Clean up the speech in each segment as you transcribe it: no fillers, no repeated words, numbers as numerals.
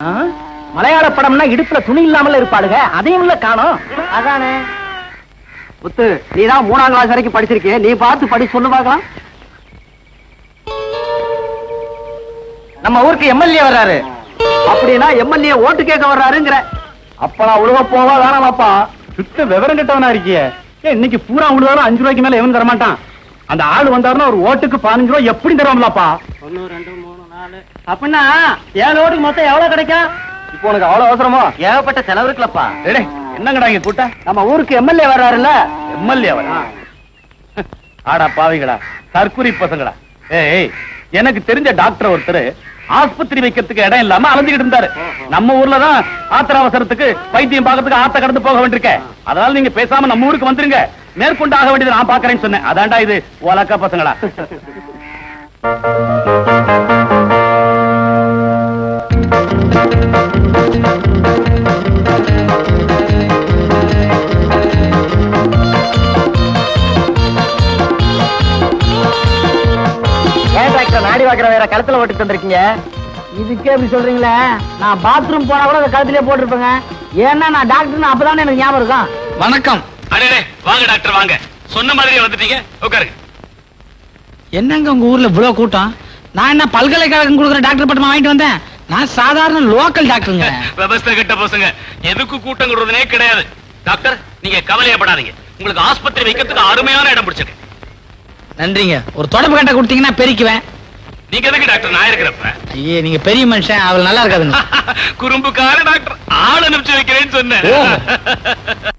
மலையாள படம்னா இடுப்புல துணி இல்லாமல இருப்பாளுங்க, அதையும் இல்ல காணோம். அதானே முத்து, நீதான் 3ஆம் கிளாஸ் வரைக்கும் படிச்சிருக்கே, நீ பார்த்து படி சொல்லு பார்க்கலாம். நம்ம ஊருக்கு எம்எல்ஏ வர்றாரு அப்படின்னா எம்எல்ஏ ஓட்டு கேட்க வர்றாருங்கிற. அப்ப நான் உழுவ போவா வேணாமாப்பா? சுத்த விவரம் கிட்டவனா இருக்கிய. இன்னைக்கு பூரா உழுவாலும் 5 ரூபாய்க்கு மேல எவன் தரமாட்டான். அந்த ஆளு வந்தாருன்னா ஒரு ஓட்டுக்கு 15 ரூபாய் எப்படி தருவாங்களாப்பா? 1 2 3 4 அப்படின்னா 7 ஓட்டுக்கு மொத்தம் எவ்வளவு கிடைக்கும்? இப்போ உனக்கு அவ்வளவு அவசரமோ? ஏகப்பட்ட செலவு இருக்குல்லப்பா. என்னங்கடா இங்க கூட்ட? நம்ம ஊருக்கு எம்எல்ஏ வர்றாருல்ல. எம்எல்ஏ வர்றா? ஆடா பாவிங்களா, தற்குறி பசங்களா. ஏய், எனக்கு தெரிஞ்ச டாக்டர் ஒருத்தர் ஆஸ்பத்திரி வைக்கிறதுக்கு இடம் இல்லாம அலைஞ்சிட்டு இருந்தாரு. நம்ம ஊர்ல தான் ஆத்திர அவசரத்துக்கு வைத்தியம் பார்க்கறதுக்கு ஆத்த கடந்து போக வேண்டியிருக்க. அதனால நீங்க பேசாம நம்ம ஊருக்கு வந்துருங்க, மேற்கொண்டு ஆக வேண்டியது நான் பாக்குறேன்னு சொன்னேன். அதான்டா இது ஓலக்கா பசங்களா. நாடி வாக்குற வேற கழுத்துல ஓட்டு தந்திருக்கீங்க. இதுக்கே இப்படி சொல்றீங்களே, நான் பாத்ரூம் போனா கூட அந்த கழுத்திலே போட்டிருப்பேங்க. ஏன்னா நான் டாக்டர் அப்பதானே எனக்கு ஞாபகம் இருக்கும். வணக்கம். அடே வாங்க டாக்டர் வாங்க. சொன்ன மாதிரியே வந்துட்டீங்க, உட்காருங்க. என்னங்க உங்க ஊர்ல இவ்வளவு கூட்டம்? நான் என்ன பல்கலைக்கழகம் கொடுக்குற டாக்டர் பட்டமா வாங்கிட்டு வந்தேன்? நான் சாதாரண லோக்கல் டாக்டருங்க. விவசாய கிட்ட பசங்க எதுக்கு கூட்டம் கூடுறதுனே கிடையாது. டாக்டர் நீங்க கவலையப்படாதீங்க, உங்களுக்கு ஆஸ்பத்திரி வைக்கிறதுக்கு அருமையான இடம் பிடிச்சிருக்கு. நன்றிங்க. ஒரு தொடர்பு கட்ட கொடுத்தீங்கன்னா பெருக்குவேன். நீங்க எதுக்கு டாக்டர் நான் இருக்கிறப்ப? ஐயே, நீங்க பெரிய மனுஷன், அவள் நல்லா இருக்காதுங்க. குறும்புக்கார டாக்டர், ஆள் அனுப்பிச்சு வைக்கிறேன்னு சொன்னேன்.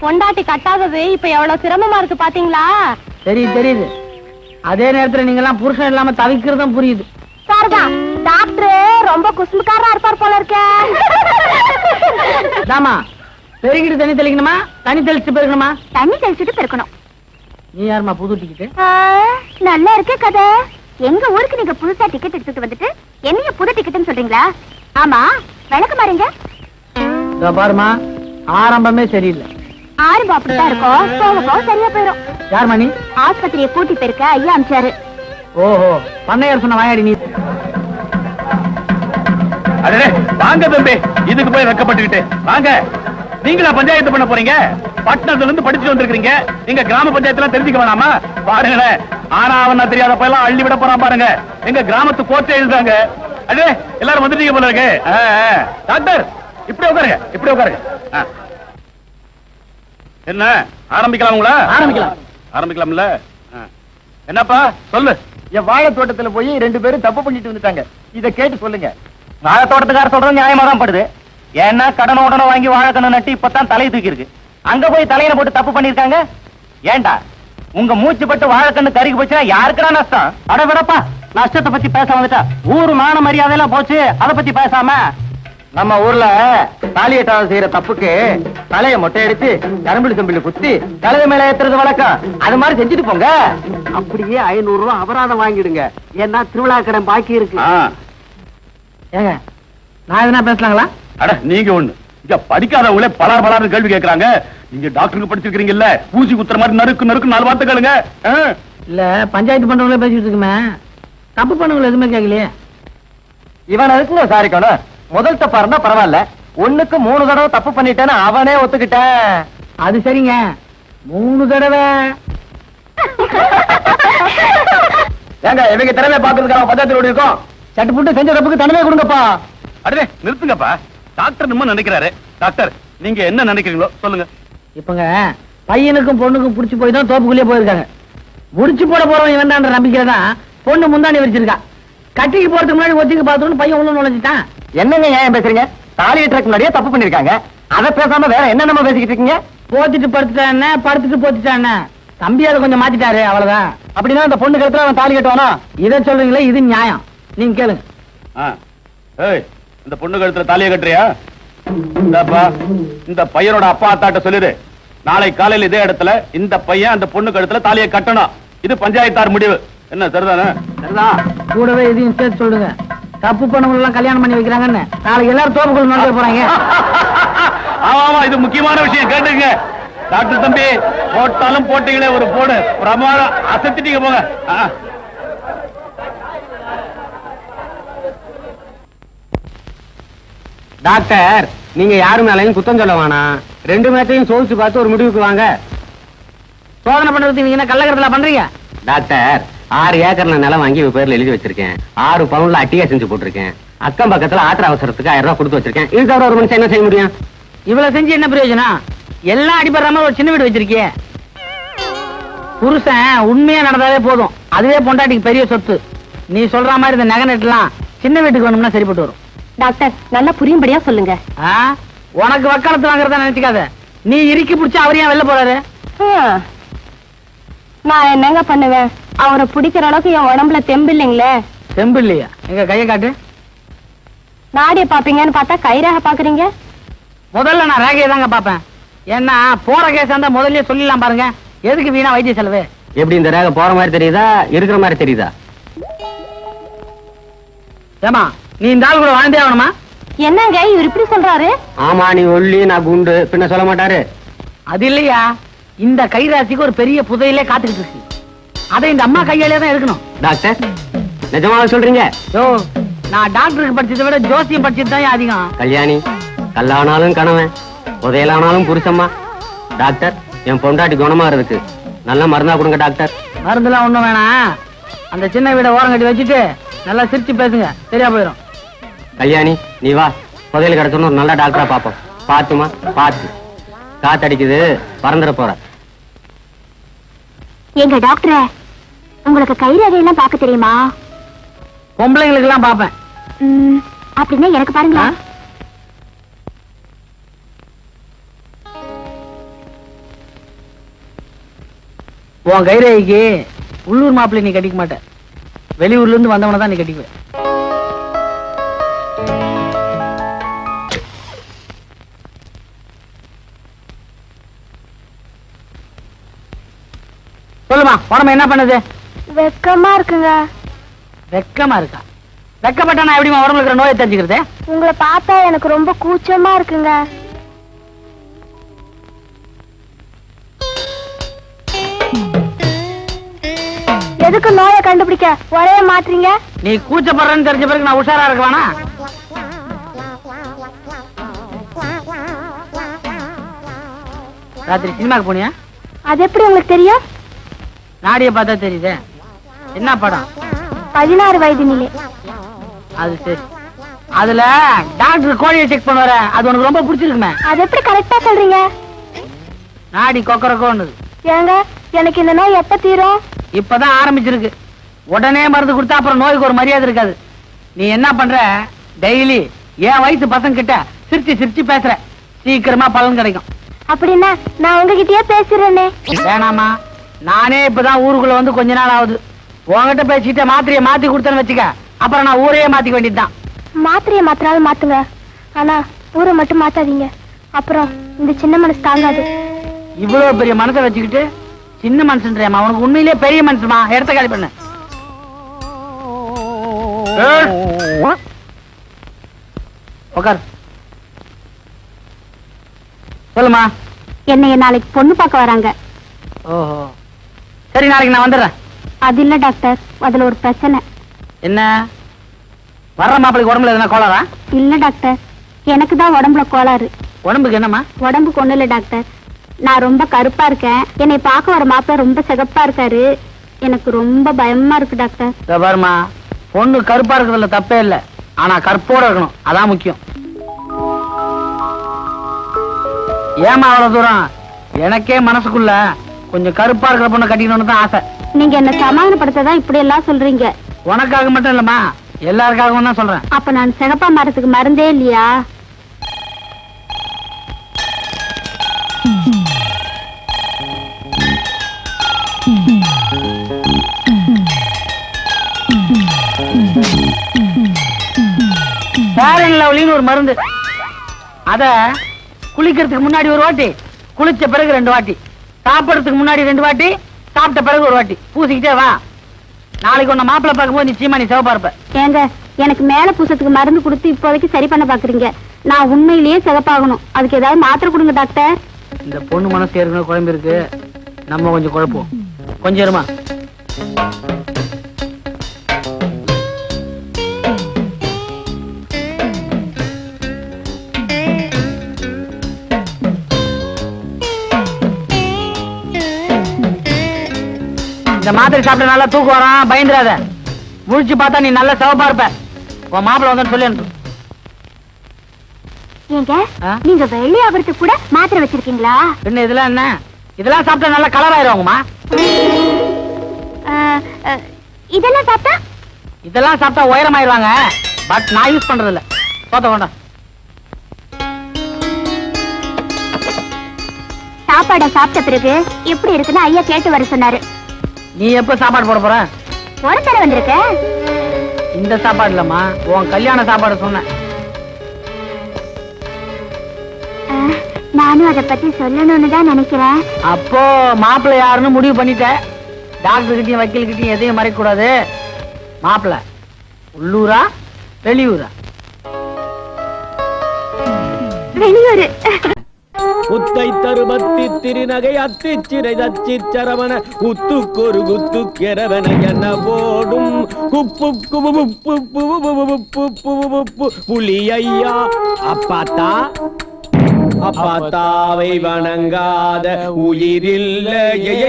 பொண்டாட்டி கட்டாதது இப்ப எவ்வளவு சிரமமா இருக்கு பாத்தீங்களா? தெரியுது. அதே நேரத்துல நீங்க எல்லாம் புருஷன் இல்லாம தவிக்கிறதும் புரியுது. சார்தான் டாக்டர் ரொம்ப குசும்புக்காரா இருப்பார் போல இருக்க. தாமா, பெருகிட்டு தண்ணி தெளிக்கணுமா, தண்ணி தெளிச்சுட்டு பெருக்கணுமா? தண்ணி தெளிச்சுட்டு பெருக்கணும். நீ யாருமா புது டிக்கெட்டு? நல்லா இருக்கு கதை. எங்க ஊருக்கு நீங்க புதுசா டிக்கெட் எடுத்துட்டு வந்துட்டு என்னைய புது டிக்கெட்னு சொல்றீங்களா? ஆமா, விளக்கு மாறுங்க. பாருமா, ஆரம்பமே சரியில்லை. ஆரம்பம் அப்படித்தான் இருக்கும், போக போக சரியா போயிடும். யார் மணி? ஆஸ்பத்திரியை கூட்டி பெருக்க ஐயா அமிச்சாரு. ஓஹோ, பண்ணையார் சொன்ன வாயாடி நீ. அடே வாங்க தம்பி, இதுக்கு போய் வெக்கப்பட்டுக்கிட்டு வாங்க. நீங்களா பஞ்சாயத்து பண்ண போறீங்க? பட்டணத்துல இருந்து படிச்சுட்டு வந்திருக்கீங்க, எங்க கிராம பஞ்சாயத்துல தெரிஞ்சுக்க வேணாமா? பாருங்களேன், ஆனா அவனா தெரியாத பையெல்லாம் அள்ளி விட போறான் பாருங்க. எங்க கிராமத்து கோர்ட்டே எழுதுறாங்க. அடே எல்லாரும் வந்துட்டீங்க போல இருக்கு. டாக்டர் இப்படி உட்காருங்க, இப்படி உட்காருங்க. என்ன ஆரம்பிக்கலாம்ங்களா? ஆரம்பிக்கலாம்ல. என்னப்பா சொல்லு. என் வாழை தோட்டத்துல போய் 2 பேரும் தப்பு பண்ணிட்டு வந்துட்டாங்க. இத கேட்டு சொல்லுங்க. வாழை தோட்டத்துக்கார சொல்றது நியாயமா தான் படுது. ஏன்னா கடன் உடனே வாங்கி வாழைக்கண்ணு நட்டு இப்பதான் தலையை தூக்கி இருக்கு. அங்க போய் தலையில போட்டு தப்பு பண்ணிருக்காங்க. ஏண்டா உங்க மூச்சு பட்டு வாழைக்கண்ணு கருகி போச்சுன்னா யாருக்குடா நஷ்டம்? அட விடப்பா, நஷ்டத்தை பத்தி பேச வந்துட்டா ஊரு மான மரியாதை எல்லாம் போச்சு. அதை பத்தி பேசாம நம்ம ஊர்ல தாலியட்டாவது செய்யற தப்புக்கு தலைய மொட்டை எடுத்து கரும்பிளி தம்பிளி குத்தி கழுத மேல ஏத்துறது வழக்கம். அது மாதிரி செஞ்சுட்டு போங்க. அப்படியே 500 ரூபாய் அபராதம் வாங்கிடுங்க. ஏன்னா திருவிழா கடன் பாக்கி இருக்கு. ஏங்க, நான் எதுனா பேசலாங்களா? அட நீங்க ஒண்ணு, இங்க படிக்காதவங்களே பலார் கேள்வி கேட்கறாங்க. நீங்க டாக்டருக்கு படிச்சிருக்கீங்கல்ல, ஊசி குத்துற மாதிரி நறுக்கு நறுக்கு 4 வார்த்தை கேளுங்க. இல்ல, பஞ்சாயத்து பண்றவங்களே பேசிட்டு இருக்குமே, தப்பு பண்ணவங்களை எதுவுமே கேட்கலையே. இவன் அதுக்குங்க சாரிக்கணும். முதல் தப்பா இருந்தா பரவாயில்ல, 1க்கு 3 தடவை தப்பு பண்ணிட்டேன்னு அவனே ஒத்துக்கிட்டேன். அது சரிங்க, 3 தடவை. ஏங்க இவங்க திறமை பாக்குறதுக்காக பஞ்சாயத்து ஓடி இருக்கோம். சட்டு புட்டு செஞ்ச தப்புக்கு தண்டனை கொடுங்கப்பா. அடே நிறுத்துங்கப்பா, டாக்டர் நம்ம நினைக்கிறாரு. டாக்டர் நீங்க என்ன நினைக்கிறீங்களோ சொல்லுங்க. இப்பங்க பையனுக்கும் பொண்ணுக்கும் புடிச்சு போய் தான் தோப்புக்குள்ளே போயிருக்காங்க. முடிச்சு போட போறவன் இவன் தான் நம்பிக்கைதான் பொண்ணு முந்தாணி வச்சிருக்கா. கட்டிக்கு போறதுக்கு முன்னாடி ஒத்திக்கு பார்த்தோன்னு பையன் உள்ள நுழைஞ்சிட்டான். என்னங்க ஏன் பேசுறீங்க? தாலி கட்டுறதுக்கு முன்னாடியே தப்பு பண்ணிருக்காங்க. அதை பேசாம வேற என்ன நம்ம பேசிக்கிட்டு இருக்கீங்க? போத்திட்டு படுத்துட்டான், படுத்துட்டு போத்திட்டான். தம்பி அதை கொஞ்சம் மாத்திட்டாரு, அவ்வளவுதான். அப்படின்னா அந்த பொண்ணு கழுத்துல அவன் தாலி கட்டுவானா? இதை சொல்றீங்களே, இது நியாயம். நீங்க கேளுங்க. இந்த பொண்ணு கழுத்துல தாலியை கட்டுறியா? இந்த பையனோட அப்பா அத்தாட்ட சொல்லிடு, நாளை காலையில இதே இடத்துல இந்த பையன் அந்த பொண்ணு கழுத்துல தாலியை கட்டணும். இது பஞ்சாயத்தார் முடிவு. என்ன சரிதானே? சரிதான். கூடவே இதையும் சேர்த்து சொல்லுங்க. தப்பு பண்ணவங்க எல்லாம் கல்யாணம் பண்ணி வைக்கிறாங்கன்னு நாளைக்கு எல்லாரும் தோப்புக்குள்ள நுழைய போறாங்க. ஆமா, இது முக்கியமான விஷயம், கேட்டுங்க. டாக்டர் தம்பி, போட்டாலும் போட்டீங்களே ஒரு போடு, பிரமாதம், அசத்திட்டீங்க போங்க. டாக்டர், நீங்க யாரு மேலையும் குத்தம் சொல்ல வேணாம். 2 மேட்சையும் சோதிச்சு பார்த்து ஒரு முடிவுக்கு வாங்க. சோதனை பண்றதுக்கு நீங்க என்ன கள்ளக்கடத்தலா பண்றீங்க? டாக்டர், 6 ஏக்கர்ல நிலம் வாங்கி இவ பேர்ல எழுதி வச்சிருக்கேன். 6 பவுன்ல அட்டியா செஞ்சு போட்டிருக்கேன். அக்கம் பக்கத்துல ஆத்திர அவசரத்துக்கு 1000 ரூபாய் கொடுத்து வச்சிருக்கேன். இது தவிர ஒரு மனுஷன் என்ன செய்ய முடியும்? இவ்வளவு செஞ்சு என்ன பிரயோஜனம்? எல்லாம் அடிபடுற மாதிரி ஒரு சின்ன வீடு வச்சிருக்கியே. புருஷன் உண்மையா நடந்தாலே போதும், அதுவே பொண்டாட்டிக்கு பெரிய சொத்து. நீ சொல்ற மாதிரி இந்த நகை நெட்டுலாம் சின்ன வீட்டுக்கு வேணும்னா சரிப்பட்டு வரும். டாக்டர் நல்லா புரியும்படியா சொல்லுங்க. உனக்கு வக்காலத்து வாங்குறதா நினைச்சுக்காத. நீ இறுக்கி பிடிச்சா அவர் ஏன் வெளில போறாரு? நான் என்னங்க பண்ணுவேன்? அவரை பிடிக்கிற அளவுக்கு என் உடம்புல தெம்பு இல்லைங்களே. தெம்பு இல்லையா? எங்க கையை காட்டு. நாடிய பாப்பீங்கன்னு பார்த்தா கைராக பாக்குறீங்க. முதல்ல நான் ரேகையை தாங்க பாப்பேன். ஏன்னா போற கேஸ் இருந்தா முதல்லயே சொல்லிடலாம் பாருங்க. எதுக்கு வீணா வைத்திய செலவு? எப்படி இந்த ரேகை போற மாதிரி தெரியுதா, இருக்கிற மாதிரி தெரியுதா? ஏமா, நீ இந்த ஆள் கூட வாழ்ந்தே ஆகணுமா? என்னங்க இவர் இப்படி சொல்றாரு? ஆமா, நீ ஒல்லி, நான் குண்டு, பின்ன சொல்ல மாட்டாரு. அது இல்லையா, இந்த கைராசிக்கு ஒரு பெரிய புதையிலே காத்துக்கிட்டு இருக்கு. அதை இந்த அம்மா கையாலே தான் இருக்கணும். டாக்டர், நிஜமாக சொல்றீங்க? யோ, நான் டாக்டருக்கு படிச்சதை விட ஜோசியம் படிச்சது தான் அதிகம். கல்யாணி, கல்லானாலும் கணவன், புதையலானாலும் புருஷம்மா. டாக்டர், என் பொண்டாட்டி குணமாறதுக்கு நல்ல மருந்தா கொடுங்க டாக்டர். மருந்துலாம் ஒண்ணும் வேணாம். அந்த சின்ன வீட ஓரம் கட்டி வச்சுட்டு நல்லா சிரிச்சு பேசுங்க, சரியா போயிடும். கல்யாணி, நீ வா, புதையல் கிடைச்சோன்னு ஒரு நல்ல டாக்டரா பாப்போம். பாத்துமா, பாத்து. காத்தடிக்குது, பறந்துட போற. எங்க டாக்டர், உங்களுக்கு கைரேகையெல்லாம் பார்க்க தெரியுமா? பொம்பளைங்களுக்கு எல்லாம் பாப்பேன். அப்படின்னா எனக்கு பாருங்களா. உன் கைரேகைக்கு உள்ளூர் மாப்பிள்ளை நீ கட்டிக்க மாட்ட. வெளியூர்ல இருந்து வந்தவன தான் நீ கட்டிக்குவ. சொல்லுமா, உடம்பு என்ன பண்ணுது? வெக்கமா இருக்குங்க. வெக்கமா இருக்கா? வெக்கப்பட்டா நான் எப்படிமா உடம்புல இருக்கிற நோயை தெரிஞ்சுக்கிறது? உங்களை பார்த்தா எனக்கு ரொம்ப கூச்சமா இருக்குங்க. எதுக்கு நோயை கண்டுபிடிக்க ஒரே மாற்றீங்க? நீ கூச்சப்படுறன்னு தெரிஞ்ச பிறகு நான் உஷாரா இருக்கவானா? ராத்திரி சினிமாக்கு போனியா? அது எப்படி உங்களுக்கு தெரியும்? நாடிய பார்த்தா தெரியுது. என்ன படம்? 16 வயது நிலை. அது சரி. அதுல டாக்டர் கோழியை செக் பண்ணுவார, அது உனக்கு ரொம்ப பிடிச்சிருக்குமே. அது எப்படி கரெக்டா சொல்றீங்க? நாடி கொக்கரக்கோன்னு. ஏங்க, எனக்கு இந்த நோய் எப்ப தீரும்? இப்பதான் ஆரம்பிச்சிருக்கு. உடனே மருந்து கொடுத்தா அப்புறம் நோய்க்கு ஒரு மரியாதை இருக்காது. நீ என்ன பண்ற, டெய்லி என் வயசு பசங்க கிட்ட சிரிச்சு சிரிச்சு பேசுற, சீக்கிரமா பலன் கிடைக்கும். அப்படின்னா நான் உங்ககிட்டயே பேசுறேனே. வேணாமா, நானே இப்பதான் ஊருக்குள்ள வந்து கொஞ்ச நாள் ஆகுது. உங்ககிட்ட பேசிக்கிட்ட மாத்திரையை மாத்தி கொடுத்தேன்னு வச்சுக்க, அப்புறம் நான் ஊரையே மாத்திக்க வேண்டியதுதான். மாத்திரையை மாத்திராலும் மாத்துங்க, ஆனா ஊரை மட்டும் மாத்தாதீங்க. அப்புறம் இந்த சின்ன மனசு தாங்காது. இவ்வளவு பெரிய மனசை வச்சுக்கிட்டு சின்ன மனுஷன்றியாமா? உனக்கு உண்மையிலேயே பெரிய மனுஷமா? இடத்த காலி பண்ணு. உட்கார். சொல்லுமா. என்னைய நாளைக்கு பொண்ணு பார்க்க வராங்க. ஓஹோ, சரி, நாளைக்கு நான் வந்துடுறேன். அது இல்ல டாக்டர், அதுல ஒரு பிரச்சனை. என்ன? வர்ற மாப்பிளைக்கு உடம்புல எதுனா கோளாரா? இல்ல டாக்டர், எனக்கு தான் உடம்புல கோளாறு. உடம்புக்கு என்னமா? உடம்புக்கு ஒண்ணு இல்ல டாக்டர், நான் ரொம்ப கருப்பா இருக்கேன். என்னை பார்க்க வர மாப்பிள்ள ரொம்ப சிகப்பா இருக்காரு. எனக்கு ரொம்ப பயமா இருக்கு டாக்டர். இதோ பாருமா, பொண்ணு கருப்பா இருக்கிறதுல தப்பே இல்ல, ஆனா கற்போட இருக்கணும், அதான் முக்கியம். ஏமா அவ்வளவு தூரம்? எனக்கே மனசுக்குள்ள கொஞ்சம் கருப்பா இருக்கிற பொண்ணு கட்டிக்கணும்னு தான் ஆசை. நீங்க என்ன சமாதானப்படுத்ததான் இப்படி எல்லாம் சொல்றீங்க. உனக்காக மட்டும் இல்லம்மா, எல்லாருக்காகவும் தான் சொல்றேன். அப்ப நான் சிகப்பா மரத்துக்கு மருந்தே இல்லையா? பேரன் லவ்லின்னு ஒரு மருந்து, அத குளிக்கிறதுக்கு முன்னாடி ஒரு வாட்டி குளிச்ச பிறகு 2 வாட்டி, சாப்பிடறதுக்கு முன்னாடி 2 வாட்டி, சாப்பிட்ட பிறகு 1 வாட்டி பூசிக்கிட்டே வா. நாளைக்கு உன்னை மாப்பிள்ளை பார்க்கும்போது நிச்சயமா நீ சிவப்பா இருப்ப. ஏங்க, எனக்கு மேல பூசத்துக்கு மருந்து கொடுத்து இப்போதைக்கு சரி பண்ண பாக்குறீங்க. நான் உண்மையிலேயே சிகப்பாகணும். அதுக்கு ஏதாவது மாத்திரை கொடுங்க டாக்டர். இந்த பொண்ணு மனசு ஏற்கனவே குழம்பு இருக்கு, நம்ம கொஞ்சம் குழப்போம். கொஞ்சம் இருமா. இந்த மாத்திரை சாப்பிட்ட நல்லா தூக்கம் வரான், பயந்துடாத. முழிச்சு பார்த்தா நீ நல்ல சிவப்பா இருப்ப. உன் மாப்பிள்ள வந்து சொல்லி அனுப்பு. ஏங்க, ஆ? நீங்க வெள்ளி ஆபரத்துக்கு கூட மாத்திரை வச்சிருக்கீங்களா? என்ன இதெல்லாம் என்ன? இதெல்லாம் சாப்பிட்டா நல்லா கலர் ஆயிருவாங்கம்மா. இதெல்லாம் சாப்பிட்டா? இதெல்லாம் சாப்பிட்டா உயரமாயிருவாங்க. பட் நான் யூஸ் பண்றது இல்ல. போத்த வேண்டாம். சாப்பாடை சாப்பிட்ட பிறகு எப்படி இருக்குன்னு ஐயா கேட்டு வர சொன்னாரு. நீ எப்ப சாப்பாடு போட போற? ஒரு தடவை வந்திருக்க. இந்த சாப்பாடு இல்லம்மா, உன் கல்யாண சாப்பாடு சொன்னேன். நானும் அதை பத்தி சொல்லணும்னு தான் நினைக்கிறேன். அப்போ மாப்பிள்ளை யாருன்னு முடிவு பண்ணிட்ட. டாக்டர் கிட்டயும் வக்கீல் கிட்டயும் எதையும் மறைக்க கூடாது. மாப்பிள்ளை உள்ளூரா வெளியூரா? வெளியூரு. முத்தை தருமத்தி திருநகை அத்திச்சிறை தச்சிச்சரவண உத்துக்கொரு குத்துக்கெரவன என்ன போடும் குப்பு புலியையா. அப்பாத்தா அப்பாத்தாவை வணங்காத உயிரில்லையே,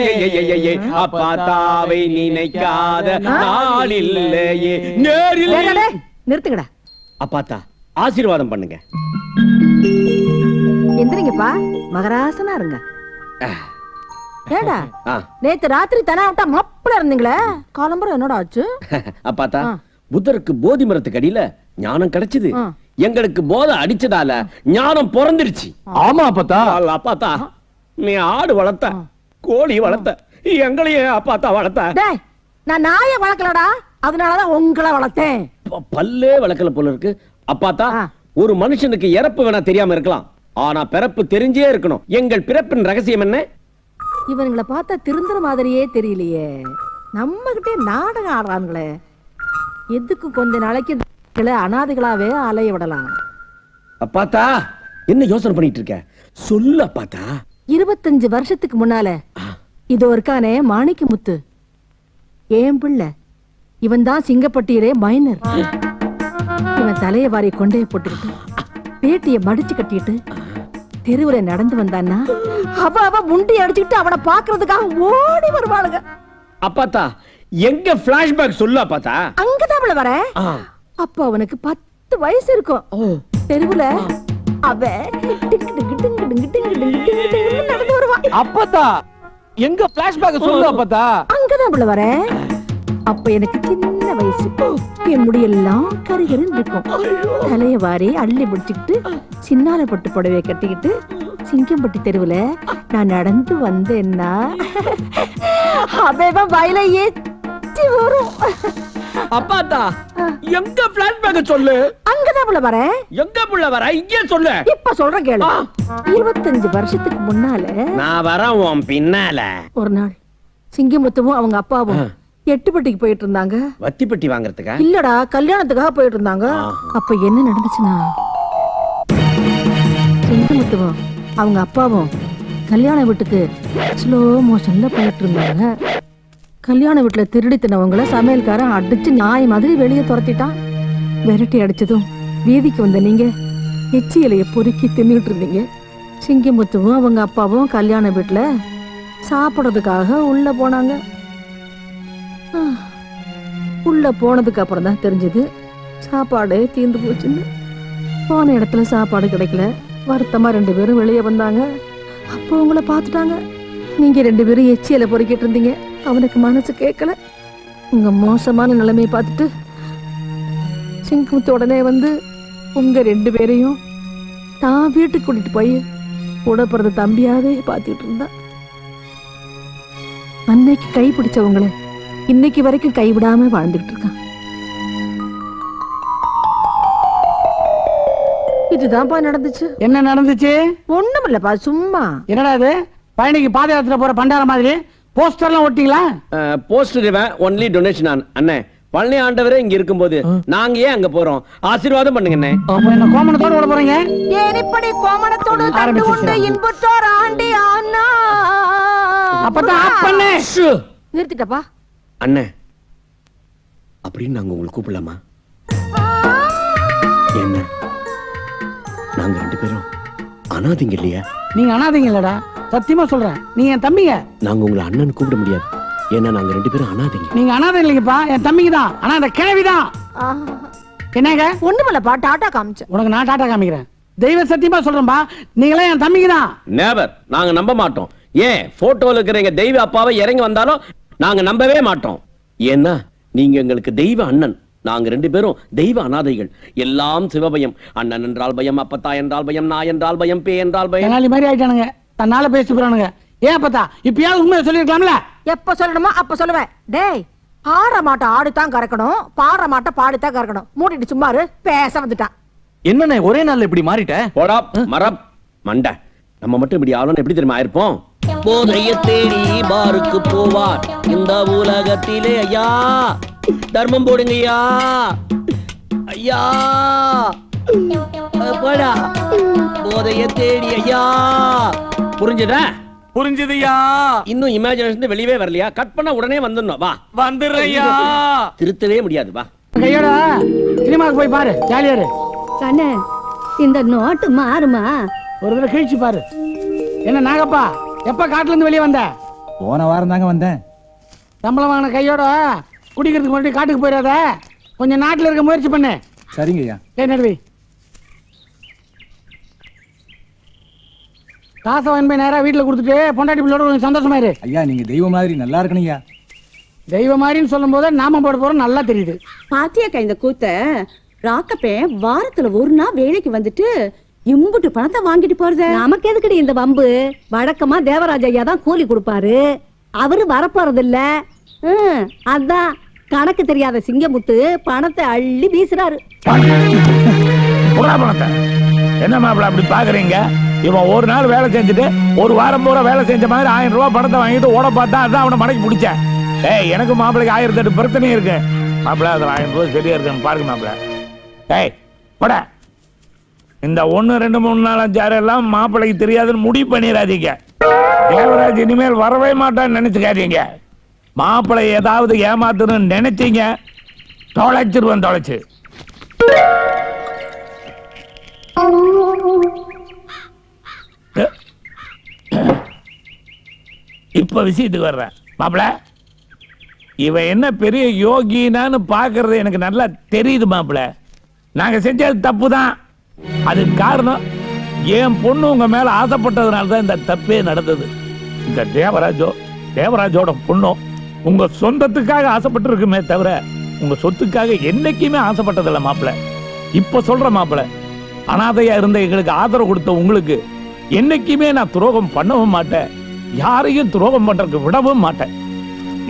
அப்பாத்தாவை நினைக்காத நாளில்லையே நேரில். நிறுத்துங்கடா. அப்பாத்தா ஆசீர்வாதம் பண்ணுங்க. எந்திரிங்கப்பா, மகராசனா இருங்க. ஏடா, ஆ. நேத்து ராத்திரி தனாவட்டா மப்பள இருந்தீங்களே, காலம்பரம் என்னோட ஆச்சு? அப்பாத்தா ஆ. புத்தருக்கு போதி மரத்துக்கு அடியில ஞானம் கிடைச்சது. ஆ. எங்களுக்கு போதை அடிச்சதால ஞானம் பிறந்துருச்சு. ஆமா அப்பத்தா. அப்பாத்தா நீ ஆடு வளர்த்த, கோழி வளர்த்த, எங்களையே அப்பாத்தா வளர்த்த. டேய், நான் நாயை வளர்க்கலடா, அதனாலதான் உங்களை வளர்த்தேன். பல்லே வளர்க்கல போல இருக்கு. அப்பாத்தா ஆ. ஒரு மனுஷனுக்கு இறப்பு வேணா தெரியாம இருக்கலாம், ஆனா பிறப்பு தெரிஞ்சே இருக்கணும். எங்கள் பிறப்பின் ரகசியம் என்ன? இவனுங்களை பார்த்தா திருந்துற மாதிரியே தெரியலையே. நம்ம கிட்டே நாடகம் ஆடுறானுங்களே. எதுக்கு கொஞ்ச நாளைக்கு அனாதைகளாவே அலைய விடலாம். அப்பாத்தா என்ன யோசனை பண்ணிட்டு இருக்க? சொல்லு அப்பாத்தா. 25 வருஷத்துக்கு முன்னால இதோ இருக்கானே மாணிக்க முத்து, ஏன் பிள்ளை. இவன் தான் சிங்கப்பட்டியிலே மைனர். இவன் தலைய வாரி கொண்டைய போட்டுக்கிட்டு பேட்டிய மடிச்சு கட்டிட்டு தெருவுல நடந்து வந்தான்னா அவ முண்டி அடிச்சுக்கிட்டு அவனை பாக்குறதுக்காக ஓடி வருவாளுங்க. அப்பாத்தா எங்க பிளாஷ்பேக் சொல்லு அப்பாத்தா. அங்கதான் அவள வர. ஆ. அப்ப அவனுக்கு 10 வயசு இருக்கும். தெருவுல அவ டிங்கு டிங்கு டிங்கு டிங்கு டிங்கு டிங்கு டிங்கு டிங்குன்னு நடந்து வருவான். அப்பத்தா எங்க பிளாஷ்பேக் சொல்லு அப்பத்தா. அங்கதான் அவள வர. அப்ப எனக்கு சின்ன வயசு. என் முடியெல்லாம் கரிகரின்னு இருக்கும். தலைய வாரி அள்ளி பிடிச்சுக்கிட்டு சின்னால பட்டு புடவைய கட்டிக்கிட்டு சிங்கம்பட்டி தெருவுல நான் நடந்து வந்தேன்னா அவன் வயல ஏத்தி வரும். அப்பாத்தா எங்க பிளாஷ்பேக் சொல்லு. அங்கதான் அவள வர. எங்க புள்ள வர இங்கே சொல்லு. இப்ப சொல்றேன் கேளு. 25 வருஷத்துக்கு முன்னால நான் வரேன் உன் பின்னால. ஒரு நாள் சிங்கமுத்துவும் அவங்க அப்பாவும் எட்டுப்பட்டிக்கு போயிட்டு இருந்தாங்க. வத்திப்பட்டி வாங்குறதுக்கா? இல்லடா, கல்யாணத்துக்காக போயிட்டு இருந்தாங்க. அப்ப என்ன நடந்துச்சுன்னா, சிங்கமுத்துவும் அவங்க அப்பாவும் கல்யாண வீட்டுக்கு ஸ்லோ மோஷன்ல போயிட்டு இருந்தாங்க. கல்யாண வீட்டுல திருடி தினவங்கள சமையல்காரன் அடிச்சு நாய் மாதிரி வெளியே துரத்திட்டான். விரட்டி அடிச்சதும் வீதிக்கு வந்த நீங்க எச்சி இலைய பொறுக்கி தின்னுட்டு இருந்தீங்க. சிங்கமுத்துவும் அவங்க அப்பாவும் கல்யாண வீட்டுல சாப்பிடறதுக்காக உள்ள போனாங்க. உள்ள போனதுக்கு அப்புறம் தான் தெரிஞ்சது சாப்பாடு தீர்ந்து போச்சுன்னு. போன இடத்துல சாப்பாடு கிடைக்கல. வருத்தமா 2 பேரும் வெளியே வந்தாங்க. அப்போ உங்களை பார்த்துட்டாங்க. நீங்க 2 பேரும் எச்சியில பொறுக்கிட்டு இருந்தீங்க. அவனுக்கு மனசு கேட்கல. உங்க மோசமான நிலைமையை பார்த்துட்டு சிங்கமுத்து உடனே வந்து உங்க 2 பேரையும் தான் வீட்டுக்கு கூட்டிட்டு போய் கூட பிறந்த தம்பியாவே பார்த்துட்டு இருந்தா. அன்னைக்கு கை பிடிச்சவங்களை இன்னைக்கு வரைக்கும் கைவிடாம வாழ்ந்துட்டு இருக்கான். இதுதான்ப்பா நடந்துச்சு. என்ன நடந்துச்சு? ஒண்ணுமில்லப்பா, சும்மா. என்னடா இது, பழனிக்கு பாத யாத்திரை போற பண்டார மாதிரி போஸ்டர்லாம் ஒட்டிங்களா? Poster only donation. அண்ணே, பழனி ஆண்டவரே இங்க இருக்கும்போது நாங்க ஏன் அங்க போறோம்? ஆசீர்வாதம் பண்ணுங்க அண்ணே. அப்ப என்ன கோமணத்தோட விட போறீங்க? ஏனிப்படி கோமணத்தோடு தண்டு உண்டு இன்புற்றோர் ஆண்டி ஆனா. அப்பதான் ஆஃப் பண்ணு. நிறுத்திட்டப்பா. அண்ணே, அப்படின்னு நாங்க உங்களுக்கு கூப்பிடலாமா? என்ன, நாங்க 2 பேரும் அனாதைங்க இல்லையா? நீங்க அனாதைங்க இல்லடா, சத்தியமா சொல்றேன். நீங்க என் தம்பிங்க. நாங்க உங்களை அண்ணன் கூப்பிட முடியாது, ஏன்னா நாங்க 2 பேரும் அனாதைங்க. நீங்க அனாதை இல்லைங்கப்பா, என் தம்பிங்க தான். ஆனா அந்த கிழவிதான். என்னங்க? ஒண்ணுமில்லப்பா, டாடா காமிச்சேன். உனக்கு நான் டாடா காமிக்கிறேன். தெய்வ சத்தியமா சொல்றேன்பா, நீங்களே என் தம்பிங்க தான். நேவர், நாங்க நம்ப மாட்டோம். ஏன் போட்டோல இருக்கிற எங்க தெய்வ அப்பாவை இறங்கி வந்தாலும் நாங்க நம்பவே மாட்டோம். ஏன்னா நீங்க எங்களுக்கு தெய்வ அண்ணன், நாங்க 2 பேரும் தெய்வ அனாதைகள். எல்லாம் சிவபயம். அண்ணன் என்றால் பயம், அப்பத்தா என்றால் பயம், நான் என்றால் பயம், பே என்றால் பயம். தெனாலி மாதிரி ஆயிட்டானுங்க, தன்னால பேசி போறானுங்க. ஏன் பார்த்தா இப்பயாவது உண்மையை சொல்லிருக்கலாம்ல? எப்ப சொல்லணுமோ அப்ப சொல்லுவேன். டேய், ஆற மாட்டை ஆடித்தான் கறக்கணும், பாடுற மாட்டை பாடித்தான் கறக்கணும். மூடிட்டு சும்மாரு, பேச வந்துட்டான். என்னண்ணே ஒரே நாள்ல இப்படி மாறிட்ட? போடா மரம் மண்ட. நம்ம மட்டும் இப்படி ஆளுன்னு எப்படி தெரியுமா ஆயிருப்போம்? போதைய தேடி பாருக்கு போவார் இந்த உலகத்திலே. ஐயா தர்மம் போடுங்க ஐயா, ஐயா போடா. போதைய தேடி ஐயா. புரிஞ்சுதா? புரிஞ்சுதுயா. இன்னும் இமேஜினேஷன் வெளியவே வரலையா? கட் பண்ண உடனே வந்துடணும். வா, வந்துடுறையா. திருத்தவே முடியாது. வா, கையோட சினிமாவுக்கு போய் பாரு, ஜாலியா இரு. கண்ணே, இந்த நோட்டு மாறுமா? ஒரு தடவை கிழிச்சு பாரு. என்ன நாகப்பா, எப்ப காட்டுல இருந்து வெளியே வந்த? போன வாரம் தாங்க வந்தேன். சம்பளம் வாங்கின கையோட குடிக்கிறதுக்கு முன்னாடி காட்டுக்கு போயிடாத, கொஞ்சம் நாட்டுல இருக்க முயற்சி பண்ணு. சரிங்க ஐயா. நடுவி காசை வாங்கி போய் நேரா வீட்டுல கொடுத்துட்டு பொண்டாட்டி பிள்ளோட கொஞ்சம் சந்தோஷமா இரு. ஐயா நீங்க தெய்வம் மாதிரி நல்லா இருக்கணுங்க. தெய்வ மாதிரின்னு சொல்லும் போது நாம போட போறோம் நல்லா தெரியுது. பாத்தியாக்கா இந்த கூத்த? ராக்கப்பே வாரத்துல ஒரு நாள் வேலைக்கு வந்துட்டு இம்புட்டு பணத்தை வாங்கிட்டு போறது. நமக்கு எதுக்கடி இந்த வம்பு? வழக்கமா தேவராஜ ஐயா தான் கூலி கொடுப்பாரு, அவரு வரப்போறது இல்ல. அதான் கணக்கு தெரியாத சிங்கமுத்து பணத்தை அள்ளி வீசுறாரு. பணத்தை என்ன மாப்பிள்ள அப்படி பாக்குறீங்க? இவன் ஒரு நாள் வேலை செஞ்சுட்டு ஒரு வாரம் பூரா வேலை செஞ்ச மாதிரி 1000 ரூபாய் பணத்தை வாங்கிட்டு ஓட பார்த்தா அதான் அவனை மடக்கி பிடிச்சேன். ஏய், எனக்கு மாப்பிள்ளைக்கு 1008 பிரச்சனை இருக்கு மாப்பிள்ள. அதுல 1000 ரூபாய் சரியா இருக்குன்னு பாருங்க மாப்பிள்ள. ஏய் பட, இந்த 1 2 3 4 5 6 எல்லாம் மாப்பிள்ளைக்கு தெரியாதுன்னு முடிவு பண்ணிடாதீங்க. தேவராஜ் இனிமேல் வரவே மாட்டான்னு நினைச்சுக்காதீங்க. மாப்பிள்ளை ஏதாவது ஏமாத்தணும்னு நினைச்சீங்க, தொலைச்சிருவேன். தொலைச்சு இப்ப விஷயத்துக்கு வர்றேன் மாப்பிள்ள. இவன் என்ன பெரிய யோகினான்னு பாக்குறது எனக்கு நல்லா தெரியுது மாப்பிள்ள. நாங்க செஞ்சது தப்பு தான். அதுக்கு காரணம் என் பொண்ணு உங்க மேல ஆசைப்பட்டதுனால தான் இந்த தப்பே நடந்தது. இந்த தேவராஜோட பொண்ணும் உங்க சொந்தத்துக்காக ஆசைப்பட்டு இருக்குமே தவிர உங்க சொத்துக்காக என்னைக்குமே ஆசைப்பட்டதில்ல மாப்பிள்ள. இப்ப சொல்ற மாப்பிள்ள, அனாதையா இருந்த எங்களுக்கு ஆதரவு கொடுத்த உங்களுக்கு என்னைக்குமே நான் துரோகம் பண்ணவும் மாட்டேன், யாரையும் துரோகம் பண்றதுக்கு விடவும் மாட்டேன்.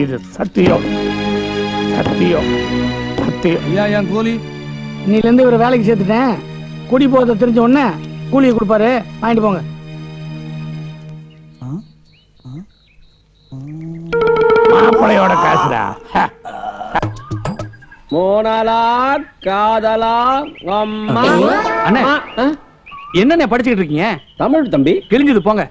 இது சத்தியம், சத்தியம், சத்தியம். ஐயா என் கூலி. இன்னில இருந்து இவரை வேலைக்கு சேர்த்துட்டேன். குடி போத தெரிஞ்ச உடனே கூலியை கொடுப்பாரு, வாங்கிட்டு போங்க. மாப்பிள்ளையோட காசுடா. மோனலா காதலா அம்மா. அண்ணே என்னண்ணே படிச்சுக்கிட்டு இருக்கீங்க? தமிழ் தம்பி. கிழிஞ்சது போங்க.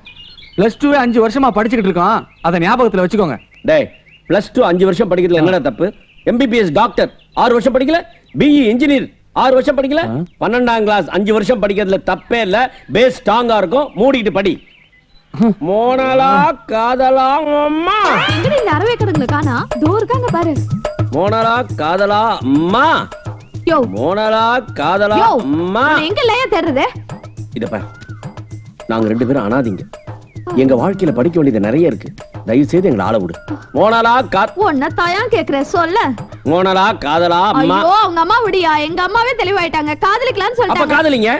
+2 5 வருஷமா படிச்சுக்கிட்டு இருக்கோம், அதை ஞாபகத்துல வச்சுக்கோங்க. டேய், +2 5 வருஷம் படிக்கிறதுல என்னடா தப்பு? MBBS டாக்டர் 6 வருஷம் படிக்கல? BE இன்ஜினியர் 6 வருஷம் படிக்கல? 12ஆம் கிளாஸ் 5 வருஷம் படிக்கிறதுல தப்பே இல்ல. பேஸ் ஸ்ட்ராங்கா இருக்கும், மூடிட்டு படி. மோனலா காதலா அம்மா. எங்க இந்த அரவே கடங்களை காணா? தூர்காங்க பாரு. மோனலா காதலா அம்மா. யோ மோனலா காதலா அம்மா. எங்க லய தேடுறது? இத பாரு, நாங்க 2 பேரும் அனாதைங்க. எங்க வாழ்க்கையில படிக்க வேண்டியது நிறைய இருக்கு. தயவு செய்து எங்களை ஆள விடு. மோனலா உன்ன தாயான் கேக்குற சொல்ல. மோனலா காதலா அம்மா. ஐயோ அவங்க அம்மா விடியா? எங்க அம்மாவே தெளிவாயிட்டாங்க, காதலிக்கலாம்னு அப்ப சொல்லிட்டாங்க. காதலிங்க.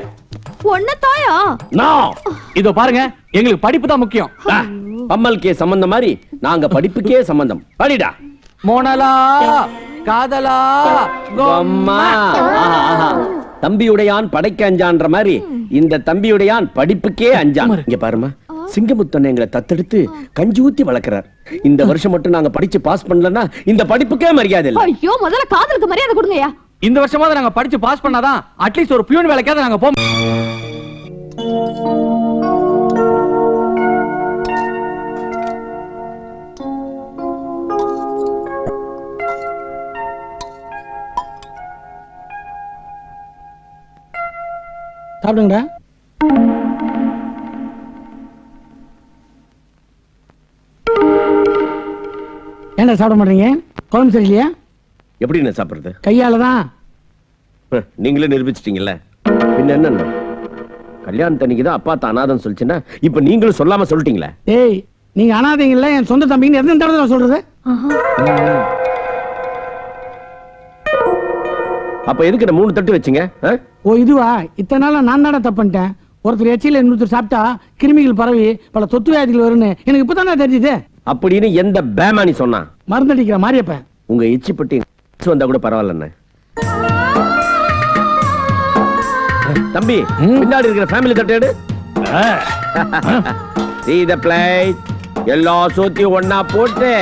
உன்ன தாயா? நோ, இதோ பாருங்க, எங்களுக்கு படிப்பு தான் முக்கியம். பம்மல்கே சம்பந்தம் மாதிரி நாங்க படிப்புக்கே சம்பந்தம். படிடா. மோனலா காதலா அம்மா. ஆஹா, ஆஹா. தம்பியுடையான் படைக்க அஞ்சான்ற மாதிரி இந்த தம்பியுடையான் படிப்புக்கே அஞ்சான். இங்க பாருமா, சிங்கமுத்தன் எங்களை தத்தெடுத்து கஞ்சி ஊத்தி வளர்க்கிறார். இந்த வருஷம் மட்டும் நாங்க படிச்சு பாஸ் பண்ணலன்னா இந்த படிப்புக்கே மரியாதை இல்லை. ஐயோ, முதல்ல காதலுக்கு மரியாதை கொடுங்கய்யா. இந்த வருஷமாவது நாங்க படிச்சு பாஸ் பண்ணாதான் அட்லீஸ்ட் ஒரு பியூன் வேலைக்காவது நாங்க போவோம். சாப்பிடுங்கடா. ஏன்டா சாப்பிட மாட்டீங்க? குழம்பு சரியில்லையா? எப்படி என்ன சாப்பிடுறது? கையால தான். நீங்களே நிரூபிச்சிட்டீங்கல்ல, பின்ன என்ன? கல்யாணத்தன்னைக்கு தான் அப்பா தான் அனாதம் சொல்லிச்சுன்னா இப்ப நீங்களும் சொல்லாம சொல்லிட்டீங்களே. ஏய், நீங்க அனாதைங்கல்ல, என் சொந்த தம்பின்னு எத்தனை தடவை சொல்றது? அப்ப எதுக்கு நான் 3 தட்டு வச்சீங்க? ஓ இதுவா? இத்தனை நாளா நான் தானே தப்பு பண்ணிட்டேன். ஒருத்தர் எச்சில இன்னொருத்தர் சாப்பிட்டா கிருமிகள் பரவி பல தொத்து வியாதிகள் வரும்னு எனக்கு இப்பதானே தெரிஞ்சுது. அப்படின்னு எந்த பேமானி சொன்னா? மருந்தடிக்கிற மாரியப்ப. உங்க எச்சி பட்டி வந்தா கூட பரவாயில்ல. தம்பி, பின்னாடி இருக்கிற ஃபேமிலி தட்டு எடு. See the plate. எல்லா சோத்தையும் ஒண்ணா போட்டு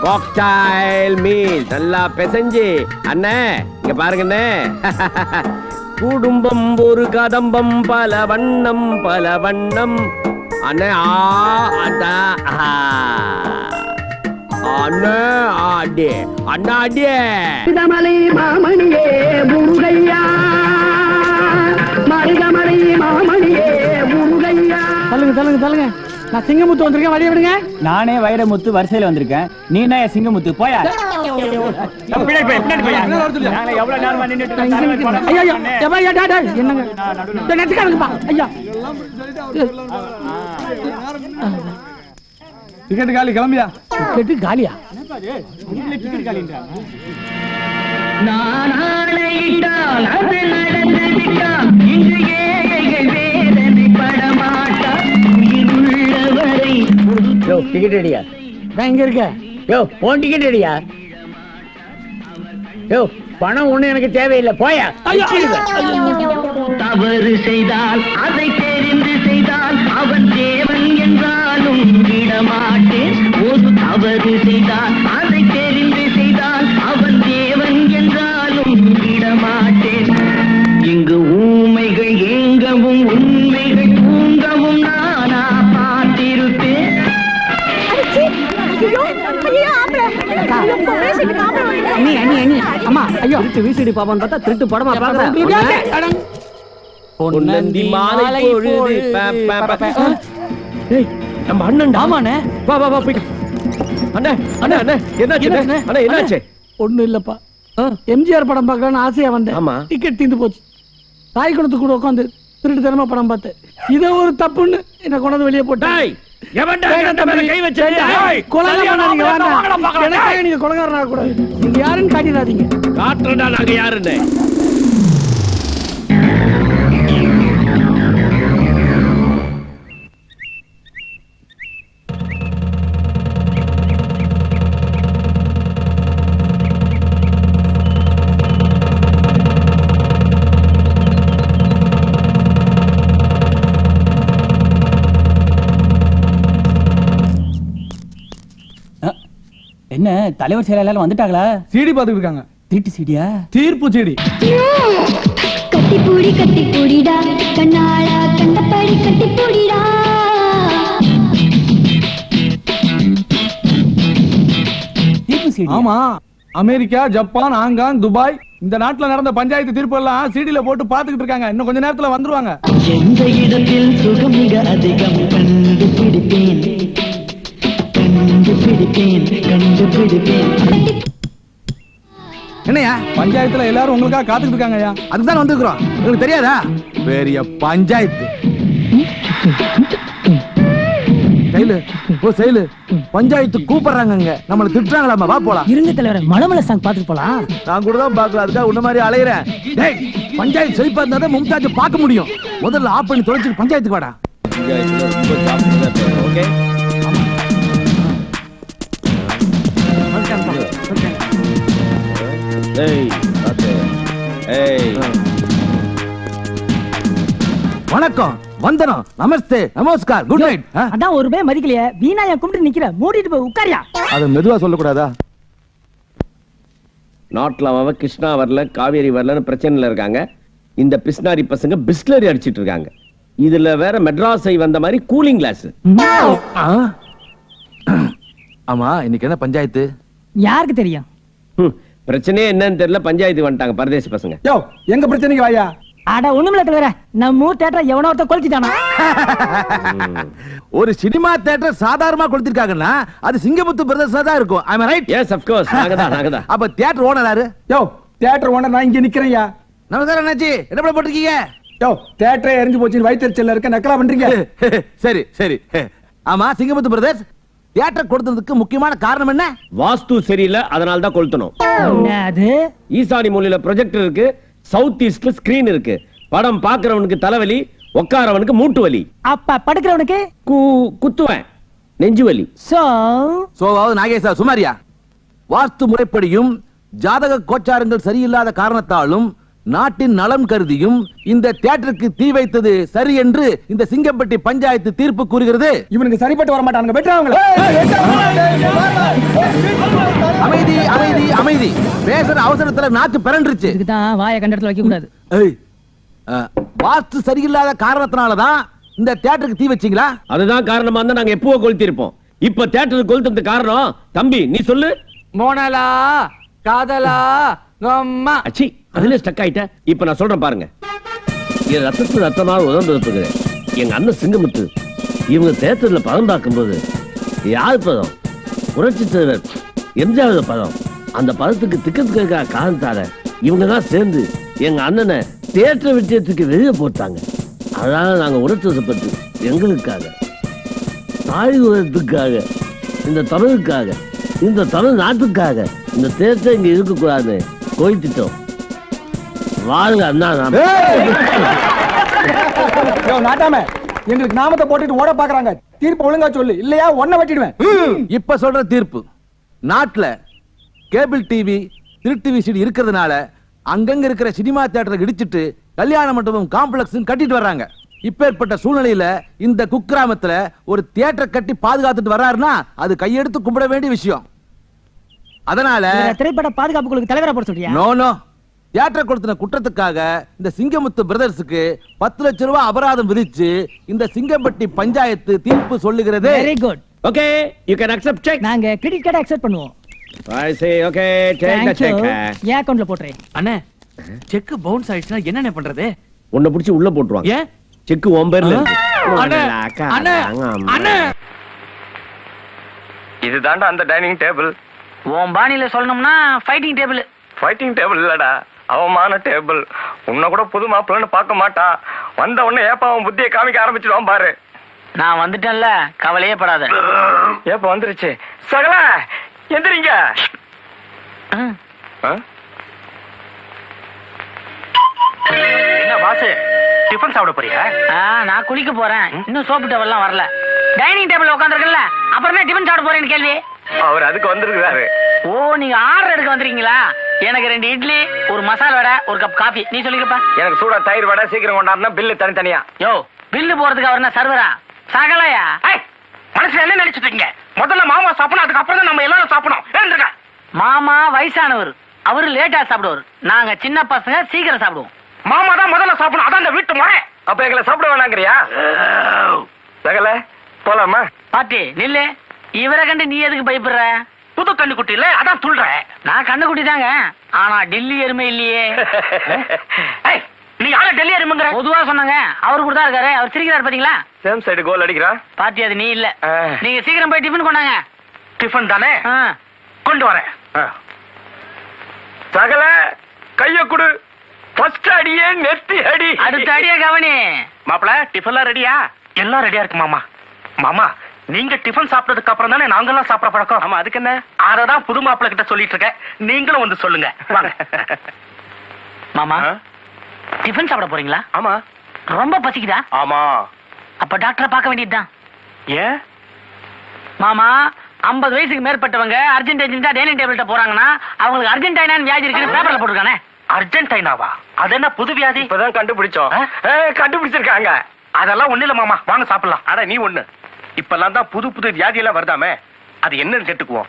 காக்டைல் மீல் நல்லா பிசைஞ்சு. அண்ணே இங்க பாருங்கண்ணே, குடும்பம் ஒரு கதம்பம் பல வண்ணம் பல வண்ணம். அண்ணே அண்ணே ஆடே அண்ணாடே மலை மாமணியே முருகையா, மருகமலை மாமணியே முருகையா. தள்ளுங்க தள்ளுங்க தள்ளுங்க. நான் சிங்கமுத்து வந்திருக்கேன், வழிய விடுங்க. நானே வைரமுத்து வரிசையில வந்திருக்கேன். நீ என்ன சிங்கமுத்து? போயா. டிக்கெட் காலி, கிளம்பியா? டிக்கெட் காலியா? டிக்கெட் அடியா? இங்க இருக்க. யோ, போன் டிக்கெட் அடியா? யோ, பணம் ஒண்ணு எனக்கு தேவையில்லை, போயா. தவறு செய்தால் அதை தெரிந்து செய்தால் அவன் தேவன் என்றாலும் விடமாட்டேன். ஒரு தவறு செய்தால் அதை தெரிந்து செய்தால் அவன் தேவன் என்றாலும் விடமாட்டேன். இங்கு ஊமைகள் ஏங்கவும் உண்மைகள் தூங்கவும் நானா பார்த்திருப்பேன். விசிடி பாப்பான்னு பார்த்தா திருட்டு படமா பாக்குறேன். பொன்னந்தி மாலை பொழுது நம்ம அண்ணன். ஆமாண்ணே, வா வா வா போய். அண்ணே அண்ணே அண்ணே என்னாச்சு? அண்ணே என்னாச்சு? ஒண்ணும் இல்லப்பா, எம்ஜிஆர் படம் பார்க்கலான்னு ஆசையா வந்தேன். ஆமா. டிக்கெட் தீந்து போச்சு. தாய் குளத்து கூட உட்காந்து திருட்டு தரமா படம் பார்த்தேன். இதை ஒரு தப்புன்னு என்ன கொண்டாந்து வெளியே போட்டேன். நீங்க கொலகாரனா கூடாது. நீங்க யாருன்னு காட்டிடாதீங்க. காட்டுறடா நாங்க யாருன்னு. என்ன தலைவர் செயலாளர் வந்துட்டாங்களா? சிடி பாத்துட்டு இருக்காங்க. தீட்டு சீடியா? தீர்ப்பு சிடி. கட்டி பூடிடா கண்ணாளா கண்டபடி கட்டி பூடிடா. தீர்ப்பு சீடி? ஆமா, அமெரிக்கா, ஜப்பான், ஹாங்காங், துபாய் இந்த நாட்டுல நடந்த பஞ்சாயத்து தீர்ப்பு எல்லாம் சிடில போட்டு பாத்துக்கிட்டு இருக்காங்க. இன்னும் கொஞ்ச நேரத்துல வந்துருவாங்க. எந்த இடத்தில் சுகம் மிக அதிகம் கண்டுபிடிப்பேன் கண்டுபிடிப்பேன் கண்டுபிடிப்பேன். என்னையா பஞ்சாயத்துல எல்லாரும் உங்களுக்காக காத்துக்கிட்டு இருக்காங்கயா. அதுதான் வந்துருக்கிறோம். உங்களுக்கு தெரியாதா? பெரிய பஞ்சாயத்து. செயலு ஓ செயலு, பஞ்சாயத்து கூப்பிடுறாங்க. நம்மள திட்டுறாங்களாமா, வா போலாம். இருங்க தலைவர், மலமல சாங் பாத்துட்டு போலாம். நான் கூட தான் பாக்கல, அதுக்காக உன்ன மாதிரி அலையிறேன். டேய், பஞ்சாயத்து செழிப்பா இருந்தா தான் மும்தாஜ் பார்க்க முடியும். முதல்ல ஆஃப் பண்ணி தொலைச்சிட்டு பஞ்சாயத்துக்கு வாடா. ஓகே, ஏய் ஏய் வணக்கம், வந்தனம், நமஸ்தே, நமஸ்கார், குட் நைட். அதான் ஒரு ரூபாய் மதிக்கலையே, வீணா என் கும்பிட்டு நிக்கிற, மூடிட்டு போய் உட்காரியா. அது மெதுவா சொல்லக்கூடாதா? நாட்டுல அவன் கிருஷ்ணா வரல, காவேரி வரலன்னு பிரச்சனைல இருக்காங்க. இந்த பிஸ்னாரி பசங்க பிஸ்லரி அடிச்சிட்டு இருக்காங்க. இதுல வேற மெட்ராஸை வந்த மாதிரி கூலிங் கிளாஸ். ஆமா, இன்னைக்கு என்ன பஞ்சாயத்து? யாருக்கு தெரியும்? பிரச்சனையே என்னன்னு தெரியல, பஞ்சாயத்து வந்துட்டாங்க பரதேசி பசங்க. யோ, எங்க பிரச்சனைக்கு வாயா. அட ஒண்ணுமில்ல தலைவரே, நம்ம ஊர் தேட்டரை எவனோ ஒருத்தன் கொளுத்திட்டானா. ஒரு சினிமா தியேட்டர் சாதாரணமா கொடுத்திருக்காங்கன்னா அது சிங்கமுத்து பிரதர்ஸ் தான் இருக்கும். I am right? Yes of course, நாங்கதான். அப்ப தியேட்டர் ஓனர் யாரு? யோ, தியேட்டர் ஓனர் நான் இங்க நிக்கிறேன்யா. நமஸ்காரம் அண்ணாச்சி, என்ன பண்ண போட்டிருக்கீங்க? யோ, தியேட்டரே எரிஞ்சு போச்சு, வயிற்றுச்சல்ல இருக்க நக்கலா பண்றீங்க. சரி சரி. ஆமா, சிங்கமுத்து பிரதர்ஸ் தியேட்டர் கொடுத்ததுக்கு முக்கியமான காரணம் என்ன? வாஸ்து சரியில்லை, அதனால தான் கொளுத்தணும். அது ஈசானி மூலையில ப்ரொஜெக்டர் இருக்கு, சவுத் ஈஸ்ட்ல ஸ்கிரீன் இருக்கு. படம் பாக்குறவனுக்கு தலைவலி, உட்காரவனுக்கு மூட்டு வலி, அப்ப படுக்கிறவனுக்கு குத்துவேன் நெஞ்சு வலி. சோவாவது நாகேசா சுமாரியா. வாஸ்து முறைப்படியும் ஜாதக கோச்சாரங்கள் சரியில்லாத காரணத்தாலும் நாட்டின் நலம் கருதியும் இந்த தியேட்டருக்கு தீ வைத்தது சரி என்று இந்த சிங்கம்பட்டி பஞ்சாயத்து தீர்ப்பு கூறுகிறது. இவனுக்கு சரிப்பட்டு வர மாட்டாங்க, வெட்டுறாங்களே. அமைதி அமைதி அமைதி. பேசுற அவசரத்துல நாக்கு பிறண்டுருச்சு. இதுக்குதான் வாயை கண்ட இடத்துல வைக்க கூடாது. வாஸ்து சரியில்லாத காரணத்தினாலதான் இந்த தியேட்டருக்கு தீ வச்சீங்களா? அதுதான் காரணமா இருந்தா நாங்க எப்பவோ கொளுத்தி இருப்போம். இப்ப தியேட்டருக்கு கொளுத்துறதுக்கு காரணம் தம்பி நீ சொல்லு. மோனலா காதலா அம்மா அச்சி, அதுல ஸ்டக் ஆயிட்ட. இப்ப நான் சொல்றேன் பாருங்க. என் ரத்தத்து ரத்தமாக உதர்ந்து எங்க அண்ணன் சிங்கமுத்து இவங்க தேட்டர்ல பதம் பார்க்கும் போது யாரு பதம்? புரட்சி தலைவர் எம்ஜிஆர் பதம். அந்த பதத்துக்கு திக்கத்து கேட்க காரணத்தால இவங்க தான் சேர்ந்து எங்க அண்ணனை தியேட்டர் விஜயத்துக்கு வெளியே போட்டாங்க. அதனால நாங்க உணர்ச்சி எங்களுக்காக, தாய் உலகத்துக்காக, இந்த தமிழுக்காக, இந்த தமிழ் நாட்டுக்காக இந்த தேர்தல் இங்க இருக்க கூடாது கோயிச்சிட்டோம். வாழ்க அண்ணா. நாட்டாம எங்களுக்கு நாமத்தை போட்டுட்டு ஓட பாக்குறாங்க. தீர்ப்பு ஒழுங்கா சொல்லு, இல்லையா ஒன்ன வெட்டிடுவேன். இப்ப சொல்ற தீர்ப்பு, நாட்டுல கேபிள் டிவி, திருட்டு விசிடி இருக்கிறதுனால அங்கங்க இருக்கிற சினிமா தியேட்டரை இடிச்சிட்டு கல்யாண மண்டபம் காம்ப்ளெக்ஸ் கட்டிட்டு வர்றாங்க. இப்ப ஏற்பட்ட சூழ்நிலையில இந்த குக்கிராமத்துல ஒரு தியேட்டர் கட்டி பாதுகாத்துட்டு வர்றாருன்னா அது கையெடுத்து கும்பிட வேண்டிய விஷயம். அதனால திரைப்பட பாதுகாப்பு குழுக்கு தலைவரா போட சொல்றியா? No no. தியேட்டர் கொடுத்த குற்றத்துக்காக இந்த சிங்கமுத்து பிரதர்ஸுக்கு 10 லட்சம் ரூபாய் அபராதம் விதிச்சு இந்த சிங்கம்பட்டி பஞ்சாயத்து தீர்ப்பு சொல்லுகிறது. Very good. Okay, you can accept check. நாங்க கிரெடிட் கார்டு அக்செப்ட் பண்ணுவோம். ஐ சே ஓகே, டேக் தி செக். ஏ அக்கவுண்ட்ல போட்றேன். அண்ணே, செக் பவுன்ஸ் ஆயிடுச்சுனா என்னண்ணே பண்றது? உன்னை பிடிச்சி உள்ள போட்டுருவாங்க. ஏன்? செக் உன் பேர்ல இருக்கு. அண்ணே, அண்ணே, அண்ணே. இதுதான்டா அந்த டைனிங் டேபிள். உன் பாணியில சொல்லணும்னா ஃபைட்டிங் டேபிள். ஃபைட்டிங் டேபிள் இல்லடா, அவமான டேபிள். உன்னை கூட புது மாப்பிள்ளன்னு பார்க்க மாட்டான். வந்த உடனே ஏப்பா அவன் புத்தியை காமிக்க ஆரம்பிச்சிடுவான் பாரு. நான் வந்துட்டேன்ல, கவலையே படாத. ஏப்பா வந்துருச்சு. சகல எந்திரிங்க. என்ன பாசு, டிஃபன் சாப்பிட போறியா? நான் குளிக்க போறேன், இன்னும் சோப்பு டவல்லாம் வரல. டைனிங் டேபிள் உட்காந்துருக்கல, அப்புறம் தான் டிஃபன் சாப்பிட போறேன்னு கேள்வி. அவர் அதுக்கு வந்திருக்கிறாரு. ஓ, நீங்க ஆர்டர் எடுக்க வந்திருக்கீங்களா? எனக்கு 2 இட்லி, ஒரு மசாலா வடை, ஒரு கப் காபி. நீ சொல்லிக்கப்பா. எனக்கு சூடா தயிர் வடை சீக்கிரம் கொண்டாடுனா பில்லு தனித்தனியா. யோ, பில்லு போறதுக்கு அவர் என்ன சர்வரா? சகலையா? மனசுல என்ன நினைச்சிட்டு இருக்கீங்க? முதல்ல மாமா சாப்பிடணும், அதுக்கப்புறம் தான் நம்ம எல்லாரும் சாப்பிடணும். ஏந்துங்க. மாமா வயசானவர், அவரு லேட்டா சாப்பிடுவார். நாங்க சின்ன பசங்க சீக்கிரம் சாப்பிடுவோம். மாமா தான் முதல்ல சாப்பிடணும், அதான் அந்த வீட்டு முறை. அப்ப எங்களை சாப்பிட வேணாங்கிறியா? சகல போலாமா? பாட்டி நில்லு. இவரை கண்டு நீ எதுக்கு பயப்படுற? புது கண்ணுக்குட்டி இல்ல, அதான் சொல்றேன். நான் கண்ணுக்குட்டி தாங்க, ஆனா டெல்லி எருமை இல்லையே. நீ யார டெல்லி எருமைங்கிற? பொதுவா சொன்னாங்க. அவரு கூட தான் இருக்காரு. அவர் சிரிக்கிறாரு பாத்தீங்களா? சேம் சைடு கோல் அடிக்கிறான். பாட்டி அது நீ இல்ல. நீங்க சீக்கிரம் போய் டிஃபன் கொண்டாங்க. டிஃபன் தானே, கொண்டு வரேன். சகல கைய குடு. ஃபர்ஸ்ட் அடியே நெத்தி அடி. அடுத்த அடியே கவனி. மாப்பிள, டிஃபன்லாம் ரெடியா? எல்லாம் ரெடியா இருக்கு மாமா. மாமா, நீங்க டிஃபன் சாப்பிட்டதுக்கு அப்புறம் தானே நாங்கெல்லாம் சாப்பிட பழக்கம். ஆமா, அதுக்கு என்ன? அததான் புது மாப்பிள கிட்ட சொல்லிட்டு இருக்கேன். நீங்களும் வந்து சொல்லுங்க. மாமா, டிஃபன் சாப்பிட போறீங்களா? ஆமா. ரொம்ப பசிக்குதா? ஆமா. அப்ப டாக்டரை பார்க்க வேண்டியதுதான். ஏன் மாமா, 50 வயசுக்கு மேற்பட்டவங்க அர்ஜென்டினா டைனிங் டேபிள்ட்ட போறாங்கன்னா அவங்களுக்கு அர்ஜென்டைனான்னு வியாதி இருக்குன்னு பேப்பர்ல போட்டுருக்கானே. அர்ஜென்டைனாவா? அது என்ன புது வியாதி? இப்பதான் கண்டுபிடிச்சோம். கண்டுபிடிச்சிருக்காங்க. அதெல்லாம் ஒண்ணு இல்ல மாமா, வாங்க சாப்பிடலாம். அட நீ ஒண்ணு, இப்பெல்லாம் தான் புது புது வியாதி எல்லாம் வருதாமே, அது என்னன்னு கேட்டுக்குவோம்.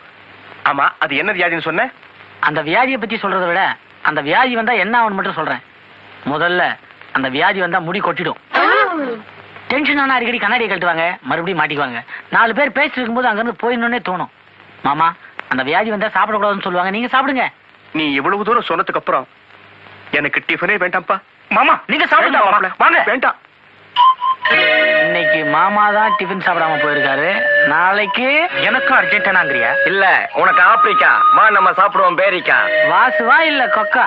ஆமா, அது என்ன வியாதின்னு சொன்ன? அந்த வியாதியை பத்தி சொல்றதை விட அந்த வியாதி வந்தா என்ன ஆகும்னு மட்டும் சொல்றேன். முதல்ல அந்த வியாதி வந்தா முடி கொட்டிடும். டென்ஷன் ஆனா அடிக்கடி கண்ணாடியை கட்டுவாங்க, மறுபடியும் மாட்டிக்குவாங்க. 4 பேர் பேசிட்டு இருக்கும்போது அங்க இருந்து போயிடணும்னே தோணும். மாமா, அந்த வியாதி வந்தா சாப்பிடக்கூடாதுன்னு சொல்லுவாங்க, நீங்க சாப்பிடுங்க. நீ இவ்வளவு தூரம் சொன்னதுக்கு அப்புறம் எனக்கு டிஃபனே வேண்டாம்ப்பா. மாமா நீங்க சாப்பிடுங்க. வாங்க. வேண்டாம். இன்னைக்கு மாமா தான் டிஃபன் சாப்பிடாம போயிருக்காரு, நாளைக்கு எனக்கும் அர்ஜென்டானாங்கிறியா? இல்ல, உனக்கு ஆப்பிரிக்கா மா, நம்ம சாப்பிடுவோம் பேரிக்கா. வாசுவா இல்ல கொக்கா?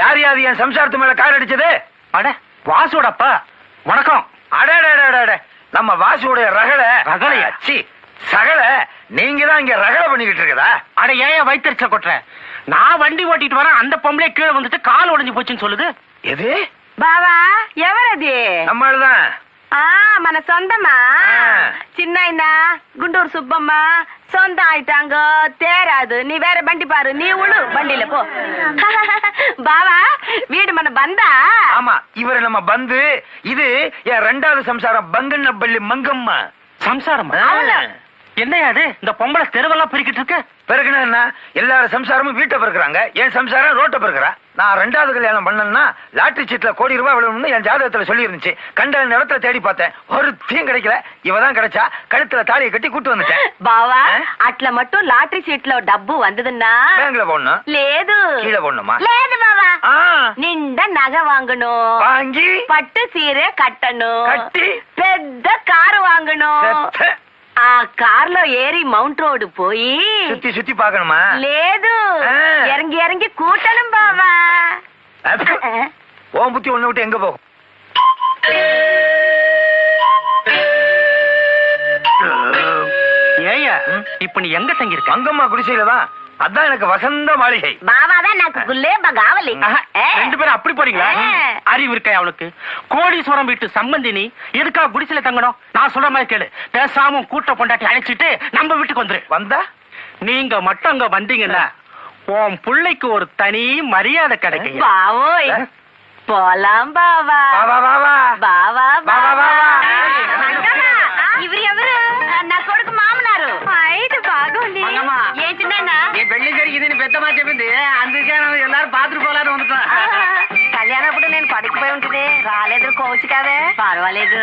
யார் யார் என் சம்சாரத்து மேல கார் அடிச்சது? அட வாசுடப்பா, வணக்கம். அட நம்ம வாசுடைய ரகளையாச்சி சகல, நீங்க தான் இங்க ரகலை பண்ணிக்கிட்டு இருக்கதா? அட ஏன் வயிற்றுச்ச கொட்டுற? நான் வண்டி ஓட்டிட்டு வரேன், அந்த பொம்பளை கீழே வந்துட்டு கால் உடைஞ்சு போச்சுன்னு சொல்லுது. எது? బావా ఎవరది? நம்மளுதான். మన సొంతమా? చిన్న గుంటూరు సుబ్బమ్మ సొంతం ఆయిட்டாங்க తేరాదు. நீ வேற బండి பாரு, நீ உழு வண்டியில போ. బావా வீடு మన బందా? ஆமா, இவரு நம்ம பந்து. இது என் 2வது சம்சாரம் பங்கண்ணப்பள்ளி மங்கம்மா. சம்சாரமா? என்னையா அது? இந்த பொம்பளை தெருவெல்லாம் பெருக்கிட்டு இருக்கு. பெருக்குனா என்ன? எல்லாரும் சம்சாரமும் வீட்டை பெருக்குறாங்க, என் சம்சாரம் ரோட்டை பெருக்குறா. நான் 2வது கல்யாணம் பண்ணேன்னா லாட்டரி சீட்ல கோடி ரூபாய் விழுணும்னு என் ஜாதகத்துல சொல்லி இருந்துச்சு. கண்ட நேரத்துல தேடி பார்த்தேன், ஒரு தீயும் கிடைக்கல. இவதான் கிடைச்சா, கழுத்துல தாலியை கட்டி கூட்டு வந்துட்டேன். బావా అట్లా మట్టు లాటరీ సీట్ లో డబ్బు వందదన్నా பேங்க்ல போடணும். లేదు, கீழே போடணுமா? లేదు బావా. ஆ, నిండా నగ వాంగணும், வாங்கி పట్టు సీరే కట్టணும், கட்டி పెద్ద కారు వాంగணும். செத்த. ఆ కార్లో ఏరి మౌంట్ రోడ్ పోయి சுத்தி சுத்தி பாக்கணுமா? లేదు, இறங்கி இறங்கி கூட்டணும் బావా. ஓம் புத்தி ஒண்ணு விட்டு எங்க போகும்? ஏயா இப்ப நீ எங்க தங்கி இருக்க? அங்கம்மா குடிசையில தான். அதான் எனக்கு வசந்த மாளிகை. బావాதான் నాకు గుల్లే కావాలి. 2 பேரும் அப்படி போறீங்களா? அறிவு இருக்கா அவளுக்கு? கோடீஸ்வரம் வீட்டு சம்பந்தி நீ எதுக்கா குடிசையில தங்கணும்? நான் சொல்ற மாதிரி கேளு, பேசாம கூட்ட பொண்டாட்டி அழைச்சிட்டு நம்ம வீட்டுக்கு வந்துரு. வந்தா நீங்க மட்டும் அங்க வந்தீங்கன்னா உன் பிள்ளைக்கு ஒரு தனி மரியாதை கிடைக்கும். బావోయ్ పోలాం బావా. బావా ఇవరు ఎవరు? నా కొడుకు మామనారు. ఐదు బాగుంది. ఏం చిన్న పెళ్లి జరిగింది పెద్దమా చెప్పింది, అందుకే எல்லாரும் பாத்துட்டு போலான்னு வந்துட்டோம். కళ్యాణప్పుడు నేను పడుకుపోయి ఉంటుంది, రాలేదు కోవచ్చు కదే. పర్వాలేదు,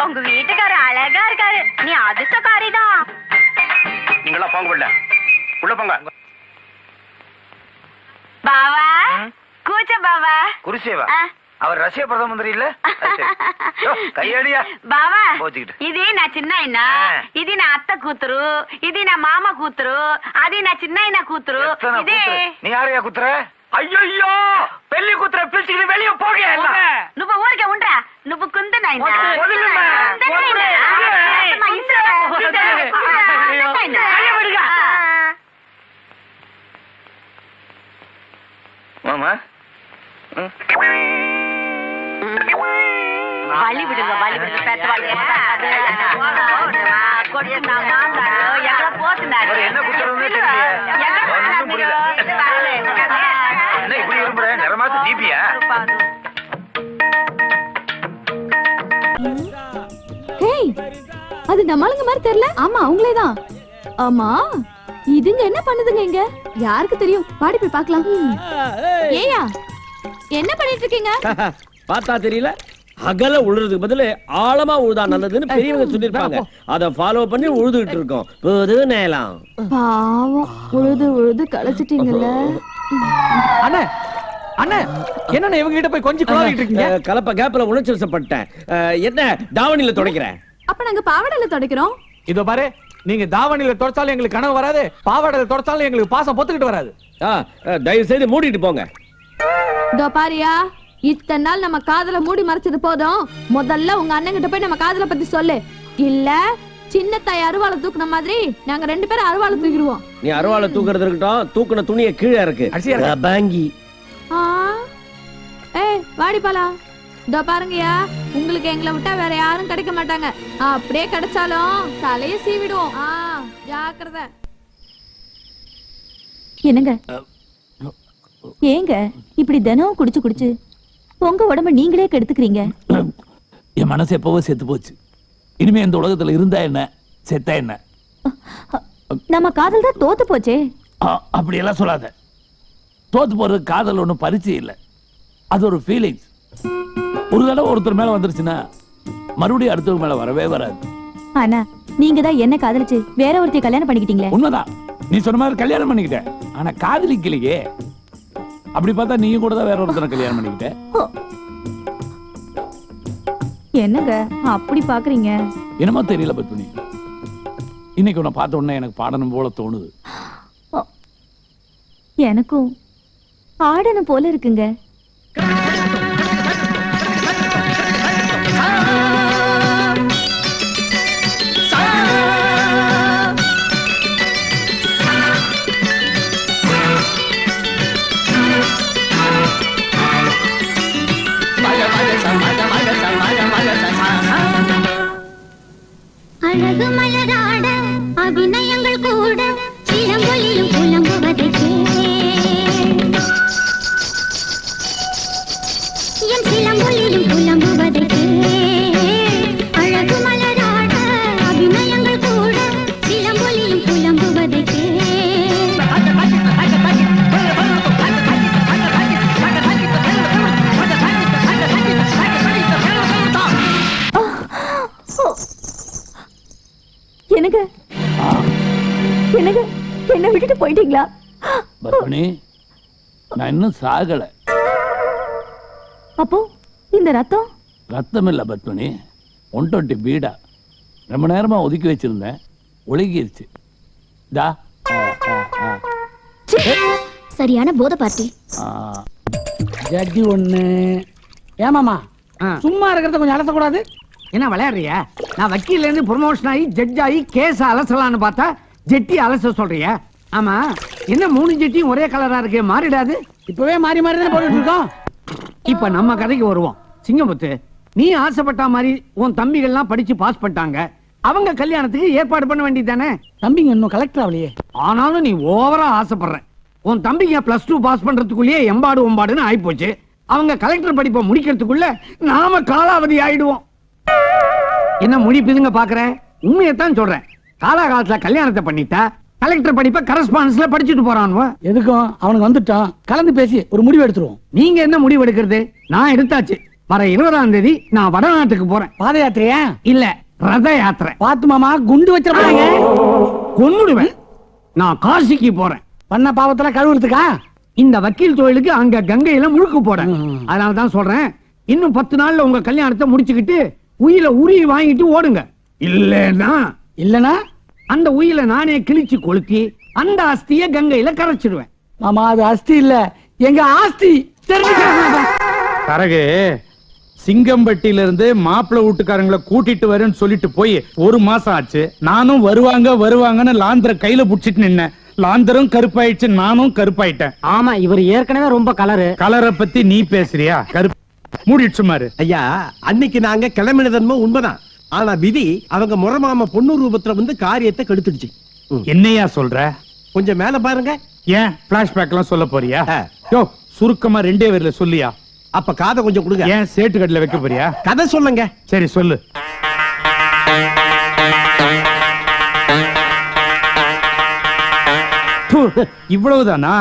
உங்க வீட்டுக்காரு அழகா இருக்காரு, நீ அதிர்ஷ்டக்காரிதான். நீங்களா போங்க பிள்ளை, உள்ள போங்க. బావా కూర్చో బావా. குருசேவா அவர் ரஷ்ய பிரதம மந்திரி இல்ல? கையடியா బావా, పోచికిட்டு. ఇది నా చిన్నాయన, ఇది నా అత్త కూతురు, ఇది నా మామ కూతురు, అది నా చిన్నాయన కూతురు. ఇది நீ யாரையா குத்துற? ஐயோ பெல்லி குத்துற பிடிச்சிட்டு வெளிய போக. నువ్వు ఊరికే ఉండరా, నువ్వు కుంద నాయన. மாமா வழி விடுங்க, வழி விடுங்க. பெத்தவாళ్ళు కొడుతున్నా మాట్లాడు, ఎక్కడ పోతున్నారు? என்ன குத்துறதுன்னு தெரியல. ஒண்ணும் புரியல. என்ன இப்படி இரும்புற? நிறமாத்து டிபியா? ஹேய், அது நம்மளுங்க மாதிரி தெரியல. ஆமா, அவங்களே தான். ஆமா, இதுங்க என்ன பண்ணுதுங்க இங்க? யாருக்கு தெரியும்? பாடி போய் பார்க்கலாம். ஏயா, என்ன பண்ணிட்டு இருக்கீங்க? பார்த்தா தெரியல, அகல உழுறதுக்கு பதிலு ஆழமா உழுதா நல்லதுன்னு பெரியவங்க சொல்லிருப்பாங்க. அத ஃபாலோ பண்ணி உழுதுகிட்டு இருக்கோம். புது நேலம். பாவம், உழுது உழுது களைச்சிட்டீங்கல்ல. அண்ணே அண்ணே, என்ன இவங்க கிட்ட போய் கொஞ்சம் குழாவிட்டு இருக்கீங்க? கலப்ப கேப்ல உணர்ச்சிவசப்பட்டேன். என்ன தாவணியில துடைக்கிறேன்? அப்ப நாங்க பாவாடையில துடைக்கிறோம். இதோ பாரு, நீங்க தாவணியில தொடச்சாலும் எங்களுக்கு கனவு வராது, பாவாடையில தொடச்சாலும் எங்களுக்கு பாசம் பொத்துக்கிட்டு வராது. தயவு செய்து மூடிட்டு போங்க. இதோ பாரியா, இத்தனை நாள் நம்ம காதல மூடி மறைச்சது போதும். முதல்ல உங்க அண்ணன் கிட்ட போய் நம்ம காதல பத்தி சொல்லு. இல்ல சின்ன தாய் அருவாளை தூக்குன மாதிரி நாங்க 2 பேரும் அருவாளை தூக்கிடுவோம். நீ அருவாளை தூக்குறது இருக்கட்டும், தூக்குன துணியை கீழே இருக்கு. பாங்கி வாடி பாலா. இதோ பாருங்கயா, உங்களுக்கு எங்களை விட்டா வேற யாரும் கிடைக்க மாட்டாங்க. அப்படியே கிடைச்சாலும் தலைய சீவிடுவோம். ஜாக்கிரதை. என்னங்க ஏங்க இப்படி தினம் குடிச்சு குடிச்சு உங்க உடம்ப நீங்களே கெடுத்துக்கிறீங்க? என் மனசு எப்பவோ செத்து போச்சு. இனிமே இந்த உலகத்துல இருந்தா என்ன, செத்தா என்ன? நம்ம காதல் தான் தோத்து போச்சே. அப்படியெல்லாம் சொல்லாத. தோத்து போறது காதல் ஒண்ணும் பரிச்சை இல்லை, அது ஒரு ஃபீலிங்ஸ். ஒரு தடவை ஒருத்தர் மேல வந்துருச்சுன்னா மறுபடியும் அடுத்தவங்க மேல வரவே வராது. ஆனா நீங்க தான் என்ன காதலிச்சு வேற ஒருத்தைய கல்யாணம் பண்ணிக்கிட்டீங்களே. உண்மைதான், நீ சொன்ன மாதிரி கல்யாணம் பண்ணிக்கிட்ட, ஆனா காதலிக்கலையே. அப்படி பார்த்தா நீயும் கூட தான் வேற ஒருத்தனை கல்யாணம் பண்ணிக்கிட்ட. என்னங்க அப்படி பாக்குறீங்க? என்னமோ தெரியல பத்மினி, இன்னைக்கு உன்னை பார்த்த உடனே எனக்கு பாடணும் போல தோணுது. எனக்கும் ஆடணும் போல இருக்குங்க. அழகு மலராட அபிநயங்கள் கூட சிலம்பொலியும் புலம்புவதை என் சிலம்பொலியும் புலம்புவதை அழகு மலராட அபிநயங்கள் கூட சிலம்பொலியும் புலம்புவதை எனக்கு எனக்கு என்ன விட்டுட்டு போயிட்டீங்களா? பத்மினி, நான் இன்னும் சாகல. அப்போ இந்த ரத்தம்? ரத்தம் இல்ல பத்மினி, 120 பீடா. ரொம்ப நேரமா ஒதுக்கி வச்சிருந்தேன், ஒழுகிருச்சு. சரியான போத பார்ட்டி. ஜட்ஜி ஒண்ணு. ஏமாமா சும்மா இருக்கிறத கொஞ்சம் அலசக்கூடாது. என்ன விளையாடுறியா? நான் வக்கீல்ல இருந்து ப்ரொமோஷன் ஆகி ஜட்ஜ் ஆகி கேஸ் அலசலான்னு பார்த்தா ஜெட்டி அலச சொல்றியா? ஆமா, என்ன 3 ஜெட்டியும் ஒரே கலரா இருக்கு, மாறிடாது? இப்பவே மாறி மாறி தானே போட்டுட்டு இருக்கோம். இப்ப நம்ம கதைக்கு வருவோம். சிங்கமுத்து, நீ ஆசைப்பட்ட மாதிரி உன் தம்பிகள்லாம் படிச்சு பாஸ் பண்ணிட்டாங்க. அவங்க கல்யாணத்துக்கு ஏற்பாடு பண்ண வேண்டியதானே? தம்பிங்க இன்னும் கலெக்டர் ஆகலையே. ஆனாலும் நீ ஓவரா ஆசைப்படுற. உன் தம்பிங்க +2 பாஸ் பண்றதுக்குள்ளேயே எம்பாடு ஒம்பாடுன்னு ஆயிப்போச்சு. அவங்க கலெக்டர் படிப்பை முடிக்கிறதுக்குள்ள நாம காலாவதி ஆயிடுவோம். என்ன முடிப்புதுங்க பாக்குற? உண்மையத்தான் சொல்றேன். காலாகாலத்துல கல்யாணத்தை பண்ணிட்டா கலெக்டர் படிப்பை கரஸ்பாண்டன்ஸ்ல படிச்சுட்டு போறான். எதுக்கும் அவனுக்கு வந்துட்டான், கலந்து பேசி ஒரு முடிவு எடுத்துருவோம். நீங்க என்ன முடிவு எடுக்கிறது? நான் எடுத்தாச்சு. வர 20ஆம் தேதி நான் வடநாட்டுக்கு போறேன். பாத யாத்திரையா? இல்ல, ரத யாத்திரை. பாத்து மாமா, குண்டு வச்சிருப்பாங்க, கொன்னுடுவேன். நான் காசிக்கு போறேன். பண்ண பாவத்துல கழுவுறதுக்கா? இந்த வக்கீல் தொழிலுக்கு அங்க கங்கையில முழுக்கு போட. அதனாலதான் சொல்றேன், இன்னும் 10 நாள்ல உங்க கல்யாணத்தை முடிச்சுக்கிட்டு உயிரை உருவி வாங்கிட்டு ஓடுங்க. இல்லனா அந்த உயிரை நானே கிழிச்சு கொளுத்தி அந்த அஸ்திய கங்கையில கரைச்சிடுவேன். மாமா, அது அஸ்தி இல்ல, எங்க ஆஸ்தி. தரகு சிங்கம்பட்டியில இருந்து மாப்பிள்ளை வீட்டுக்காரங்களை கூட்டிட்டு வரேன்னு சொல்லிட்டு போய் 1 மாசம் ஆச்சு. நானும் வருவாங்கன்னு லாந்தர கையில புடிச்சிட்டு நின்னேன். லாந்தரும் கருப்பாயிடுச்சு, நானும் கருப்பாயிட்டேன். ஆமா, இவர் ஏற்கனவே ரொம்ப கலரை பத்தி நீ பேசுறியா? கருப்பு மூடிடுச்சு மாரு. ஐயா, அன்னைக்கு நாங்க கிளம்பினதன்மோ உண்மைதான். ஆனா விதி அவங்க முறமாம பொண்ணு ரூபத்துல வந்து காரியத்தை கெடுத்துடுச்சு. என்னையா சொல்ற? கொஞ்சம் மேல பாருங்க. ஏன் பிளாஷ்பேக் எல்லாம் சொல்ல போறியா? யோ, சுருக்கமா 2 வரியில சொல்லியா? அப்ப காதை கொஞ்சம் கொடுங்க. ஏன் சேட்டு கட்டில வைக்க போறியா? கதை சொல்லுங்க. சரி சொல்லு. இவ்வளவுதானா?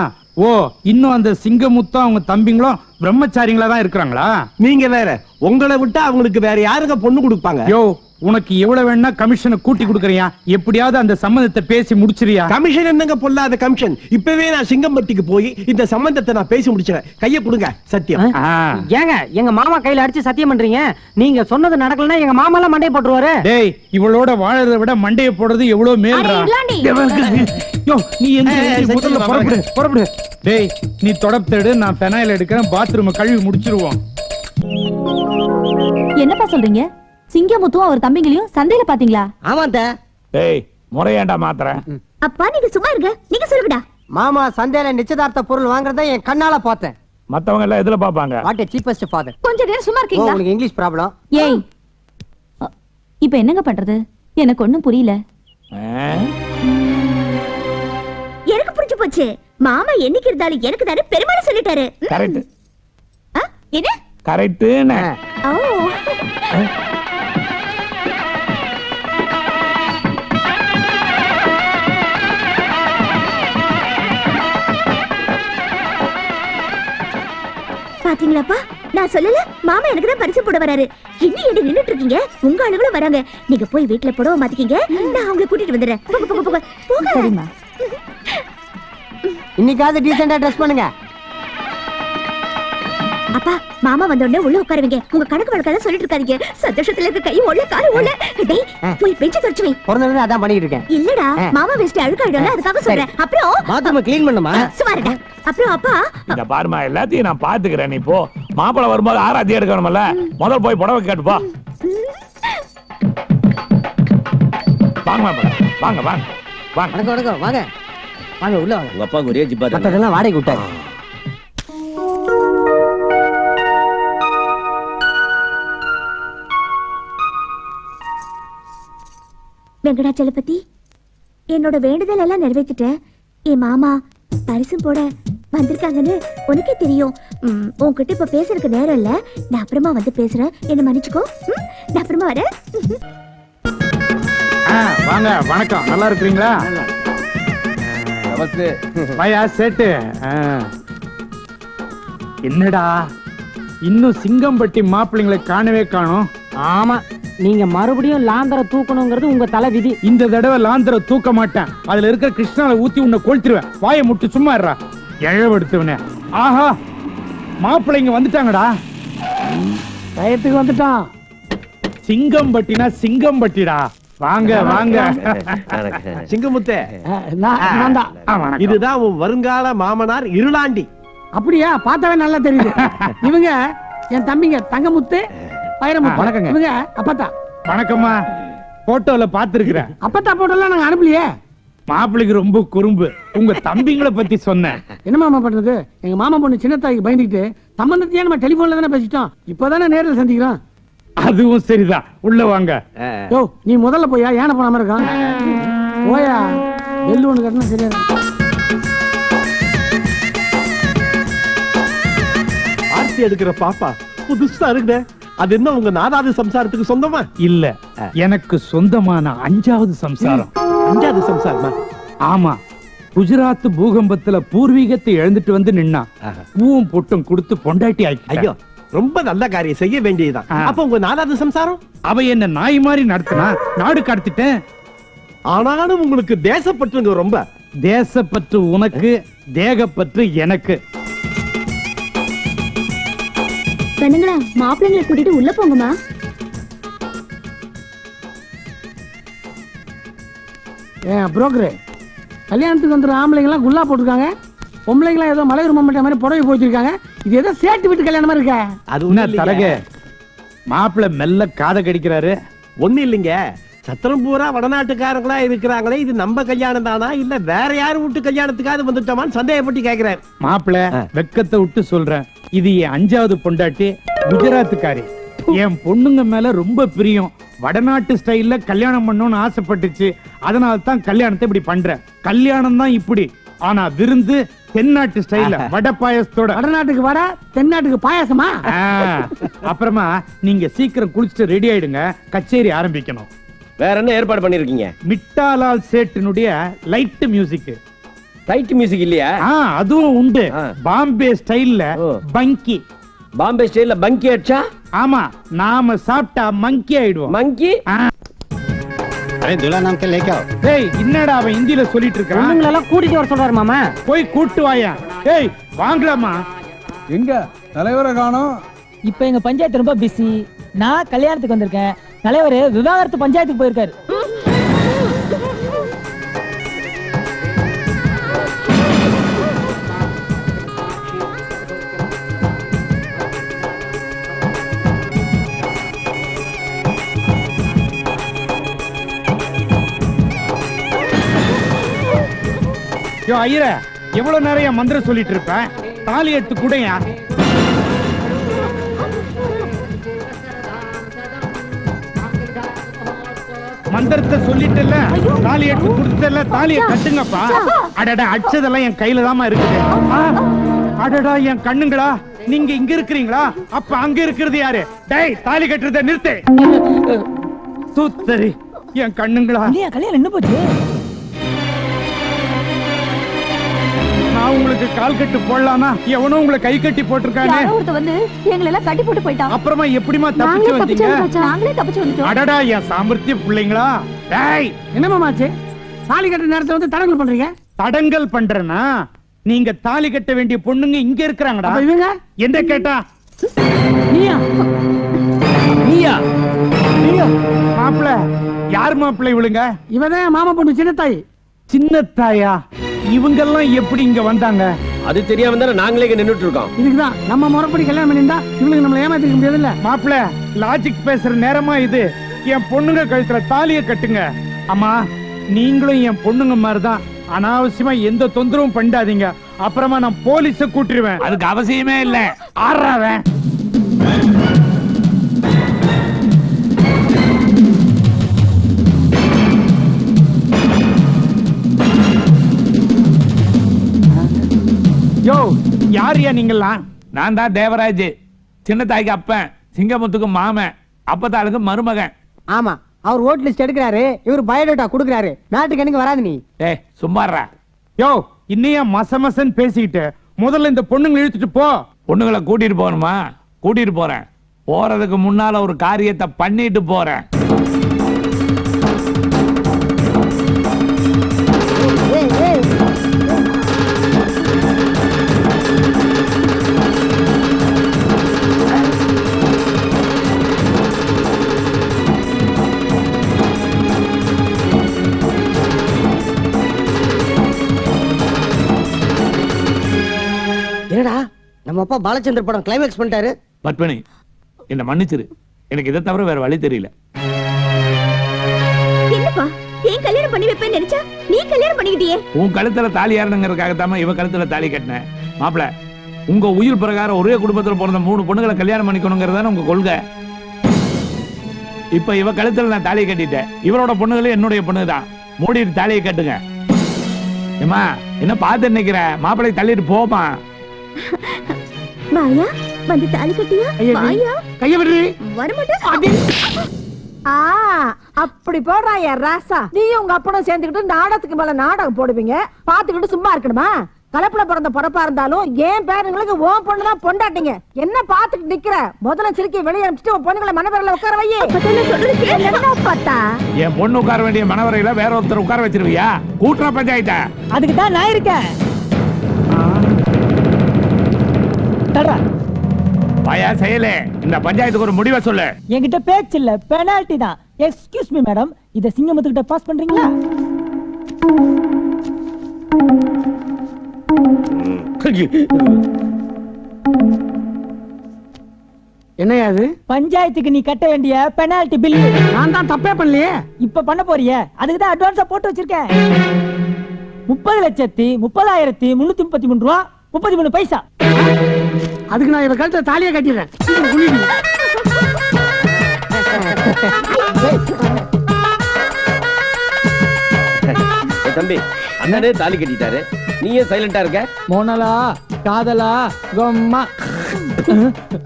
ஓ, இன்னும் அந்த சிங்கமுத்தம் அவங்க தம்பிங்களும் பிரம்மச்சாரிங்களா தான் இருக்கிறாங்களா? நீங்க வேற, உங்களை விட்டா அவங்களுக்கு வேற யாருங்க பொண்ணு கொடுப்பாங்க? யோ, உனக்கு எவ்வளவு வேணா கமிஷனை கூட்டி கொடுக்கறியா? எப்படியாவது அந்த சம்பந்தத்தை பேசி முடிச்சிரியா? கமிஷன் என்னங்க பொல்லாத கமிஷன்? இப்பவே நான் சிங்கம்பட்டிக்கு போய் இந்த சம்பந்தத்தை நான் பேசி முடிச்சிடறேன். கைய கொடுங்க. சத்தியம். ஏங்க எங்க மாமா கையில அடிச்சு சத்தியம் பண்றீங்க? நீங்க சொன்னது நடக்கலன்னா எங்க மாமா எல்லாம் மண்டைய போட்டுருவாரு. டேய், இவளோட வாழறதை விட மண்டைய போடுறது எவ்வளவு மேல்ரா. யோ, நீ முதல்ல புறப்படு. டேய், நீ தொடப்தெடு, நான் பெனாயில் எடுக்கிறேன். பாத்ரூம் கழுவி முடிச்சிருவோம். என்னப்பா சொல்றீங்க? சிங்கமுத்தும் அவர் தம்பிங்களையும் சந்தையில பாத்தீங்களா? ஆமாண்டா. டேய், முறையாண்டா மாத்திரேன். அப்பா நீங்க சும்மா இருங்க, நீங்க சொல்லுங்கடா. மாமா சந்தையில நிச்சயதார்த்த பொருள் வாங்குறத என் கண்ணால பார்த்தேன். மத்தவங்க எல்லாம் எதுல பாப்பாங்க? What a cheapest father. கொஞ்ச நேரம் சும்மா இருக்கீங்களா? உங்களுக்கு இங்கிலீஷ் ப்ராப்ளம். ஏய், இப்போ என்னங்க பண்றது? எனக்கு ஒண்ணும் புரியல. எனக்கு புரிஞ்சு போச்சு. மாமா என்னைக்கு இருந்தாலும் எனக்கு தானே பெருமாள் சொல்லிட்டாரு. கரெக்ட். என்ன கரெக்ட். ஓ பாத்தீங்களாப்பா, நான் சொல்லல மாமா எனக்கு தான் பரிசு போட வராரு. இன்னும் எங்க நின்னுட்டு இருக்கீங்க? உங்க ஆளுங்களும் வராங்க. நீங்க போய் வீட்டுல புடவை மாத்திக்கீங்க, நான் அவங்களை கூட்டிட்டு வந்துடுறேன். போங்க போங்க போங்க போங்க. சரிம்மா. இன்னைக்காவது டீசெண்டா ட்ரெஸ் பண்ணுங்க. அப்பா, மாமா வந்த உடனே உள்ள உட்காருவீங்க. உங்க கணக்கு வழக்கெல்லாம் சொல்லிட்டு இருக்காதீங்க. சந்தோஷத்துல இருக்க கை ஒண்ணு கால் ஒண்ணு. டேய், போய் பெஞ்ச தொடச்சு வை. பிறந்ததுல அதான் பண்ணிட்டு இருக்கேன். இல்லடா, மாமா வெஸ்ட் அழுக்காயிடும்ல, அதுக்காக சொல்றேன். அப்புறம் பாத்ரூம் க்ளீன் பண்ணுமா? சுமாரடா. அப்புறம் அப்பா, இந்த பாருமா, எல்லாத்தையும் நான் பாத்துக்கிறேன். நீ போ. மாப்பிளை வரும்போது ஆராத்தி எடுக்கணும்ல. முதல்ல போய் புடவை கேட்டு போ. வாங்க மாப்பிளை, வாங்க வாங்க வாங்க. வணக்கம் வணக்கம், வாங்க வாங்க உள்ள வாங்க. உங்க அப்பாவுக்கு ஒரே ஜிப்பா தான். மத்ததெல்லாம் வாடகை விட்டாரு. வெங்கடாச்சலபதி, என்னோட வேண்டுதல் எல்லாம் நிறைவேற்றிட்டேன். என் மாமா பரிசும் போட வந்திருக்காங்கன்னு உனக்கே தெரியும். உன்கிட்ட இப்ப பேசுறதுக்கு நேரம் இல்ல, நான் அப்புறமா வந்து பேசுறேன். என்ன மன்னிச்சுக்கோ. நான் அப்புறமா வரேன். வாங்க, வணக்கம். நல்லா இருக்கிறீங்களா? பையா சேட்டு. என்னடா இன்னும் சிங்கம்பட்டி மாப்பிள்ளைங்களை காணவே காணோம். ஆமா, நீங்க மறுபடியும் லாந்தர தூக்கணுங்கிறது உங்க தலை விதி. இந்த தடவை லாந்தர தூக்க மாட்டேன். அதுல இருக்கிற கிருஷ்ணால ஊத்தி உன்னை கொளுத்திருவேன். வாயை முட்டு சும்மா இருடா, எழவெடுத்துவனே. ஆஹா, மாப்பிள்ளைங்க வந்துட்டாங்கடா. டயத்துக்கு வந்துட்டான். சிங்கம்பட்டினா சிங்கம்பட்டிடா. வாங்க வாங்க. சிங்கமுத்தே, நான் தான். இதுதான் உன் வருங்கால மாமனார் இருளாண்டி. அப்படியா? பார்த்தாவே நல்லா தெரியுது. இவங்க என் தம்பிங்க தங்கமுத்து, வைரமுத்து. வணக்கங்க. இவங்க அப்பத்தா. வணக்கம்மா. போட்டோல பாத்துருக்கிறேன். அப்பத்தா போட்டோலாம் நாங்க அனுப்பலையே. மாப்பிள்ளைக்கு ரொம்ப குறும்பு. உங்க தம்பிங்களை பத்தி சொன்னேன். என்ன மாமா பண்றது? எங்க மாமா பொண்ணு சின்னத்தாய்க்கு பயந்துக்கிட்டு சம்பந்தத்தையே நம்ம டெலிபோன்ல தானே பேசிட்டோம். இப்பதானே நேர்ல சந்திக்கிறோம். அதுவும் சரிதான். உள்ள வாங்க. யோ, நீ முதல்ல போயா, ஏன போனாம இருக்கான். போயா, வெள்ளு ஒண்ணு கட்டினா சரியா இருக்கும். ஆர்த்தி எடுக்கிற பாப்பா புதுசா இருக்குதே. அது என்ன உங்க நாலாவது சம்சாரத்துக்கு சொந்தமா? இல்ல, எனக்கு சொந்தமான 5வது சம்சாரம். 5வது சம்சாரமா? ஆமா. குஜராத் பூகம்பத்துல பூர்வீகத்தை எழுந்துட்டு வந்து நின்னா. பூவும் பொட்டும் கொடுத்து பொண்டாட்டி ஆக்கி. ஐயோ, ரொம்ப நல்ல காரியம் செய்ய வேண்டியதுதான். அப்ப உங்க 4வது சம்சாரம்? அவ என்ன நாய் மாதிரி நடத்தினா, நாடு கடத்திட்டேன். ஆனாலும் உங்களுக்கு தேசப்பற்றுங்க ரொம்ப. தேசப்பற்று உனக்கு, தேகப்பற்று எனக்கு. கண்ணுங்களா, மாப்பிள்ளைங்களை கூட்டிட்டு உள்ள போங்கம்மா. புரோக்கரு, கல்யாணத்துக்கு வந்துடும் ஆம்பளைங்க எல்லாம் குல்லா போட்டிருக்காங்க. பொம்பளைங்களாம் ஏதோ மலையூர் மம்மட்ட மாதிரி புடவை போச்சிருக்காங்க. இது ஏதோ சேட்டு வீட்டு கல்யாணமா இருக்க. அது என்ன தலகே, மாப்பிள்ளை மெல்ல காதை கடிக்கிறாரு. ஒண்ணு இல்லைங்க, சத்திரம் பூரா வடநாட்டுக்காரங்களா இருக்கிறாங்களே, இது நம்ம கல்யாணம் தானா இல்ல வேற யாரும் விட்டு கல்யாணத்துக்காவது வந்துட்டோமான்னு சந்தேகப்பட்டு கேக்குறேன். மாப்பிள்ளை வெக்கத்தை விட்டு சொல்றேன், இது என் 5வது பொண்டாட்டி, குஜராத்துக்காரி. என் பொண்ணுங்க மேல ரொம்ப பிரியம். வடநாட்டு ஸ்டைல்ல கல்யாணம் பண்ணணும்னு ஆசைப்பட்டுச்சு. அதனால தான் கல்யாணத்தை இப்படி பண்றேன். கல்யாணம் தான் இப்படி, ஆனா விருந்து தென்னாட்டு ஸ்டைல்ல வட பாயசத்தோட. வடநாட்டுக்கு வட, தென்னாட்டுக்கு பாயாசமா? அப்புறமா நீங்க சீக்கிரம் குளிச்சுட்டு ரெடி ஆயிடுங்க, கச்சேரி ஆரம்பிக்கணும். வேற என்ன ஏற்பாடு பண்ணிருக்கீங்க? மிட்டாலால் சேட்டினுடைய லைட் மியூசிக். லைட் மியூசிக் இல்லையா? அதுவும் உண்டு. பாம்பே ஸ்டைல்ல பங்கி. பாம்பே ஸ்டைல்ல பங்கி அடிச்சா? ஆமா, நாம சாப்பிட்டா மங்கி ஆயிடுவோம். மங்கி? டேய், என்னடா அவன் ஹிந்தில சொல்லிட்டு இருக்கான்? பொண்ணுங்களெல்லாம் கூட்டிட்டு வர சொல்றாரு மாமா. போய் கூட்டு வாயா. டேய், வாங்கலாமா? எங்க தலைவரை காணோம்? இப்ப எங்க பஞ்சாயத்து ரொம்ப பிஸி. நான் கல்யாணத்துக்கு வந்திருக்கேன். தலைவர் விவாகரத்து பஞ்சாயத்துக்கு போயிருக்காரு. யோ ஐயர, எவ்வளவு நேரம் மந்திரம் சொல்லிட்டு இருப்பேன்? தாலி எடுத்து கூடயா. மந்திரத்தை சொல்லிட்டல, தாலி எடுத்து கொடுத்தல, தாலியை கட்டுங்கப்பா. அடடா, அடிச்சதெல்லாம் என் கையில தாமா இருக்குது. அடடா, என் கண்ணுங்களா, நீங்க இங்க இருக்கிறீங்களா? அப்ப அங்க இருக்கிறது யாரு? டேய், தாலி கட்டுறத நிறுத்து. சுத்தரி என் கண்ணுங்களா. இல்லையா கல்யாணம் என்ன போச்சு? நான் உங்களுக்கு கால் கட்டு போடலாமா? எவனோ உங்களை கை கட்டி போட்டிருக்கானே. யாரோ ஒருத்தன் வந்து எங்களை எல்லாம் கட்டி போட்டு போயிட்டான். அப்புறமா எப்படிமா தப்பிச்சு வந்தீங்க? நாங்களே தப்பிச்சு வந்துட்டோம். அடடா, என் சாமர்த்திய பிள்ளைங்களா. டேய், என்னமாச்சு? தாலி கட்டுற நேரத்துல வந்து தடங்கல் பண்றீங்க? தடங்கல் பண்றேனா? நீங்க தாலி கட்ட வேண்டிய பொண்ணுங்க இங்க இருக்கிறாங்கடா. அப்ப இவங்க? என்ன கேட்டா? நீயா? நீயா? நீயா? மாப்பிள யார் மாப்பிள இவளுங்க? இவதான் மாமா பொண்ணு சின்ன தாய். சின்ன தாயா? இவங்கெல்லாம் எப்படி இங்க வந்தாங்க? அது தெரியாம தானே நாங்களே இங்க நின்னுட்டு இருக்கோம். இதுக்குதான் நம்ம முறைப்படி கல்யாணம் பண்ணிருந்தா இவங்களுக்கு நம்மள ஏமாத்திக்க முடியாது இல்ல. மாப்பிள லாஜிக் பேசுற நேரமா இது. என் பொண்ணுங்க கழுத்துல தாலிய கட்டுங்க. அம்மா, நீங்களும் என் பொண்ணுங்க மாதிரிதான். அனாவசியமா எந்த தொந்தரவும் பண்ணாதீங்க. அப்புறமா நான் போலீஸ கூட்டிடுவேன். அதுக்கு அவசியமே இல்ல. ஆறாவன் யோ, யாரியா நீங்களாம்? நான் தான் தேவராஜ், சின்ன தாய்க்கு அப்பன், சிங்கமுத்துக்கு மாமன், அப்பத்தாளுக்கு மருமகன். ஆமா, அவர் ஓட் லிஸ்ட் எடுக்கிறாரு, இவர் பயோடேட்டா குடுக்குறாரு. நாட்டுக்கு எனக்கு வராது நீ. ஏய், சும்மாறா. யோ, இன்னையா மசமசன் பேசிக்கிட்டு முதல்ல இந்த பொண்ணுங்களை இழுத்துட்டு போ. பொண்ணுங்களை கூட்டிட்டு போகணுமா? கூட்டிட்டு போறேன். போறதுக்கு முன்னால ஒரு காரியத்தை பண்ணிட்டு போறேன். என்னடா நம்ம அப்பா பாலச்சந்தர் படம் கிளைமேக்ஸ் பண்ணிட்டாரு. பத்மினி, என்ன மன்னிச்சிரு. எனக்கு இதை தவிர வேற வழி தெரியல. என்னப்பா ஏன் கல்யாணம் பண்ணி வைப்பேன்னு நினைச்சா நீ கல்யாணம் பண்ணிக்கிட்டியே? உன் கழுத்துல தாலி ஏறணுங்கிறதுக்காகத்தாம இவ கழுத்துல தாலி கட்டினேன். மாப்பிள, உங்க உயிர் பிரகாரம் ஒரே குடும்பத்துல பிறந்த 3 பொண்ணுகளை கல்யாணம் பண்ணிக்கணுங்கிறதான உங்க கொள்கை. இப்ப இவ கழுத்துல நான் தாலியை கட்டிட்டேன். இவரோட பொண்ணுகளும் என்னுடைய பொண்ணுதான். மூடிட்டு தாலியை கட்டுங்க. ஏமா, என்ன பார்த்து நினைக்கிற? மாப்பிளை தள்ளிட்டு போமா. வாயா, வந்து தாலி கட்டியா? வாயா, கைய விடுறி. வரமாட்டே. அப்படி போடுறாயா ராசா. நீ உங்க அப்பனும் சேர்ந்துக்கிட்டு நாடகத்துக்கு மேல நாடகம் போடுவீங்க, பாத்துக்கிட்டு சும்மா இருக்கணுமா? கலப்புல பிறந்த பொறப்பா இருந்தாலும் என் பேருங்களுக்கு உன் பொண்ணுதான் பொண்டாட்டிங்க. என்ன பாத்துக்கிட்டு நிக்கிற? முதல்ல சிரிக்கி வெளியே அனுப்பிச்சிட்டு உன் பொண்ணுங்களை மனவரையில உட்கார வையே. என்ன பார்த்தா என் பொண்ணு உட்கார வேண்டிய மனவரையில வேற ஒருத்தர் உட்கார வச்சிருவியா? கூட்டுற பஞ்சாயத்த. அதுக்கு தான் நான் இருக்கேன். தடா பயா செயலே, இந்த பஞ்சாயத்துக்கு ஒரு முடிவை சொல்லு. என்கிட்ட பேச்சு இல்ல, பெனால்டி தான். எக்ஸ்கியூஸ் மீ மேடம், இத சிங்கமுத்துக்கிட்ட பாஸ் பண்றீங்களா? என்னையா அது? பஞ்சாயத்துக்கு நீ கட்ட வேண்டிய பெனால்டி பில். நான் தான் தப்பே பண்ணலையே. இப்ப பண்ண போறியே, அதுக்கு தான் அட்வான்ஸா போட்டு வச்சிருக்கேன். 30,30,333 ரூபா 33 பைசா. அதுக்கு நான் இவ கழுத்துல தாலியை கட்டிடுறேன். தம்பி, அண்ணனே தாலி கட்டிட்டாரு, நீ ஏன் சைலண்டா இருக்க? மோனலா காதலா கொம்மா.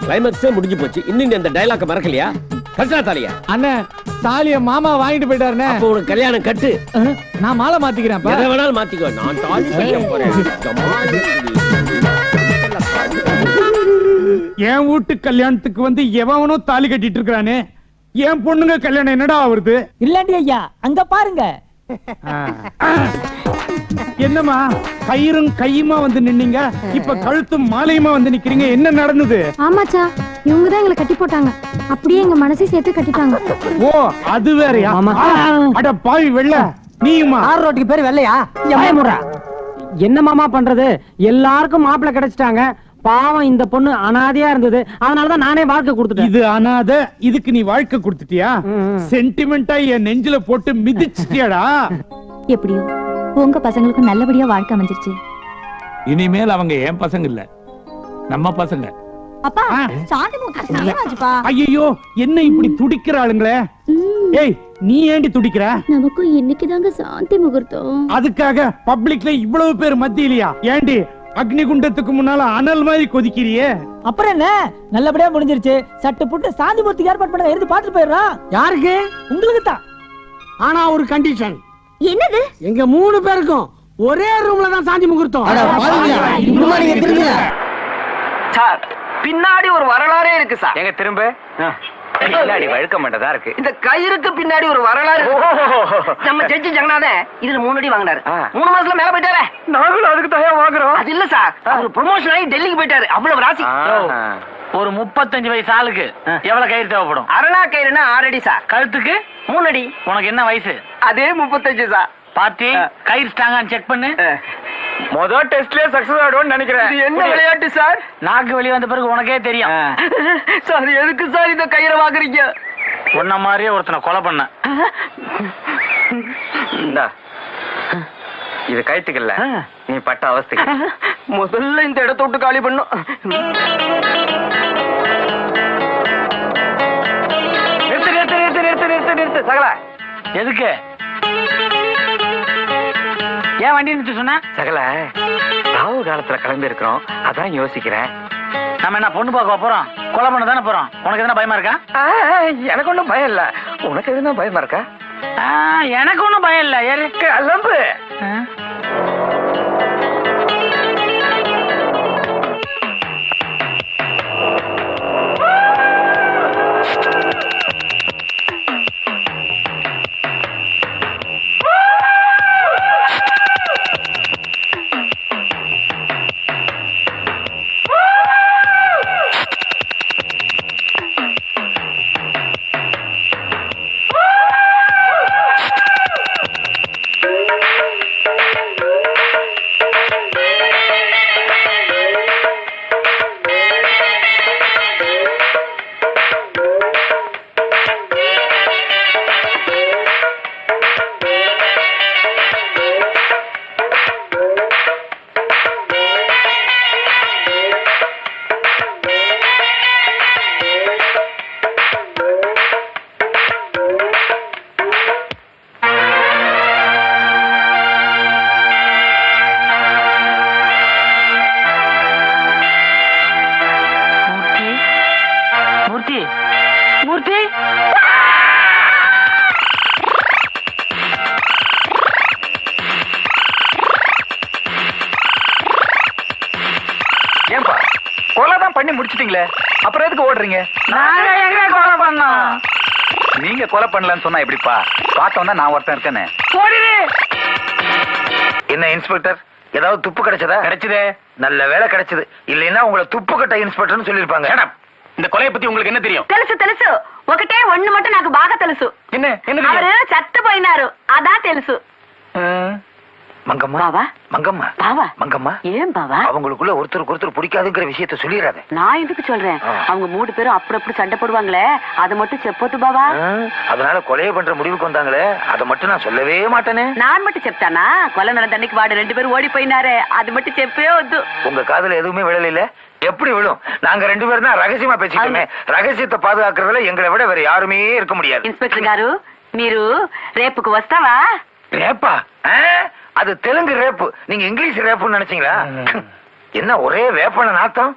கிளைமேக்ஸே முடிஞ்சு போச்சு, இன்னும் நீ அந்த டயலாக்க மறக்கலையா? கட்டா தாலியா? அண்ணே, தாலிய மாமா வாங்கிட்டு போயிட்டாருனே. அப்ப உனக்கு கல்யாணம் கட்டு. நான் மாலை மாத்திக்கிறேன். எதை வேணாலும் மாத்திக்கோ, நான் தாலி கட்ட போறேன். என் வீட்டு கல்யாணத்துக்கு வந்து எவனும் தாலி கட்டிட்டு இருக்கானே, என் பொண்ணுங்க கல்யாணம் என்னடா ஆகுறது? இல்லாண்டி ஐயா, அங்க பாருங்க. என்னமா கயிறும் கையுமா வந்து நின்னீங்க, இப்ப கழுத்தும் மாலையுமா வந்து நிக்கிறீங்க, என்ன நடந்தது? ஆமாச்சா, இவங்கதான் எங்களை கட்டி போட்டாங்க. அப்படியே எங்க மனசை சேர்த்து கட்டிட்டாங்க. ஓ, அது வேறயா? அட பாவி வெள்ள, நீயுமா? ஆறு ரோட்டுக்கு பேரு வெள்ளையா? என்ன மாமா பண்றது? எல்லாருக்கும் மாப்பிள்ளை கிடைச்சிட்டாங்க. பாவம் இந்த பொண்ணு அனாதையா இருந்தது, அதனாலதான் நானே வாழ்க்கை கொடுத்துட்டேன். இது அனாதை, இதுக்கு நீ வாழ்க்கை கொடுத்துட்டியா? சென்டிமெண்டா என் நெஞ்சில போட்டு மிதிச்சிட்டியாடா. எப்படியோ உங்க பசங்களுக்கு நல்லபடியா வாழ்க்கை அமைஞ்சிருச்சு. இனிமேல் அவங்க என் பசங்க இல்ல, நம்ம பசங்க. அப்பா, சாந்தி முகூர்த்தம் நேரமாச்சுப்பா. ஐயோ, என்ன இப்படி துடிக்கிறாளுங்களே? ஏய், நீ ஏண்டி துடிக்கிற? நமக்கும் இன்னைக்குதாங்க சாந்தி முகூர்த்தம். அதுக்காக பப்ளிக்ல இவ்வளவு பேர் மத்தியிலையா? ஏண்டி அக்னி குண்டத்துக்கு முன்னால அனல் மாதிரி கொதிக்கிறியே? அப்புறம் என்ன நல்லபடியா முடிஞ்சிருச்சு. சட்டு புட்டு சாந்தி மூர்த்திக்கு ஏற்பாடு பண்ண இருந்து பாத்துட்டு போயிடுறோம். யாருக்கு? உங்களுக்கு தான். ஆனா ஒரு கண்டிஷன். என்னது? எங்க 3 பேருக்கும் ஒரே ரூம்ல தான் சாந்தி முகூர்த்தம். சார் பின்னாடி ஒரு வரலாறே இருக்கு சார். எங்க திரும்ப பின்னாடி வழுக்க மாட்டதா இருக்கு. இந்த கயிறுக்கு பின்னாடி ஒரு வரலாறு. நம்ம ஜட்ஜி ஜெகநாதன் இதுல 3 அடி வாங்கினாரு. 3 மாசத்துல மேல போயிட்டாரு. நாங்களும் அதுக்கு தயாரா வாங்குறோம். அது இல்ல சார், அவர் ப்ரமோஷன் ஆகி டெல்லிக்கு போயிட்டாரு. அவ்வளவு ராசி. ஒரு 35 வயசு ஆளுக்கு எவ்வளவு கயிறு தேவைப்படும்? அரணா கயிறுனா 6 அடி சார். கழுத்துக்கு 3 அடி. உனக்கு என்ன வயசு? அதே 35 சார். பாத்தி கயிறு ஸ்ட்ராங்கான்னு செக் பண்ணு. முதல் டெஸ்ட்லயே சக்சஸ் ஆயிடும்னு நினைக்கிறேன். என்ன விளையாட்டு சார்? நாக்கு வெளியே வந்த பிறகு உனக்கே தெரியும். சார் எதுக்கு சார் இந்த கயிறை வாங்குறீங்க? உன்ன மாதிரியே ஒருத்தனை கொலை பண்ண. இது கயிற்றுக்கல்ல, நீ பட்ட அவஸ்தைக்கு. முதல்ல இந்த இடத்த விட்டு காலி பண்ணும். நிறுத்து சகல. எதுக்கு? ஏன் வண்டி நிறுத்த சொன்ன? சகல ராவு காலத்துல கிளம்பி இருக்கிறோம், அதான் யோசிக்கிறேன். நம்ம என்ன பொண்ணு பார்க்க போறோம்? கொலை பண்ண தானே போறோம். உனக்கு எதுனா பயமா இருக்கா? எனக்கு ஒண்ணும் பயம் இல்ல. உனக்கு எதுனா பயமா இருக்கா? எனக்கு ஒண்ணும் பயம் இல்ல. எனக்கு அலம்பு. பண்ணி முடிச்சிட்டீங்களே, அப்புறம் எதுக்கு ஓடுறீங்க? நாங்க எங்க கொலை பண்ணோம்? நீங்க கொலை பண்ணலன்னு சொன்னா எப்படிப்பா? பார்த்தோம்னா நான் ஒருத்தன் இருக்கேன்னு. என்ன இன்ஸ்பெக்டர், ஏதாவது துப்பு கிடைச்சதா? கிடைச்சதே. நல்ல வேலை கிடைச்சது. இல்லைன்னா உங்களை துப்பு கட்ட இன்ஸ்பெக்டர்னு சொல்லிருப்பாங்க. இந்த கொலையை பத்தி உங்களுக்கு என்ன தெரியும்? తెలుసు ఒకటే ఒన్ను మట్టు నాకు బాగా తెలుసు. என்ன அவரு சத்து போயினாரு, அதான் తెలుసు. மங்கம்மா, பாவா மங்கம்மா, பாவா மங்கம்மா, ஏன் பாவா அவங்களுக்குள்ள ஒருத்தருக்கு ஒருத்தர் பிடிக்காதுங்கிற விஷயத்த சொல்லிடாத. நான் எதுக்கு சொல்றேன்? அவங்க 3 பேரும் அப்படி சண்டை போடுவாங்களே, அதை மட்டும் செப்போத்து பாவா. அதனால கொலையை பண்ற முடிவுக்கு வந்தாங்களே, அதை மட்டும் நான் சொல்லவே மாட்டேனே. நான் மட்டும் செப்தானா? கொலை நடந்த அன்னைக்கு வாடு 2 பேரும் ஓடி போயினாரு, அது மட்டும் செப்பே வச்சு. உங்க காதுல எதுவுமே விழல. எப்படி விழும்? நாங்க 2 பேரும் தான் ரகசியமா பேசிக்கோமே. ரகசியத்தை பாதுகாக்கிறதுல எங்களை விட வேற யாருமே இருக்க முடியாது. ఇన్స్పెక్టర్ గారు, మీరు రేపుకు వస్తావా? ரேப்பா? அது தெலுங்கு ரேப்பு, நீங்க இங்கிலீஷ் ரேப்புன்னு நினைச்சீங்களா? என்ன ஒரே வேப்பன நாத்தம்?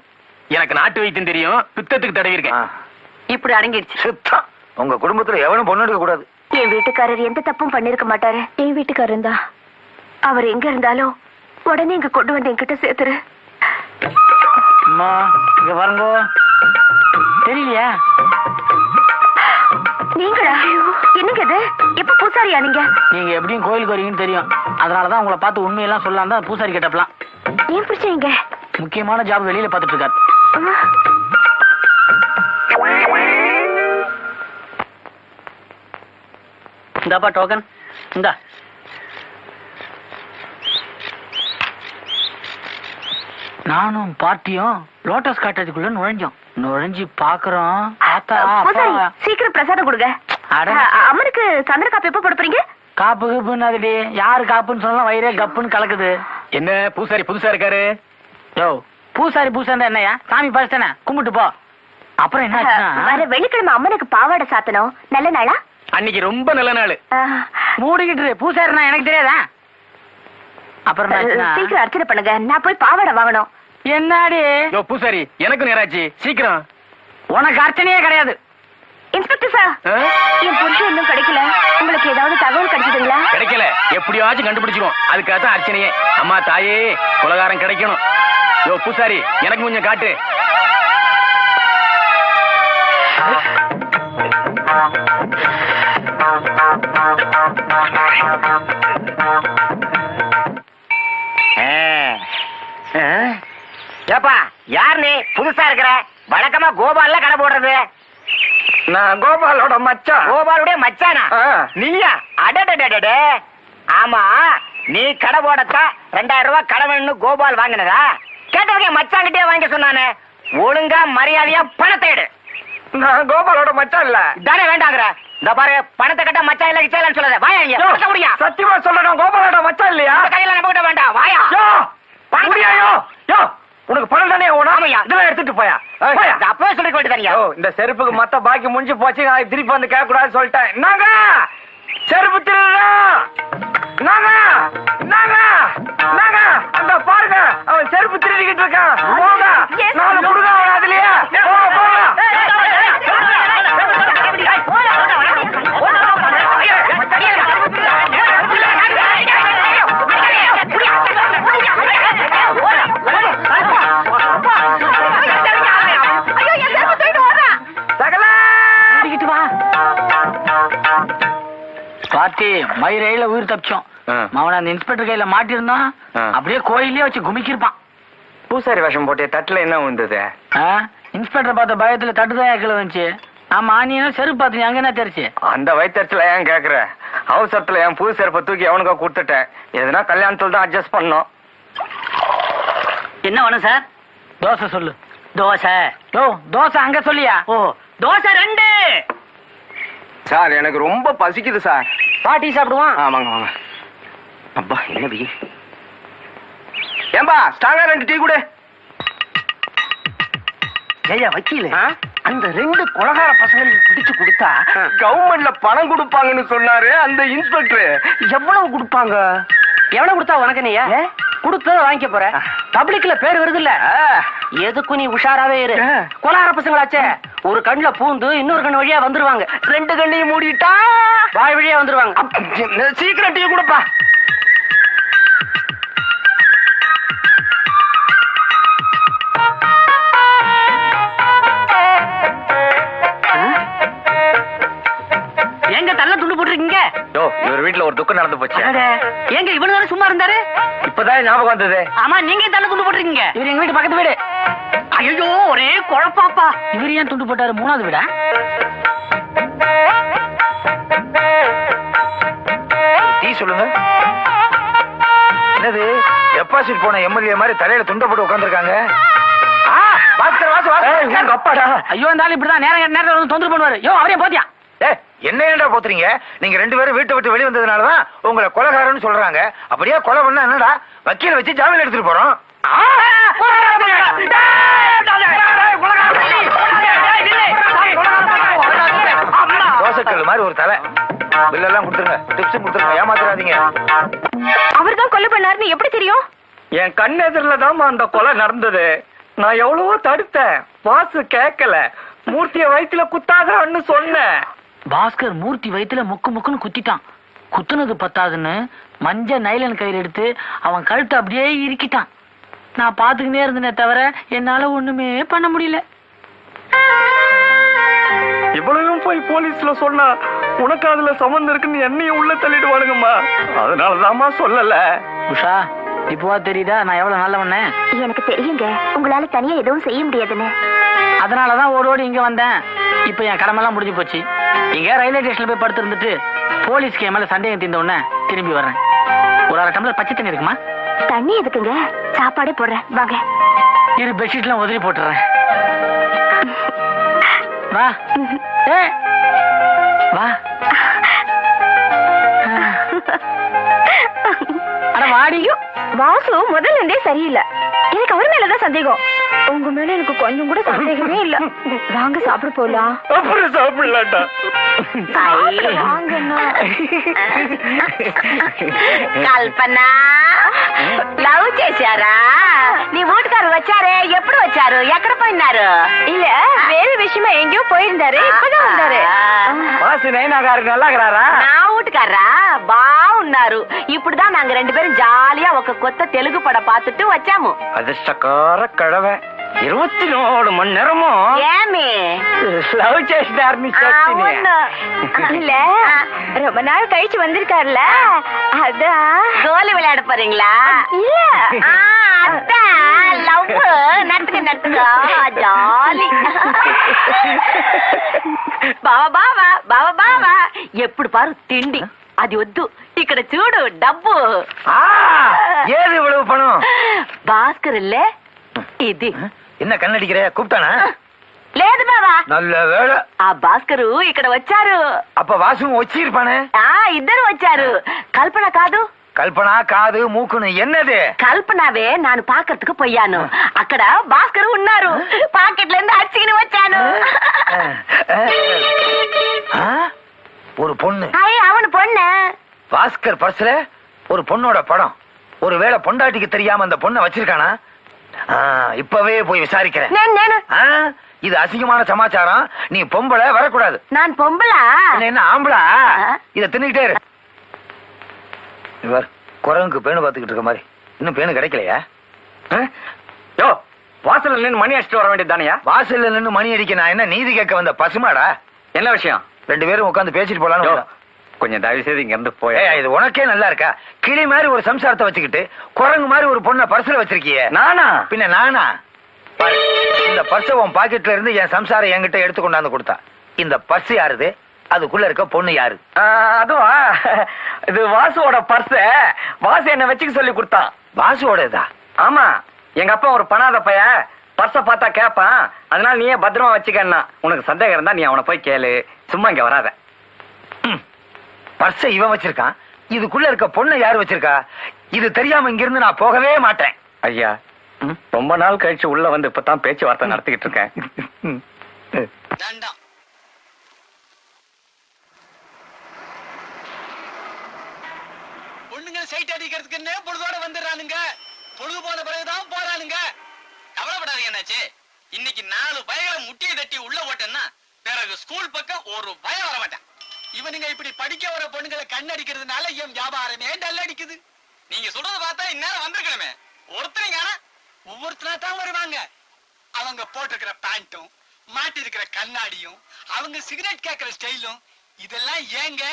எனக்கு நாட்டு வைத்தியம் தெரியும், பித்தத்துக்கு தடவி இருக்கேன். ఇప్పుడు అడங்கிடுச்சு. சுத்தம். உங்க குடும்பத்துல எவனும் பொண்ணு எடுக்க கூடாது. என் வீட்டுக்காரர் எந்த தப்பும் பண்ணிருக்க மாட்டாரு. என் வீட்டுக்காரர் தான். அவர் எங்க இருந்தாலும் உடனே இங்க கொண்டு வந்து என்கிட்ட சேர்த்துரு. அம்மா இங்க பாருங்க, தெரியலையா? நீங்களா? என்னங்க இது? எப்ப பூசாரியா நீங்க? நீங்க எப்படியும் கோயிலுக்கு வரீங்கன்னு தெரியும், அதனாலதான் உங்களை பார்த்து உண்மையெல்லாம் சொல்லலாம் தான் பூசாரி கேட்டப்பலாம். ஏன் பிடிச்சீங்க? முக்கியமான ஜாப் வெளியில பார்த்துட்டு இருக்காரு. இந்தாப்பா டோக்கன், இந்தா. நானும் பார்ட்டியும் லோட்டஸ் காட்டேஜுக்குள்ள நுழைஞ்சு பாக்குறோம். சீக்கிரம் பிரசாதம் கொடுங்க. அம்மனுக்கு சந்திர காப்பு எப்ப போட போறீங்க? காப்பு கப்புன்னு யாரு காப்புன்னு சொன்னா வயிறே கப்புன்னு கலக்குது. என்ன பூசாரி புதுசா இருக்காரு? யோ பூசாரி பூசாரி என்னையா? சாமி பறிச்சுதானே, கும்பிட்டு போ. அப்புறம் என்ன? வர வெள்ளிக்கிழமை அம்மனுக்கு பாவாடை சாத்தணும். நல்ல நாளா? அன்னைக்கு ரொம்ப நல்ல நாள். மூடிக்கிட்டு பூசாரினா எனக்கு தெரியாதா? அப்புறம் சீக்கிரம் அர்ச்சனை பண்ணுங்க, நான் போய் பாவாடை வாங்கணும். என்னடி பூசாரி எனக்கு நேராச்சு சீக்கிரம். உனக்கு அர்ச்சனையே கிடையாது. இன்ஸ்பெக்டர் சார், என் புருஷன் இன்னும் கிடைக்கல. உங்களுக்கு ஏதாவது தகவல் கிடைச்சதுங்களா? கிடைக்கல, எப்படியாச்சும் கண்டுபிடிச்சிரும். அதுக்காக தான் அர்ச்சனையே. அம்மா தாயே, குலகாரம் கிடைக்கணும். பூசாரி எனக்கு கொஞ்சம் காட்டு. ஏப்பா, யார் நீ? புதுசா இருக்கிற? வழக்கமா கோபால்ல கடை போடுறது. நான் கோபாலோட மச்சான். கோபாலுடைய மச்சானா? நீயா? அடடடடட. ஆமா, நீ கடை போடத்தான் 2000 ரூபாய் கடை வேணும்னு கோபால் வாங்கினதா? கேட்டவங்க மச்சான் கிட்டே வாங்க சொன்னானே. ஒழுங்கா மரியாதையா பணத்தை எடு. நான் கோபாலோட மச்சான் இல்ல. தானே வேண்டாங்கிற. இந்த பாரு, பணத்தை கட்ட மச்சான் இல்ல கிச்சா இல்லன்னு சொல்லாத. வாயா இங்க. பணத்தை முடியா? சத்தியமா சொல்றேன், கோபாலோட மச்சான் இல்லையா? இந்த கையில நம்ம கிட்ட வேண்டாம். வாயா. முடியாயோ? யோ, உனக்கு பணம் தானே ஆமையா? இதெல்லாம் எடுத்துட்டு போயா. அப்பவே சொல்லிக்க வேண்டியதானியா? இந்த செருப்புக்கு மத்த பாக்கி முடிஞ்சு போச்சு. நான் திருப்பி வந்து கேட்க கூடாது சொல்லிட்டேன். நாங்க செருப்பு திருடுறோம். நாங்க நாங்க நாங்க அந்த பாருங்க, அவன் செருப்பு திருடிக்கிட்டு இருக்கான். போங்க, நாலு கொடுங்க அவன் அதுலயே. போங்க போங்க. பாட்டி மயிரையில உயிர் தப்பிச்சோம். அவனை அந்த இன்ஸ்பெக்டர் கையில மாட்டிருந்தான். அப்படியே கோயிலே வச்சு குமிக்கிருப்பான். பூசாரி வேஷம் போட்டு தட்டுல என்ன வந்தது? இன்ஸ்பெக்டர் பார்த்த பயத்துல தட்டுதான் கீழே வந்துச்சு. ஆமா, நீ என்ன செருப்பு பார்த்து அங்க என்ன தெரிச்சு? அந்த வயிற்றுல ஏன் கேக்குற? அவசரத்துல என் புது செருப்பை தூக்கி அவனுக்கா கொடுத்துட்டேன். எதுனா கல்யாணத்துல தான் அட்ஜஸ்ட் பண்ணோம். என்ன வேணும் சார்? தோசை சொல்லு. தோசை? ஓ, தோசை அங்க சொல்லியா? ஓ, தோசை 2. சார், எனக்கு ரொம்ப பசிக்குது சார். பாட்டி சாப்பிடுவான். ஆமாங்க வாங்க. அப்பா என்ன வெயில். ஏம்பா, ஸ்ட்ராங்கா 2 டீ கொடு. ஏய்யா வக்கீல, அந்த 2 கொலகார பசங்களுக்கு பிடிச்சு கொடுத்தா கவர்மெண்ட்ல பணம் கொடுப்பாங்கன்னு சொன்னாரு அந்த இன்ஸ்பெக்டர். எவ்வளவு கொடுப்பாங்க? எவ்வளவு கொடுத்தா உனக்கு? நீ கொடுத்தத வாங்கிக்க போற. பப்ளிக்ல பேர் வருது இல்ல, எதுக்கும் நீ உஷாராவே இரு. கொலகார பசங்களாச்சே, ஒரு கண்ணுல பூந்து இன்னொரு கண்ணு வழியா வந்துருவாங்க. 2 கண்ணையும் மூடிட்டா வாய் வழியா வந்துருவாங்க. சீக்கிரம் டீ கொடுப்பா. எங்க தள்ள துண்டு போட்டுருக்கீங்க? இவர் வீட்டுல ஒரு துக்கம் நடந்து போச்சு. எங்க இவனு தானே சும்மா இருந்தாரு? இப்பதான் ஞாபகம் வந்தது. ஆமா, நீங்க தள்ள துண்டு போட்டுருக்கீங்க. இவர் எங்க வீட்டு பக்கத்து வீடு. ஐயோ, ஒரே குழப்பாப்பா. இவர் ஏன் துண்டு போட்டாரு? 3வது வீடா? டீ சொல்லுங்க. என்னது, டெபாசிட் போன எம்எல்ஏ மாதிரி தலையில துண்ட போட்டு உட்கார்ந்துருக்காங்க. அப்பாடா. ஐயோ, இருந்தாலும் இப்படிதான் நேரம் வந்து தொந்தரவு பண்ணுவாரு. யோ, அவரே போத்தியா? என்ன ஏன்டா போத்துறீங்க? நீங்க 2 பேரும் வீட்டை விட்டு வெளிய வந்ததுனாலதான் உங்களை கொலைகாரன்னு சொல்றாங்க. அப்படியே கொலை பண்ணா என்னடா? வக்கீல வச்சு ஜாமீன் எடுத்துட்டு போறோம். தோசைக்கல் மாதிரி ஒரு தலை. பில்லெல்லாம் கொடுத்துருங்க, டிப்ஸ் கொடுத்துருங்க, ஏமாத்துறாதீங்க. அவர்தான் கொலை பண்ணாருன்னு எப்படி தெரியும்? என் கண் எதிரில தான் அந்த கொலை நடந்தது. நான் எவ்வளவோ தடுத்தேன், வாசு கேட்கல. மூர்த்திய வயிற்றுல குத்தாதான்னு சொன்னேன். பாஸ்கர் மூர்த்தி வயித்துல முக்குன்னு குத்திட்டான். குத்துனது பத்தாதுன்னு மஞ்ச நைலன் கயிறு எடுத்து அவன் கழுத்தை அப்படியே இறுக்கிட்டான். நான் பாத்துக்கிட்டே இருந்தேனே தவிர என்னால ஒண்ணுமே பண்ண முடியல. இவ்வளவும் போய் போலீஸ்ல சொன்னா உனக்கு அதுல சம்பந்தம் இருக்குன்னு என்னையும் உள்ள தள்ளிடுவானுங்கம்மா. அதனாலதாம்மா சொல்லல. உஷா, இப்போவா தெரியுதா நான் எவ்வளவு நல்லவண்ணே? எனக்கு தெரியுங்க, உங்களால தனியா எதுவும் செய்ய முடியாதுன்னு. அதனாலதான் ஓடி இங்க வந்தேன். இப்ப என் கடமெல்லாம் முடிஞ்சு போச்சு. இங்க ரயில்வே ஸ்டேஷன்ல போய் படுத்து இருந்துட்டு போலீஸ்க்கு என் மேல சந்தேகம் தீர்ந்த உடனே திரும்பி வர்றேன். ஒரு 1/2 டம்ளர் பச்சை தண்ணி இருக்குமா? தண்ணி எதுக்குங்க? சாப்பாடே போடுறேன், வாங்க. இரு, பெட்ஷீட் எல்லாம் உதறி போட்டுறேன். வா. வா. அட வாடியும். வாசு முதல்ல இருந்தே சரியில்லை. எனக்கு அவர் மேலதான் சந்தேகம். உங்க மேல எனக்கு கொஞ்சம் கூட சந்தேகமே இல்ல. வாங்க சாப்பிட போலாம். அப்புறம் சாப்பிடலாட்டா. கல்பனா லவ் చేశారా? నీ ఊటుకారు వచ్చారే ఎప్పుడు వచ్చారు ఎక్కడ పోయినారు இல்ல வேற விஷயமா எங்கேயோ போயிருந்தாரு இப்பதான் வந்தாரு பாசு நைனா గారు నల్లగరారా నా ఊటుకారా బాగున్నారు ఇప్పుడుదా నాங்க ரெண்டு பேரும் ஜாலியா ఒక కొత్త తెలుగు పడ పాத்துட்டு వచ్చాము அதிர்ஷ்டக்கார கழவை 24 மணி நேரமும் ఏమి லவ் చేసినారు మీ சக்தினி இல்ல ரொம்ப நாள் கழிச்சு வந்திருக்காருல அதான் கோலி விளையாட போறீங்களா இல்ல அதான் லவ் நட்டுக்க ஜாலி బావా ఎప్పుడు పారు తిండి అది వద్దు ఇక్కడ చూడు డబ్బు ஏது இவ்வளவு பணம் భాస్కర్ ఇల్లే ఇది என்ன கண்ணடிக்கிற கூப்பிட்டானா లేదు బావా நல்ல வேலை ఆ భాస్కరు ఇక్కడ వచ్చారు அப்ப வாசுவும் வச்சிருப்பானே ఇద్దరు వచ్చారు కల్పన కాదు கல்பனா காது மூக்குன்னு என்னது కల్పనవే నాను పాకర్తుకు పోయాను అక్కడ భాస్కర్ ఉన్నారు పాకెట్ల இருந்து அடிச்சுக்கின்னு వచ్చాను ஒரு பொண்ணு அவனு பொண்ணு பாஸ்கர் பர்ஸ்ல ஒரு பொண்ணோட படம் ஒருவேளை பொண்டாட்டிக்கு தெரியாம அந்த பொண்ணை வச்சிருக்கானா இப்பவே போய் விசாரிக்கிறேன் இது அசிங்கமான சமாச்சாரம் நீ பொம்பளை வரக்கூடாது நான் பொம்பளா என்ன ஆம்பளா இத தின்னுகிட்டே இரு இவர் குரங்குக்கு பேணு பாத்துக்கிட்டு இருக்க மாதிரி இன்னும் பேணு கிடைக்கலையா யோ வாசல்ல நின்னு மணி அடிச்சுட்டு வர வேண்டியது தானையா வாசல்ல நின்னு மணி அடிக்க நான் என்ன நீதி கேட்க வந்த பசுமாடா என்ன விஷயம் ரெண்டு பேரும் உட்காந்து பேசிட்டு போலான்னு கொஞ்சம் தயவு செய்து இங்க இருந்து போய் இது உனக்கே நல்லா இருக்கா கிளி மாதிரி ஒரு சம்சாரத்தை வச்சுக்கிட்டு குரங்கு மாதிரி ஒரு பொண்ணை பர்ஸ்ல வச்சிருக்கியே நானா பின்ன நானா பாரு, இந்த பர்ஸ உன் பாக்கெட்ல இருந்து என் சம்சாரம் என்கிட்ட எடுத்து கொண்டாந்து கொடுத்தா இந்த பர்ஸ் யாருது அதுக்குள்ள இருக்க பொண்ணு யாரு அதுவா இது வாசுவோட பர்ஸ் வாசு என்ன வச்சுக்க சொல்லி கொடுத்தான் வாசுவோட இதா ஆமா எங்க அப்பா ஒரு பணாத பைய பர்ஸ பார்த்தா கேப்பான் அதனால நீயே பத்திரமா வச்சுக்கன்னா உனக்கு சந்தேகம் இருந்தா நீ அவனை போய் கேளு சும்மா இங்க வராத பர்ஸ இவன் வச்சிருக்கான் இதுக்குள்ள இருக்க பொண்ணை யாரு வச்சிருக்கா இது தெரியாம இங்க இருந்து நான் போகவே மாட்டேன் ஐயா ரொம்ப நாள் கழிச்சு உள்ள வந்து இப்பதான் பேச்சுவார்த்தை நடத்திக்கிட்டு இருக்கேன் பொண்ணுங்க சைட் அடிக்கிறதுக்குன்னு பொழுதோட வந்துடுறானுங்க பொழுது போன பிறகுதான் போறானுங்க கவலைப்படாதீங்க என்னாச்சு இன்னைக்கு 4 பயங்களை முட்டியை தட்டி உள்ள போட்டேன்னா பிறகு ஸ்கூல் பக்கம் ஒரு பயம் வர மாட்டேன் இவனுங்க இப்படி படிக்க வர பொண்ணுங்களை கண்ணடிக்கிறதுனால என் வியாபாரமே டல்லடிக்குது நீங்க சொல்றத பார்த்தா இந்நேரம் வந்திருக்கணுமே ஒருத்தரைங்க ஒவ்வொருத்தரா தான் வருவாங்க அவங்க போட்டிருக்கிற பேண்ட்டும் மாட்டி இருக்கிற கண்ணாடியும் அவங்க சிகரெட் கேட்கிற ஸ்டைலும் இதெல்லாம் ஏங்க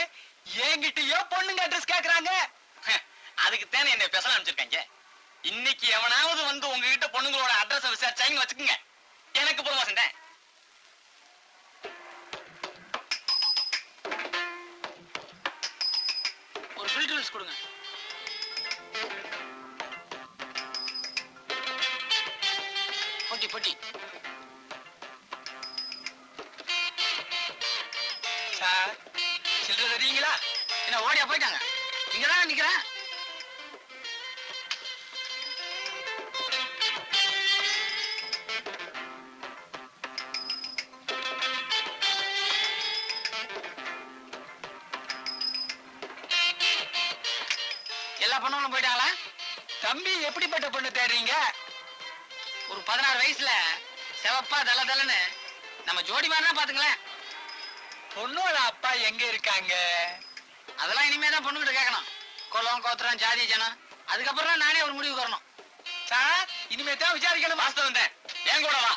என்கிட்டயோ பொண்ணுங்க அட்ரஸ் கேக்குறாங்க அதுக்கு தானே என்ன பேச ஆரம்பிச்சிருக்காங்க இன்னைக்கு எவனாவது வந்து உங்ககிட்ட பொண்ணுங்களோட அட்ரஸ் விசாரிச்சாங்க வச்சுக்கோங்க எனக்கு ப்ரமோஷன் தான் ஒரு ஃபில்டர்ஸ் கொடுங்க பொட்டி பொட்டி சார் சில்லறை தெரியுங்களா என்ன ஓடியா போயிட்டாங்க இங்கதான் நிக்கிறேன் எல்லா பொண்ணுங்களும் போயிட்டாங்களா தம்பி எப்படிப்பட்ட பொண்ணு தேடுறீங்க ஒரு 16 வயசுல செவப்பா தலன்னு நம்ம ஜோடி மாதிரினா பாத்துங்களேன் பொண்ணோட அப்பா எங்க இருக்காங்க அதெல்லாம் இனிமேதான் பொண்ணுகிட்ட கேட்கணும் குலம் கோத்திரம் ஜாதி ஜனம் அதுக்கப்புறம் நானே ஒரு முடிவு வரணும் சார் இனிமே தான் விசாரிக்கணும் வாஸ்தவம் தான் என் கூட வா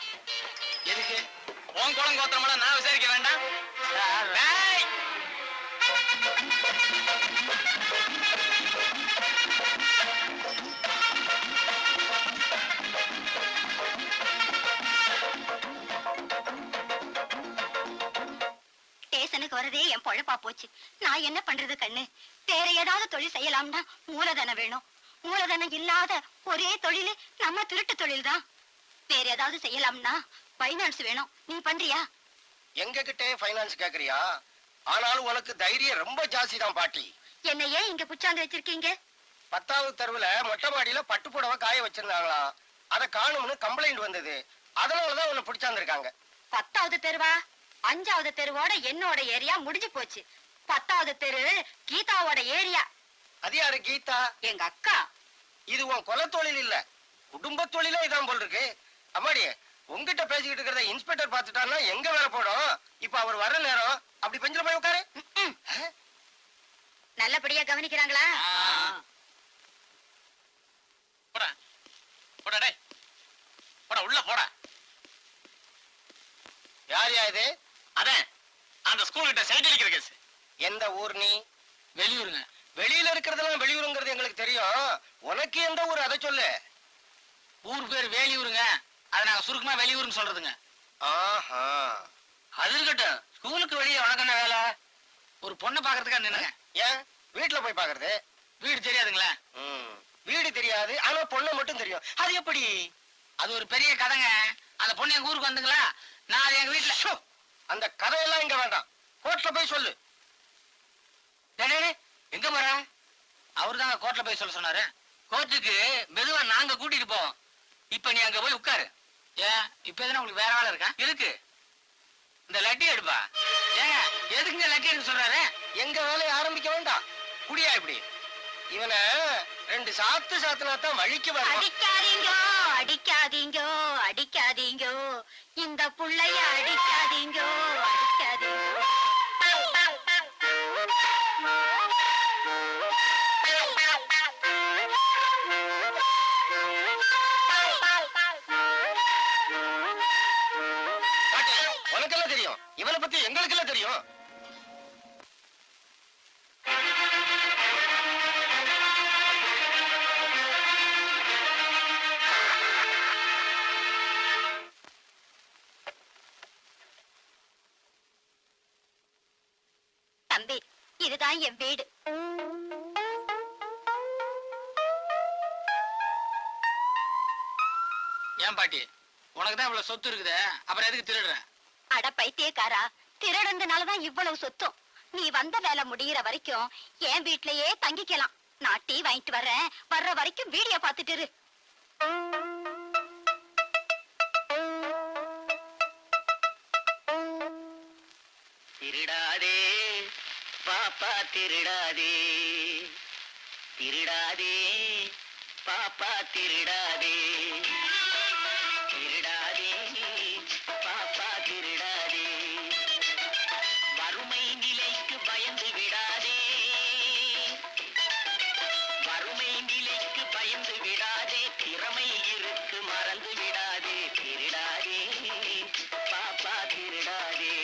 எதுக்கு உன் குலம் கோத்திரம் நான் விசாரிக்க வேண்டாம் ஸ்டேஷனுக்கு வரதே என் பொழப்பா போச்சு நான் என்ன பண்றது கண்ணு வேற ஏதாவது தொழில் செய்யலாம்னா மூலதனம் வேணும் மூலதனம் இல்லாத ஒரே தொழில் நம்ம திருட்டு தொழில் தான் வேற ஏதாவது செய்யலாம்னா பைனான்ஸ் வேணும் நீ பண்றியா எங்க கிட்டே பைனான்ஸ் கேக்குறியா ஆனாலும் உனக்கு தைரியம் ரொம்ப ஜாஸ்தி தான் பாட்டி என்ன ஏன் இங்க புச்சாந்து வச்சிருக்கீங்க 10வது தெருவுல மொட்டை மாடியில பட்டு புடவை காய வச்சிருந்தாங்களாம் அத காணும்னு கம்ப்ளைண்ட் வந்தது அதனாலதான் உன்னை பிடிச்சாந்துருக்காங்க 10வது தெருவா 5வது தெருவோட என்னோட ஏரியா முடிஞ்சு போச்சு 10வது தெரு கீதாவோட ஏரியா அது யாரு கீதா எங்க அக்கா இது உன் கொலை தொழில் இல்ல குடும்ப தொழிலே இதான் போல் இருக்கு. அம்மாடி, உங்ககிட்ட பேசிக்கிட்டு இருக்கிறத இன்ஸ்பெக்டர் பார்த்துட்டாருன்னா எங்க வேலை போடும்? இப்ப அவர் வர நேரம். அப்படி பெஞ்சில போய் உட்காரு. நல்லபடியா கவனிக்கிறாங்களா? போடா போடா டேய் போடா உள்ள போடா. யார் யா இது? அதான் அந்த ஸ்கூல் கிட்ட சைட் அடிக்கிற கேஸ். எந்த ஊர் நீ? வெளியூருங்க. வெளியில இருக்கிறதெல்லாம் வெளியூருங்கிறது எங்களுக்கு தெரியும். உனக்கு எந்த ஊர் அதை சொல்லு. ஊர் பேர் வேலியூருங்க. அதை நாங்க சுருக்கமா வெளியூர்னு சொல்றதுங்க. ஆஹா, அது இருக்கட்டும், ஸ்கூலுக்கு வெளியே உனக்கு என்ன வேலை? ஒரு பொண்ணை பாக்குறதுக்கா நின்னுங்க. ஏன் வீட்டுல போய் பாக்குறது? வீடு தெரியாதுங்களா? வீடு தெரியாது, ஆனா பொண்ணு மட்டும் தெரியும். அது எப்படி? அது ஒரு பெரிய கதைங்க. அந்த பொண்ணு எங்க ஊருக்கு வந்துங்களா, நான் அது எங்க வீட்டுல. ஷோ, அந்த கதையெல்லாம் இங்க வேண்டாம், கோர்ட்ல போய் சொல்லு. எங்க போற? அவரு தாங்க கோர்ட்ல போய் சொல்ல சொன்னாரு. கோர்ட்டுக்கு மெதுவா நாங்க கூட்டிட்டு போவோம். இப்ப நீ அங்க போய் உட்காரு. ஏன் இப்ப எதுனா உங்களுக்கு வேற வேலை இருக்கா? இருக்கு. இந்த லட்டி எடுப்பா. ஏங்க எதுக்குங்க லட்டி எடுக்க சொல்றாரு? எங்க வேலையை ஆரம்பிக்க வேண்டாம். குடியா இப்படி இவனை 2 சாத்து சாத்துனாத்தான் வழிக்கு வரும். அடிக்காதீங்க, அடிக்காதீங்க, அடிக்காதீங்க, இந்த புள்ளைய அடிக்காதீங்க, அடிக்காதீங்க. உனக்கெல்லாம் தெரியும், இவனை பத்தி எங்களுக்கெல்லாம் தெரியும். தம்பி, இதுதான் என் வீடு. ஏன் பாட்டி, உனக்குதான் இவ்வளவு சொத்து இருக்குது, அப்புறம் எதுக்கு திருடுற? அட பைத்தியக்காரா, திருடந்தனாலதான் இவ்வளவு சொத்தும். நீ வந்த வேலை முடிகிற வரைக்கும் என் வீட்லயே தங்கிக்கலாம். நான் டீ வாங்கிட்டு வர்றேன், வர்ற வரைக்கும் வீடியோ பார்த்துட்டு இரு. திருடாதே பாப்பா, திருடாதே, திருடாதே பாப்பா, திருடாதே, திருடாதே பாப்பா, திருடாதே, வறுமை நிலைக்கு பயந்து விடாதே, வறுமை நிலைக்கு பயந்து விடாதே, திறமை இருக்கு மறந்து விடாதே, திருடாதே பாப்பா, திருடாதே.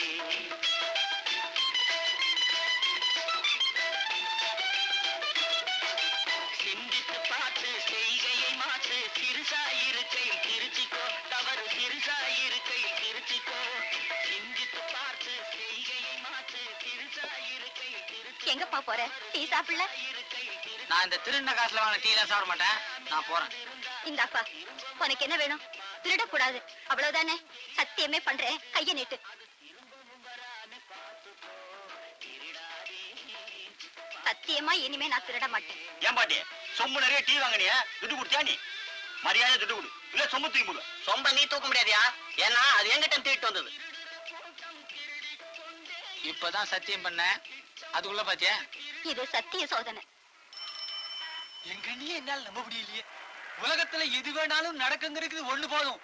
சிந்தித்து பார்த்து செய்கையை மாற்று, சிறுசாயிருக்கையில் திருச்சிக்கோ, தவறு சிறுசாயிருக்கையில் திருச்சிக்கோ, சிந்தித்து பார்த்து செய்கையை மாற்று, சிறுசாயிருக்கையில் திருச்சி. எங்கப்பா போற? டீ சாப்பிடல? நான் இந்த திருண்ண காசுல வாங்க டீ எல்லாம் சாப்பிட மாட்டேன், நான் போறேன். இந்தாப்பா, உனக்கு என்ன வேணும்? திருடக்கூடாது, அவ்வளவுதானே? சத்தியமே பண்றேன், கைய நீட்டு. சத்தியமா இனிமே நான் திருட மாட்டேன். ஏன் பாட்டி, சொம்பு நிறைய டீ வாங்கினியா? துட்டு கொடுத்தியா நீ? மரியாதை துட்டு கொடு, இல்ல சொம்பு தூக்கி போடு. சொம்ப நீ தூக்க முடியாதியா? ஏன்னா அது எங்கிட்ட திருட்டு வந்தது. இப்பதான் சத்தியம் பண்ண, அதுக்குள்ள பாத்தியா? இது சத்திய சோதனை. எங்க நீ என்னால நம்ப முடியலையே. உலகத்துல எது வேணாலும் நடக்குங்கிறது ஒண்ணு போதும்.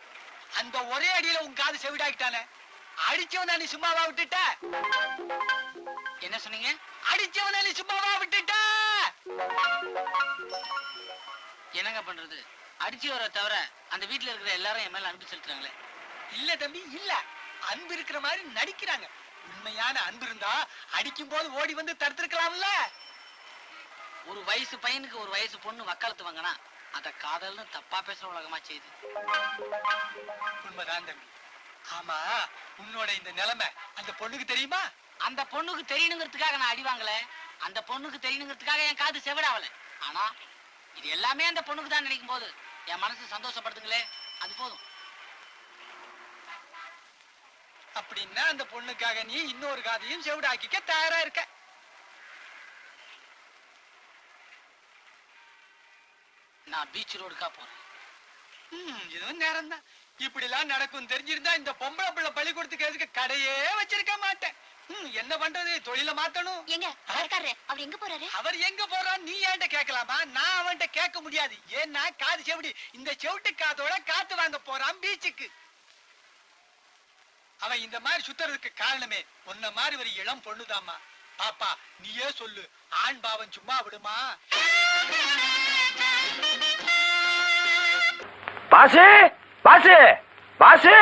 அந்த ஒரே அடியில உன் காது செவிடாக்கிட்டானே, அடிச்சவன நீ சும்மாவா விட்டுட்ட? என்ன சொன்னீங்க? அடிச்சவன நீ சும்மாவா விட்டுட்ட? என்னங்க பண்றது? அடிச்சு வர தவிர அந்த வீட்டுல இருக்கிற எல்லாரும் என் மேல அனுப்பி செலுத்துறாங்களே. இல்ல தம்பி, இல்ல. அன்பு இருக்கிற மாதிரி நடிக்கிறாங்க. உண்மையான அன்பு இருந்தா அடிக்கும் போது ஓடி வந்து தடுத்திருக்கலாம்ல. ஒரு வயசு பையனுக்கு ஒரு வயசு பொண்ணு வக்காலத்து வாங்கினா அத காதல்னு தப்பா பேசுற உலகமா செய்யுது. உண்மைதான் தம்பி. ஆமா, உன்னோட இந்த நிலைமை அந்த பொண்ணுக்கு தெரியுமா? அந்த பொண்ணுக்கு தெரியணுங்கிறதுக்காக நான் அடி வாங்கல, அந்த பொண்ணுக்கு தெரியணுங்கிறதுக்காக என் காது செவிடாவல. ஆனா இது எல்லாமே அந்த பொண்ணுக்கு தான் நினைக்கும் போது என் மனசு சந்தோஷப்படுத்துங்களே, அது போதும். அப்படின்னா அந்த பொண்ணுக்காக நீ இன்னொரு காதையும் செவிடாக்கிக்க தயாரா இருக்க. நான் பீச் ரோடுக்கா போறேன். இதுவும் நேரம் தான். இப்படி எல்லாம் நடக்கும் தெரிஞ்சிருந்தா இந்த பொம்பளை பிள்ளை பள்ளிக்கூடத்துக்கு எதுக்கு கடையே வச்சிருக்க மாட்டேன். என்ன பண்றது, தொழில மாத்தணும். எங்க இருக்காரு அவர் எங்க போறாரு? அவர் எங்க போறான்னு நீ என்கிட்ட கேட்கலாமா? நான் அவன்கிட்ட கேட்க முடியாது. ஏன்னா காது செவிடி. இந்த செவிட்டு காதோட காத்து வாங்க போறான் பீச்சுக்கு. அவன் இந்த மாதிரி சுத்துறதுக்கு காரணமே உன்ன மாதிரி ஒரு இளம் பொண்ணுதாம்மா. பாப்பா நீயே சொல்லு, ஆண் பாவம் சும்மா விடுமா? பாசு பாசு பாசு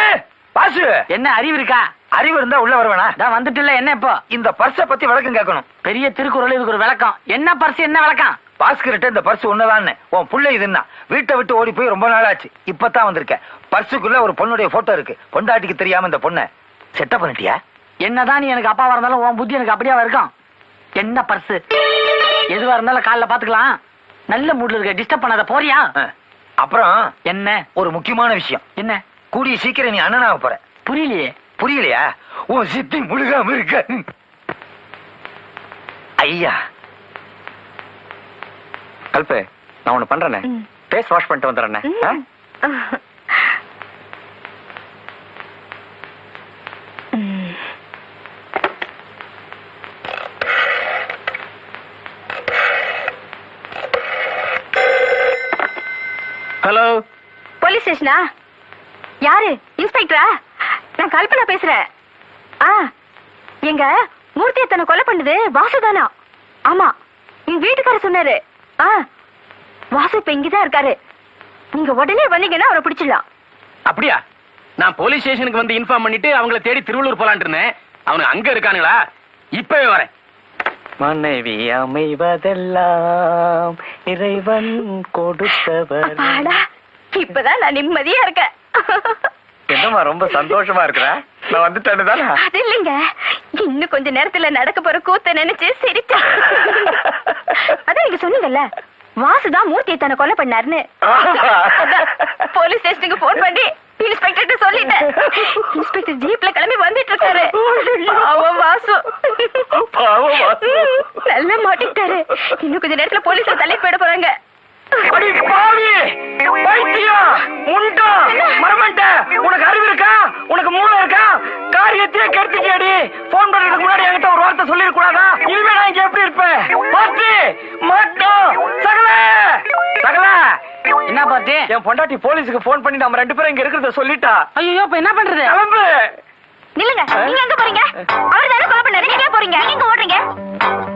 பாசு, என்ன அறிவு இருக்கா? அறிவு இருந்தா உள்ள வருவேனா? நான் வந்துட்டு இல்ல. என்ன இப்போ? இந்த பர்ஸ பத்தி விளக்கம் கேட்கணும். பெரிய திருக்குறள், இதுக்கு ஒரு விளக்கம். என்ன பர்ஸ், என்ன விளக்கம்? பாஸ்கர்ட்ட இந்த பர்ஸ் ஒண்ணுதான் உன் புள்ள இதுன்னா வீட்டை விட்டு ஓடி போய் ரொம்ப நாள் ஆச்சு. இப்பதான் வந்திருக்கேன். பர்சுக்குள்ள ஒரு பொண்ணுடைய போட்டோ இருக்கு. பொண்டாட்டிக்கு தெரியாம இந்த பொண்ணை செட்டப் பண்ணிட்டியா? என்னதான் நீ எனக்கு அப்பாவா இருந்தாலும் உன் புத்தி எனக்கு அப்படியே இருக்கும். என்ன பர்ஸ்? எதுவா இருந்தாலும் காலைல பாத்துக்கலாம். நல்ல மூட்ல இருக்க, டிஸ்டர்ப் பண்ணாத. போறியா? அப்புறம் என்ன ஒரு முக்கியமான விஷயம். என்ன? கூடிய சீக்கிரம் நீ அண்ணனாக போற. புரியலையே. புரியலையா? உன் சித்தி முழுகாம இருக்க. ஐயா கல்பு, நான் ஒண்ணு பண்றேனே, ஃபேஸ் வாஷ் பண்ணிட்டு வந்துடுறேன். ஹலோ, போலீஸ் ஸ்டேஷனா? யாரு? இன்ஸ்பெக்டரா? நான் கல்பனா பேசுறேன். எங்க மூர்த்தியை தன்னை கொலை பண்ணுது வாசுதானா? ஆமா, எங்க வீட்டுக்காரர் சொன்னாரு. வாசு இப்ப இங்கதான் இருக்காரு. நீங்க உடனே வந்தீங்கன்னா அவரை பிடிச்சிடலாம். அப்படியா? நான் போலீஸ் ஸ்டேஷனுக்கு வந்து இன்ஃபார்ம் பண்ணிட்டு அவங்கள தேடி திருவள்ளூர் போலான் இருந்தேன். அவனுக்கு அங்க இருக்கானுங்களா? இப்பவே வரேன். மனைவி அமைவதெல்லாம் இறைவன் கொடுத்தவர். இப்பதான் நான் நிம்மதியா இருக்கேன். என்னம்மா ரொம்ப சந்தோஷமா இருக்கிற? நான் வந்துட்டேன்னு தானே? அது இல்லைங்க, இன்னும் கொஞ்ச நேரத்துல நடக்க போற கூத்த நினைச்சு சிரிச்சேன். அதான் நீங்க சொன்னீங்கல்ல, வாசுதான் மூர்த்தியை தன்னை கொலை பண்ணாருன்னு. போலீஸ் ஸ்டேஷனுக்கு போன் பண்ணி இன்ஸ்பெக்டர் சொல்லிட்டேன். இன்ஸ்பெக்டர் ஜீப்ல கிளம்பி வந்துட்டு இருக்காரு. வாசு நல்லா மாட்டிக்கிட்டாரு. இன்னும் கொஞ்ச நேரத்துல போலீஸ் தள்ளி போயிட போறாங்க. உனக்கு அறிவு இருக்கா? உனக்கு மூளை இருக்கா? காரியத்தையே கெடுத்துக்கேடி. போன் பண்றதுக்கு முன்னாடி என்கிட்ட ஒரு வார்த்தை சொல்லி கூடாதா? இனிமே நான் இங்க எப்படி இருப்பேன்? பார்த்து மாட்டோம். சகல சகல, என்ன பார்த்து? என் பொண்டாட்டி போலீஸுக்கு போன் பண்ணி நம்ம 2 பேரும் இங்க இருக்கிறத சொல்லிட்டா. ஐயோ, இப்ப என்ன பண்றது? கிளம்பு. நில்லுங்க, நீங்க எங்க போறீங்க? அவர் தானே கொலை பண்ணாரு. நீங்க போறீங்க? நீங்க ஓடுறீங்க.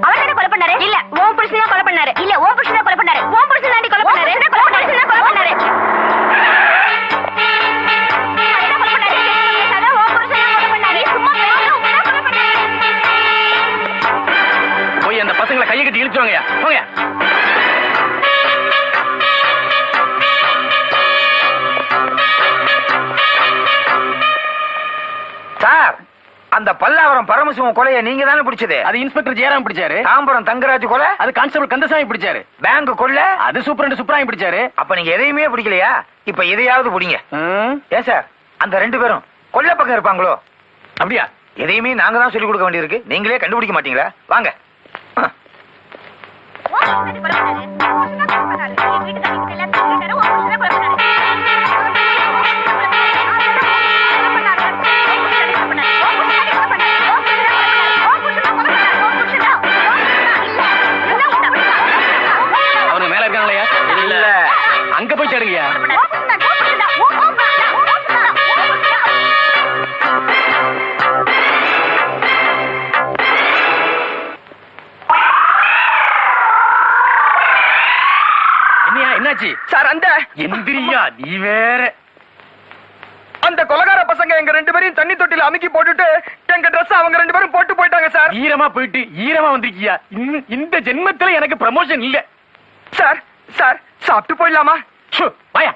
அவர் தானே கொலை பண்ணாரு. இல்ல, ஓம் புருஷன் தான் கொலை பண்ணாரு. இல்ல, ஓம் புருஷன் தான் கொலை பண்ணாரு. ஓம் புருஷன் தாண்டி கொலை பண்ணாரு. கொலை பண்ணாரு, கொலை பண்ணாரு. போய் அந்த பசங்களை கையை கட்டி இழுச்சுவாங்க. போங்க. சார், அந்த பல்லாவரம் பரமசிவம் கொலையை நீங்க தானே பிடிச்சது? அது இன்ஸ்பெக்டர் ஜெயராம் பிடிச்சாரு. தாம்பரம் தங்கராஜ் கொலை அது கான்ஸ்டபிள் கந்தசாமி பிடிச்சாரு. பேங்க் கொள்ளை அது சூப்பரண்ட் சுப்ராயம் பிடிச்சாரு. அப்ப நீங்க எதையுமே பிடிக்கலையா? இப்ப எதையாவது பிடிங்க. ஏன் சார், அந்த 2 பேரும் கொல்லை பக்கம் இருப்பாங்களோ? அப்படியா? எதையுமே நாங்க தான் சொல்லி கொடுக்க வேண்டியிருக்கு. நீங்களே கண்டுபிடிக்க மாட்டீங்களா? வாங்க. அவனுக்கு மேல இருக்காங்களையா? இல்ல, அங்க போய் தேடுங்கயா. என்னாச்சு சார்? அந்த எந்திரியா, நீ வேற. அந்த கொலகார பசங்க எங்க 2 பேரையும் தண்ணி தொட்டில அமுக்கி போட்டுட்டு எங்க ட்ரெஸ் அவங்க 2 பேரும் போட்டு போயிட்டாங்க சார். ஈரமா போயிட்டு ஈரமா வந்திருக்கியா? இந்த ஜென்மத்துல எனக்கு ப்ரமோஷன் இல்ல சார். சார், சாப்பிட்டு போயிடலாமா? வாயா.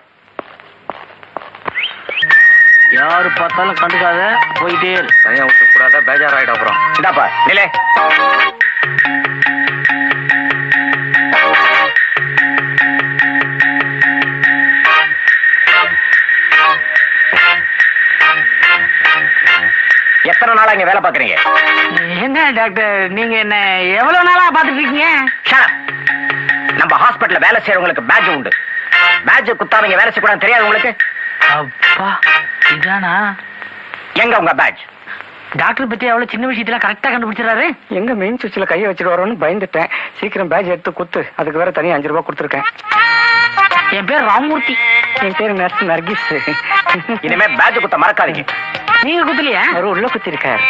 யாரு பார்த்தாலும் கண்டுக்காத, போயிட்டே இரு. தனியா விட்டு கூடாத, பேஜாராயிடும். அப்புறம் இந்தாப்பா நிலே. எத்தனை நாளா இங்க வேலை பாக்குறீங்க? என்ன டாக்டர், நீங்க என்ன எவ்வளவு நாளா பாத்துட்டு இருக்கீங்க? நம்ம ஹாஸ்பிடல்ல வேலை செய்யறவங்களுக்கு பேட்ஜ் உண்டு. பேட்ஜ் குத்தாம இங்க வேலை செய்யக்கூடாது தெரியாது உங்களுக்கு? அப்பா, இதானா? எங்க உங்க பேட்ஜ்? டாக்டர் பத்தி அவ்வளவு சின்ன விஷயத்துல கரெக்டா கண்டுபிடிச்சிடறாரு. எங்க மெயின் சுவிட்ச்ல கைய வச்சுட்டு வரோன்னு பயந்துட்டேன். சீக்கிரம் பேட்ச் எடுத்து குத்து. அதுக்கு வேற தனியா 5 ரூபாய் கொடுத்துருக்கேன். என் பேர் ராமூர்த்தி. என் பேரு நர்ஸ் நர்கிஸ். இனிமே பேட்ச் குத்த மறக்காதீங்க. நீங்க குத்துலியா? அவரு உள்ள குத்திருக்காரு.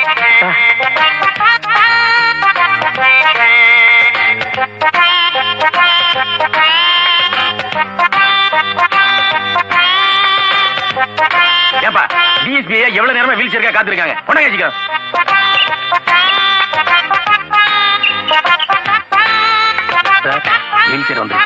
ஏப்பா டிஎஸ்பி எவ்வளவு நேரமா வீல் சேர்க்கா காத்திருக்காங்க. உடனே கேச்சிக்கோ. வீல் சேர் வந்து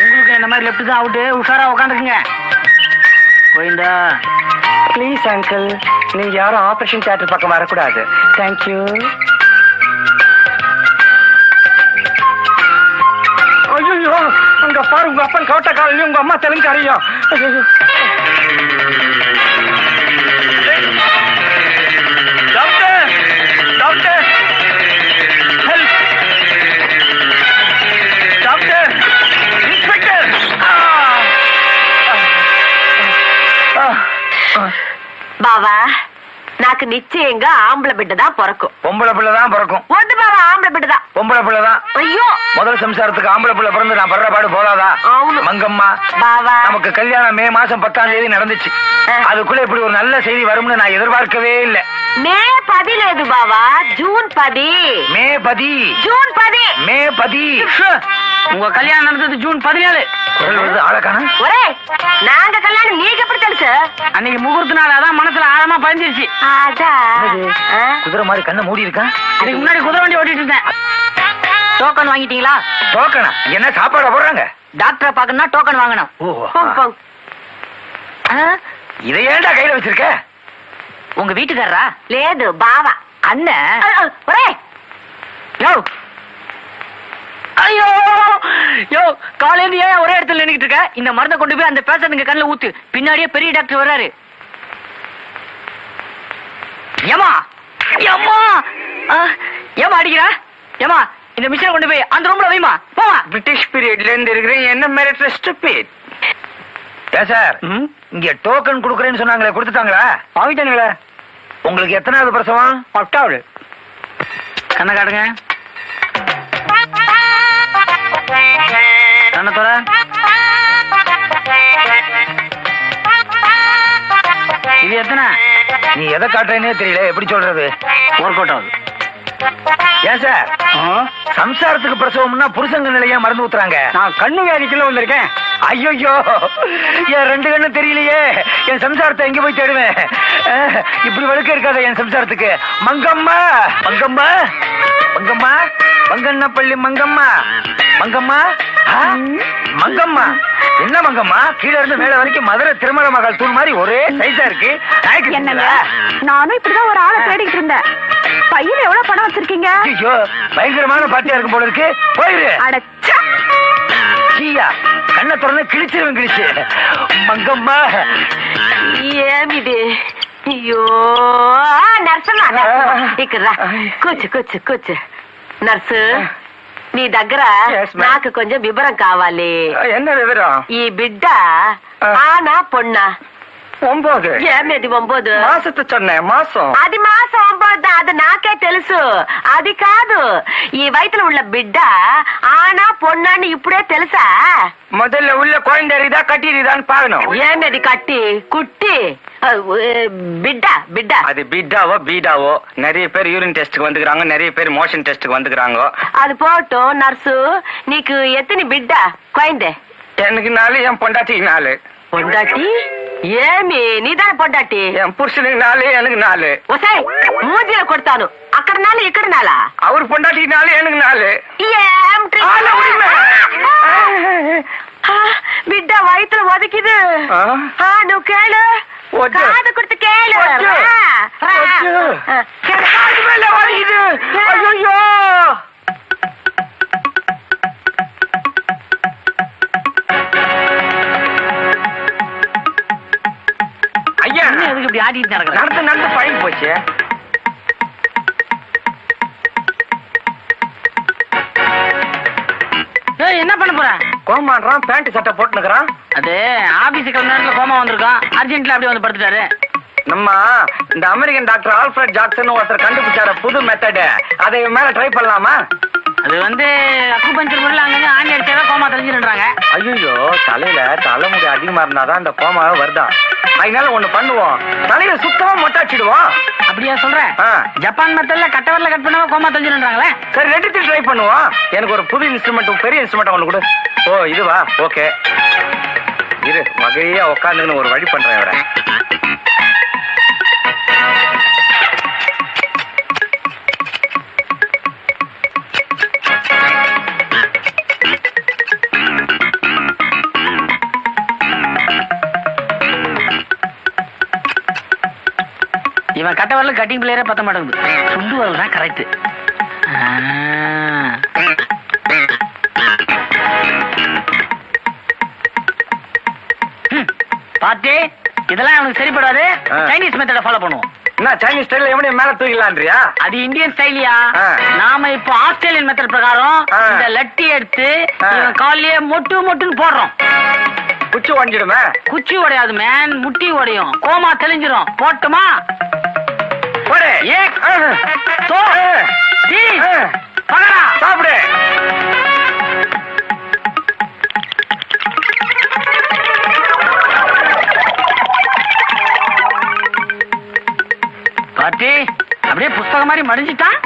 உங்களுக்கு என்ன மாதிரி லெப்ட் தான் அவுட்டு. உஷாரா உட்காந்துக்குங்க. கோயிந்தா ப்ளீஸ் அங்கிள், நீங்க யாரும் ஆபரேஷன் தியேட்டர் பக்கம் வரக்கூடாது. தேங்க்யூ. ஐயோ, அங்க பாரு, உங்க அப்பன் கோட்டக்காரலையும் உங்க அம்மா தெலுங்காரியும். Doctor doctor help doctor inspector. బావా నాకు నిశ్చయంగా ఆంబల బిడ్డ தான் பிறக்கும். பொம்பளை பிள்ளை தான் பிறக்கும். వద్దు బావా, ఆంబల బిడ్డ தான். பொம்பளை பிள்ளை தான். ஐயோ, முதல் சம்சாரத்துக்கு ஆம்பளை பிள்ளை பிறந்து நான் படுற பாடு போதாதா? అవును மங்கம்மா, బావా. நமக்கு கல்யாணம் மே மாசம் 10ஆம் தேதி நடந்துச்சு. அதுக்குள்ள இப்படி ஒரு நல்ல செய்தி வரும்னு நான் எதிர்பார்க்கவே இல்லை. మే 10 లేదు బావా, జూన్ 10. மே 10 జూన్ 10. மே 10. உங்க கல்யாணம் நடந்தது ஜூன் 17. குரல் வருது, ஆளக்கான. ఒరే, నాంగ కళ్యాణం నీకు ఎప్పుడు తెలుసు? அன்னைக்கு முகூர்த்த நாள், அதான் மனசுல ஆழமா பதிஞ்சிருச்சு. అదా குதிரை மாதிரி கண்ணை மூடி இருக்கா? இதுக்கு முன்னாடி குதிரை வண்டி ஓட்டிட்டு இருந்தேன். டோக்கன் வாங்கிட்டீங்களா? டோக்கனா? என்ன சாப்பாட போடுறாங்க? டாக்டரை பாக்கணும்னா டோக்கன் வாங்கணும். இதை ஏன்டா கையில வச்சிருக்க? உங்க வீட்டுக்காரரா? లేదు బావా. அண்ணன். ఒరే, யோ, ஐயோ யோ, காலையில ஏன் ஒரே இடத்துல நின்னுட்டு இருக்க? இந்த மருந்தை கொண்டு போய் அந்த பேஷண்ட்ங்க கண்ணுல ஊத்து. பின்னாடியே பெரிய டாக்டர் வர்றாரு. ஏமா ஏமா ஏமா அடிக்கிறா? ஏமா, இந்த மிஷினை கொண்டு போய் அந்த ரூம்ல வைமா. போமா. பிரிட்டிஷ் பீரியட்ல இருந்து இருக்கிறேன். என்ன மிரட்டல் ஸ்டூபிட். சார், இங்க டோக்கன் குடுக்கறேன்னு சொன்னாங்களே, கொடுத்துட்டாங்களா? ஆகிட்டானுங்களே. உங்களுக்கு எத்தனாவது பிரசவம்? 10வது. கண்ணை காட்டுங்க. கண்ணத்தோட இது எத்தனை? நீ எதை காட்டுறேன்னே தெரியல, எப்படி சொல்றது? ஒர்க் அவுட் ஆகுது. ஏன் சார், சம்சாரத்துக்கு பிரசவம்னா புருஷங்க நிலையா மருந்து ஊத்துறாங்க? நான் கண்ணு வேலைக்குள்ள வந்திருக்கேன். ஐயோ, என் 2 கண்ணு தெரியலையே. என் சம்சாரத்தை எங்க போய் தேடுவேன்? இப்படி வழுக்க இருக்காத என் சம்சாரத்துக்கு. மங்கம்மா, மங்கம்மா, மங்கம்மா, மங்கண்ணப்பள்ளி மங்கம்மா, மங்கம்மா, மங்கம்மா. என்ன மங்கம்மா, கீழ இருந்து மேல வரைக்கும் மதுரை திருமண மகள் தூள் மாதிரி ஒரே சைஸா இருக்கு. என்னங்க, நானும் இப்படிதான் ஒரு ஆளை தேடிட்டு இருந்தேன். பையில எவ்வளவு பணம் வச்சிருக்கீங்க? ஐயோ, பயங்கரமான பாட்டியா இருக்கும் போல இருக்கு. போயிரு. அடச்சா, சீயா, கண்ணை திறந்து கிழிச்சிருவேன், கிழிச்சு. மங்கம்மா, ఏమిది? అయ్యో, నర్సమ్మా, ఇక్కడ రా. కూర్చు. నర్సు, నీ దగ్గర నాకు కొంచెం వివరం కావాలి. என்ன விவரம்? ఈ బిడ్డ ఆనా పొన్నా? 9. ఏమిది 9? மாசத்தை சொன்னேன். மாசம். అది మాసం 9. అది నాకే తెలుసు. అది కాదు, ఈ వయసులో ఉన్న బిడ్డ ఆనా పొన్నా అని ఇప్పుడే తెలుసా? முதல்ல உள்ள குழந்தை இருக்குதா கட்டி இருக்குதான்னு பாக்கணும். ఏమిది కట్టి కుట్టి? బిడ్డ బిడ్డ அது பிட்டாவோ பீடாவோ. நிறைய பேர் யூரின் டெஸ்ட்டுக்கு வந்துக்கிறாங்க, நிறைய பேர் மோஷன் டெஸ்ட்டுக்கு வந்துக்கிறாங்க. அது போட்டும். நர்சு, నీకు ఎత్తిని బిడ్డ కొయిందే? எனக்கு 4, என் பொண்டாட்டிக்கு 4. పొండాటి? ఏమి నీదాని పొండాటి? என் புருஷனுக்கு 4, எனக்கு 4. ఒసే, మూజీలో కొడతాను. అక్కడ 4, ఇక్కడ 4. அவர் பொண்டாட்டிக்கு 4, எனக்கு 4. ఏం బిడ్డ వయసులో ఒదికిదు. నువ్వు కేಳು. వద్దు. కాదు కుర్తి కేಳು. వద్దు. వద్దు. காது மேல வலிக்குது. ஐயோ, ஐயா, எதுக்கு இப்படி ஆடிட்டு நடக்கிற? நடந்து பழகி போச்சு. என்ன பண்ண போற? கோமாடுறான், பேண்ட் சட்டை போட்டுக்கிறான். அது ஆபீஸ் கிளம்புற கோமா வந்திருக்கான், அர்ஜென்ட்ல அப்படியே வந்து படுத்துட்டாரு. நம்ம இந்த அமெரிக்கன் டாக்டர் ஆல்ஃபிரட் ஜாக்சன் ஒருத்தர் கண்டுபிடிச்சார புது மெத்தட், அதை மேல ட்ரை பண்ணலாமா? அது வந்து அக்குபஞ்சர் முறையில் அங்கங்க ஆணி அடிச்சாதான் கோமா தெரிஞ்சுன்றாங்க. ஐயோ, தலையில தலைமுடி அதிகமா இருந்தாதான் அந்த கோமாவே வருதா? அதனால ஒண்ணு பண்ணுவோம், தலையில சுத்தமா மொட்டாச்சிடுவோம். அப்படியா சொல்றேன்? ஜப்பான் மெத்தட்ல கட்டவரில் கட் பண்ணாம கோமா தெரிஞ்சுன்றாங்களே. சரி, ரெண்டுத்தையும் ட்ரை பண்ணுவோம். எனக்கு ஒரு புது இன்ஸ்ட்ருமெண்ட், பெரிய இன்ஸ்ட்ருமெண்ட் ஒண்ணு கொடு. ஓ இதுவா? ஓகே இரு, வகையா உட்காந்துன்னு ஒரு வழி பண்றேன் இவரை. இவன் கட்ட வரல கட்டிங் பிளேயரே பத்த மாட்டேங்குது, சுண்டு வரல் தான் கரெக்ட். பாட்டி, இதெல்லாம் அவனுக்கு சரிப்படாது. சைனீஸ் மெத்தட ஃபாலோ பண்ணுவோம். என்ன சைனீஸ் ஸ்டைல்ல எவனையும் மேல தூக்கிடலான்றியா? அது இந்தியன் ஸ்டைலியா? நாம இப்போ ஆஸ்திரேலியன் மெத்தட் பிரகாரம் இந்த லட்டி எடுத்து இவன் காலையே மொட்டு மொட்டுன்னு போடுறோம். குச்சி உடைஞ்சிடுமே. குச்சி உடையாது மேன், முட்டி உடையும். கோமா தெளிஞ்சிரும். போட்டுமா? போடு. சாப்பிடு. பாட்டி, அப்படியே புஸ்தகம் மாதிரி மடிஞ்சிட்டான்.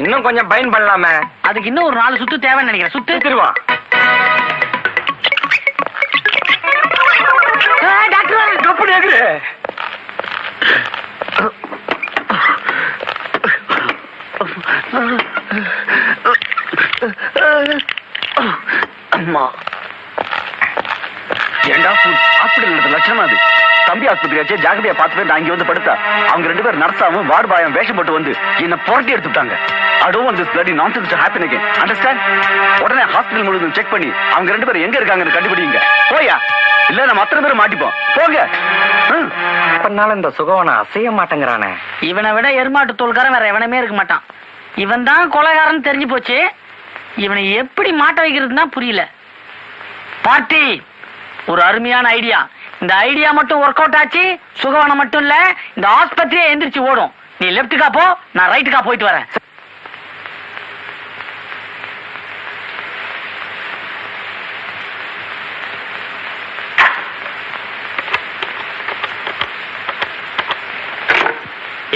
இன்னும் கொஞ்சம் பயன் பண்ணலாமே. அதுக்கு இன்னும் ஒரு 4 சுத்து தேவைன்னு நினைக்கிறேன். சுத்து திருவான். டாக்டர் எப்படி ஆகுது? அம்மா, ஏண்டா ஹாஸ்பிட்டல் லட்சணமா அது? தம்பி ஆஸ்பத்திரியாச்சே, ஜாகிரதையா பார்த்துட்டு நான் இங்க வந்து படுத்தா அவங்க 2 பேர் நர்ஸாவும் வார்டு பாயம் வேஷம் போட்டு வந்து என்ன புரட்டி எடுத்துட்டாங்க. I don't want this bloody nonsense to happen again. Understand? உடனே ஹாஸ்பிடல் முழுவதும் செக் பண்ணி அவங்க 2 பேரும் எங்க இருக்காங்கன்னு கண்டுபிடிங்க. போயா, இல்ல நம்ம அத்தனை பேரும் மாட்டிப்போம். போங்க. பண்ணாலும் இந்த சுகவனை அசைய மாட்டேங்கிறானே. இவனை விட எருமாட்டு தோல்காரன் வேற எவனமே இருக்க மாட்டான். இவன் தான் கொலைகாரன் தெரிஞ்சு போச்சு. இவனை எப்படி மாட்ட வைக்கிறதுன்னு தான் புரியல. பார்ட்டி, ஒரு அருமையான ஐடியா. இந்த ஐடியா மட்டும் ஒர்க் அவுட் ஆச்சு, சுகவனம் மட்டும் இல்ல, இந்த ஆஸ்பத்திரியே எந்திரிச்சு ஓடும். நீ லெப்டுக்கா போ, நான் ரைட்டுக்கா போயிட்டு வரேன்.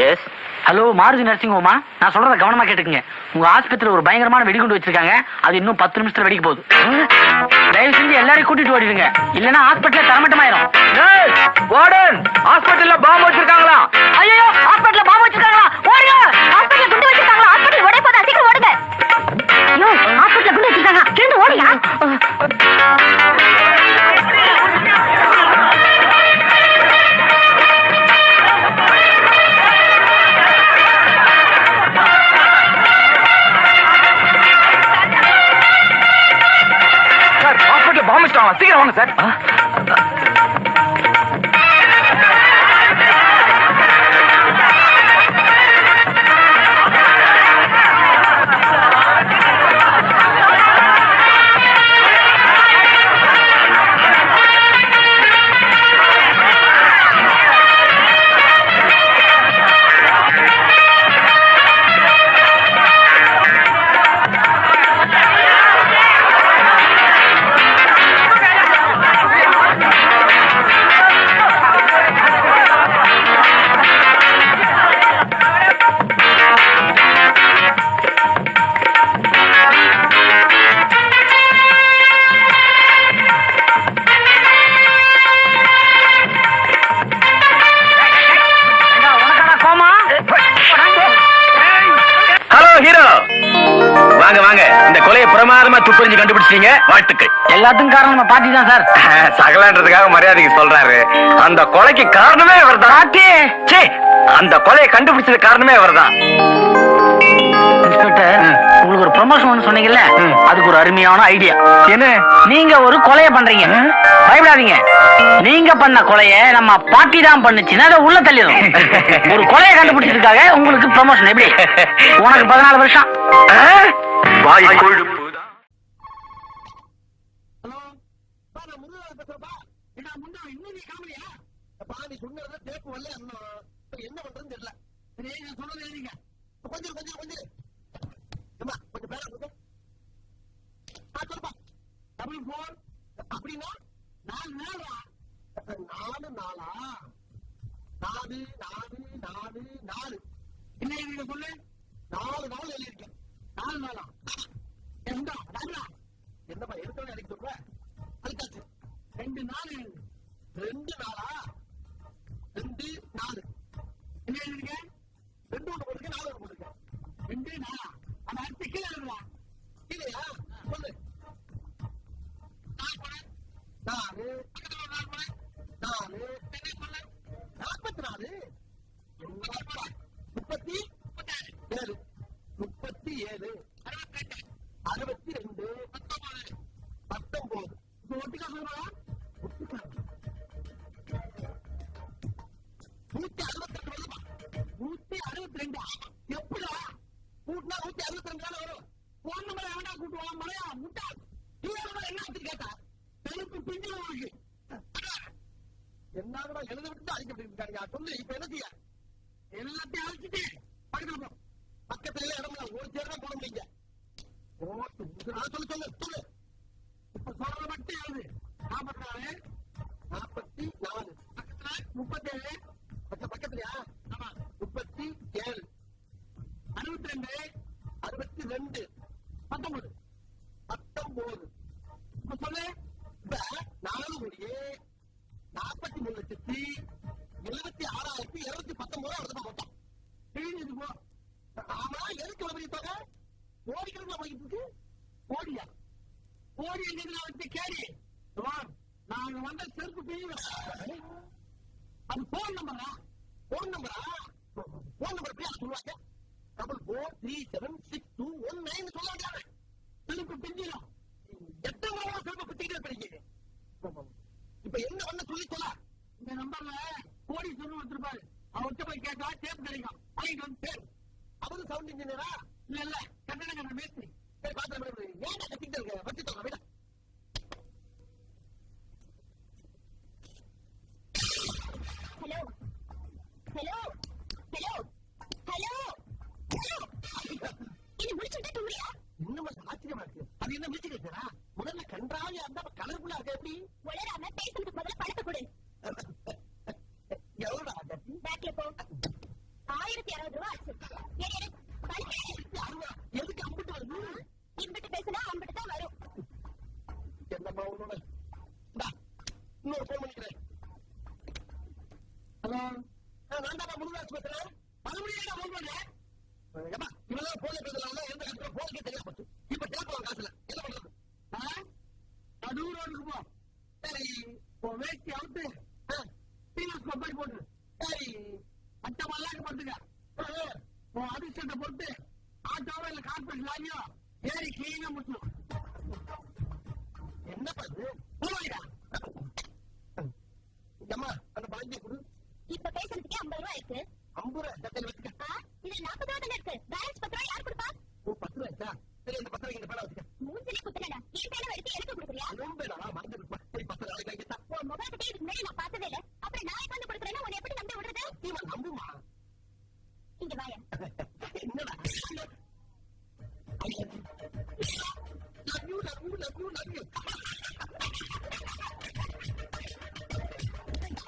எஸ். ஹலோ, மாருதி நர்சிங் ஹோமா? நான் சொல்றத கவனமா கேட்டுக்கங்க. உங்க ஆஸ்பத்திரியில ஒரு பயங்கரமான வெடிகுண்டு வச்சிருக்காங்க. அது இன்னும் 10 நிமிஷத்துல வெடிக்க போகுது. தயவு செஞ்சு எல்லாரையும் கூட்டிட்டு ஓடிடுங்க, இல்லன்னா ஹாஸ்பிட்டல் தரமட்டமாயிரும். வார்டன், ஹாஸ்பிட்டல்ல பாம்பு வச்சிருக்காங்களா? ஐயோ, ஹாஸ்பிடல்ல பாம்பு வச்சிருக்காங்களா? ஓடுங்க. ஹாஸ்பிடல்ல குண்டு வச்சிருக்காங்களா? ஹாஸ்பிடல் உடைய போதா, சீக்கிரம் ஓடுங்க. ஐயோ, ஹாஸ்பிடல்ல குண்டு வச்சிருக்காங்க, கிளம்பி ஓடுங்க. சார், ஹாஸ்பிட்டல்ல பாம்பு வச்சிருக்காங்க, சீக்கிரம் வாங்க சார். வாங்க வாங்க, இந்த கொலையை பிரமாதமா துப்பறிஞ்சு கண்டுபிடிச்சீங்க, வாழ்த்துக்கள். எல்லாத்துக்கும் காரணம் நம்ம பாட்டி தான் சார். சகலான்றதுக்காக மரியாதைக்கு சொல்றாரு. அந்த கொலைக்கு காரணமே இவர்தான். அந்த கொலையை கண்டுபிடிச்சது காரணமே இவர்தான். இன்ஸ்பெக்டர், உங்களுக்கு ஒரு ப்ரமோஷன் சொன்னீங்கல்ல, அதுக்கு ஒரு அருமையான ஐடியா. என்ன? நீங்க ஒரு கொலையை பண்றீங்க, பயப்படாதீங்க. நீங்க பண்ண கொலையை நம்ம பாட்டி தான் பண்ணுச்சுன்னா அதை உள்ள தள்ளிடும். ஒரு கொலையை கண்டுபிடிச்சதுக்காக உங்களுக்கு ப்ரமோஷன். எப்படி? உனக்கு 14 வருஷம். வாய் கொழுப்பு. இல்லம்மா நீ சொன்னதை தேப்பு வரல என்ன பண்றதுன்னு தெரியல. நீங்க சொன்னது எழுதிங்க. கொஞ்சம் கொஞ்சம் கொஞ்சம் கொஞ்சம் பேர சொல்லுப்பா. 4 அப்படின்னா 4 நாளா 4 நாளா 4 என்ன எழுதிங்க சொல்லு. 4 நாள் எழுதியிருக்கேன். 4 நாளா என்னப்பா எடுத்தோட எனக்கு சொல்ற அதுக்காச்சு 2 நாள் எழுது. 2 நாளா 2 4 என்ன எழுதிருக்க. 2 ஒன்று போட்டுருக்க 4 ஒன்று போட்டுருக்க. 2 நாளா அந்த அடுத்து கீழே எழுதுவா இல்லையா சொல்லு. 4 4 44 37 37 62 19 ஒட்டுக்கா சொல்லுவா. 162 எப்படா கூட்டினா 162 வரும். போன் நம்பர் எவனா கூட்டுவான் மலையா முட்டா என்ன கேட்டா தெருக்கு பிஞ்சில இருக்கு. என்ன எழுத விட்டு அழிக்கப்பட்டிருக்காங்க. சொல்லு இப்ப என்ன செய்ய. எல்லாத்தையும் அழிச்சிட்டு பக்கத்துல பக்கத்துல இடம் ஒரு சேர் தான் போட முடியுங்க. சொல்லு சொல்லு சொல்லு. இப்ப சொல்றத மட்டும் எழுது. 44 44 பக்கத்துல 37 பக்கத்துலயா 37 62 62 19 இப்ப சொல்லு. இப்ப 4,43,73,76,219 வருது மொத்தம். தெரிஞ்சது போ. ஆமா எதுக்கு பெரிய தொகை ஓடிக்கிறதுல போயிட்டு இருக்கு. ஓடியா ஓடி எங்க வச்சு கேடி நாங்க வந்த செருப்பு பிரிவு. அது போன் நம்பரா போன் நம்பரா போன் நம்பர் பேர் சொல்லுவாங்க. 44376219 சொல்லுவாங்க. செருப்பு பிஞ்சிடும். எத்தனை முறை செருப்பு பிச்சுக்கிட்டே போறீங்க. இப்ப என்ன பண்ண சொல்லி சொல்ல. இந்த நம்பர்ல கோடி சொல்லு வச்சிருப்பாரு. அவர்கிட்ட போய் கேட்டா டேப் கிடைக்கும். வாங்கிட்டு வந்து பேர். அவரு சவுண்ட் இன்ஜினியரா இல்ல இல்ல கட்டண மேஸ்திரி. பாத்திரம் ஏன் கத்திக்கிட்டு இருக்க வச்சு சொல்ல விட. Hello hello hello hello hello இது முடிச்சுட்டே தூங்குறியா? இன்னும் ஆச்சரியமா இருக்கு. அது என்ன மியூசிக் இருக்கிறா. முதல்ல கன்றாவியா இருந்தா கலர்ஃபுல்லா இருக்க எப்படி. உளராம பேசுறதுக்கு முதல்ல பணத்தை கொடு. எவ்வளவு பேக்ல போ. 1600 ரூபாய் ஆச்சு. எதுக்கு அம்பிட்டு வருது. இம்பிட்டு பேசுனா அம்பிட்டு தான் வரும். என்னம்மா உன்னோட இன்னொரு போன் பண்ணிக்கிறேன். ஹலோ நான் தான் முருகாசு பேசுறேன். மறுபடியும் போன் பண்ணேன். இவெல்லாம் போன பேசலாம். எந்த கஷ்டம் போனுக்கே தெரியாம போச்சு. இப்ப கேட்கலாம் காசுல என்ன பண்றது. நடுவு ரோடுக்கு போ. சரி வேட்டி அவுட்டு போய் போட்டு சரி மற்ற மல்லாக்கு போட்டுக்க. அதிர்ஷ்டத்தை போட்டு ஆட்டோவோ இல்ல கார்பரேட் லாரியோ ஏறி கிளீனா முடிச்சிடும். என்ன பண்ணு போவாடா. அம்மா அந்த பாஞ்சி கொடு. இப்ப பேசுறதுக்கே 50 ரூபாய் இருக்கு. 50 ரூபாய் சட்டையில வச்சுக்க. இது 40 ரூபாய் இருக்கு. பேலன்ஸ் 10 ரூபாய் யார் கொடுப்பா? 10 ரூபாய்க்கா. சரி இந்த 10 ரூபாய்க்கு இந்த பேனா வச்சுக்க. மூஞ்சிலே குத்துறடா. நீ பேனா எடுத்து எனக்கு கொடுக்குறியா? ரொம்ப பேனா மறந்து இருப்பா. சரி 10 ரூபாய்க்கு வாங்கிட்டா. உன் முகத்தை பத்தி இதுக்கு முன்னாடி நான் பார்த்ததே இல்ல. அப்புறம் நான் வந்து கொடுக்குறேன்னா உன்னை எப்படி நம்பி விடுறது? நீ நம்புமா. இங்க வாயா. என்னடா love you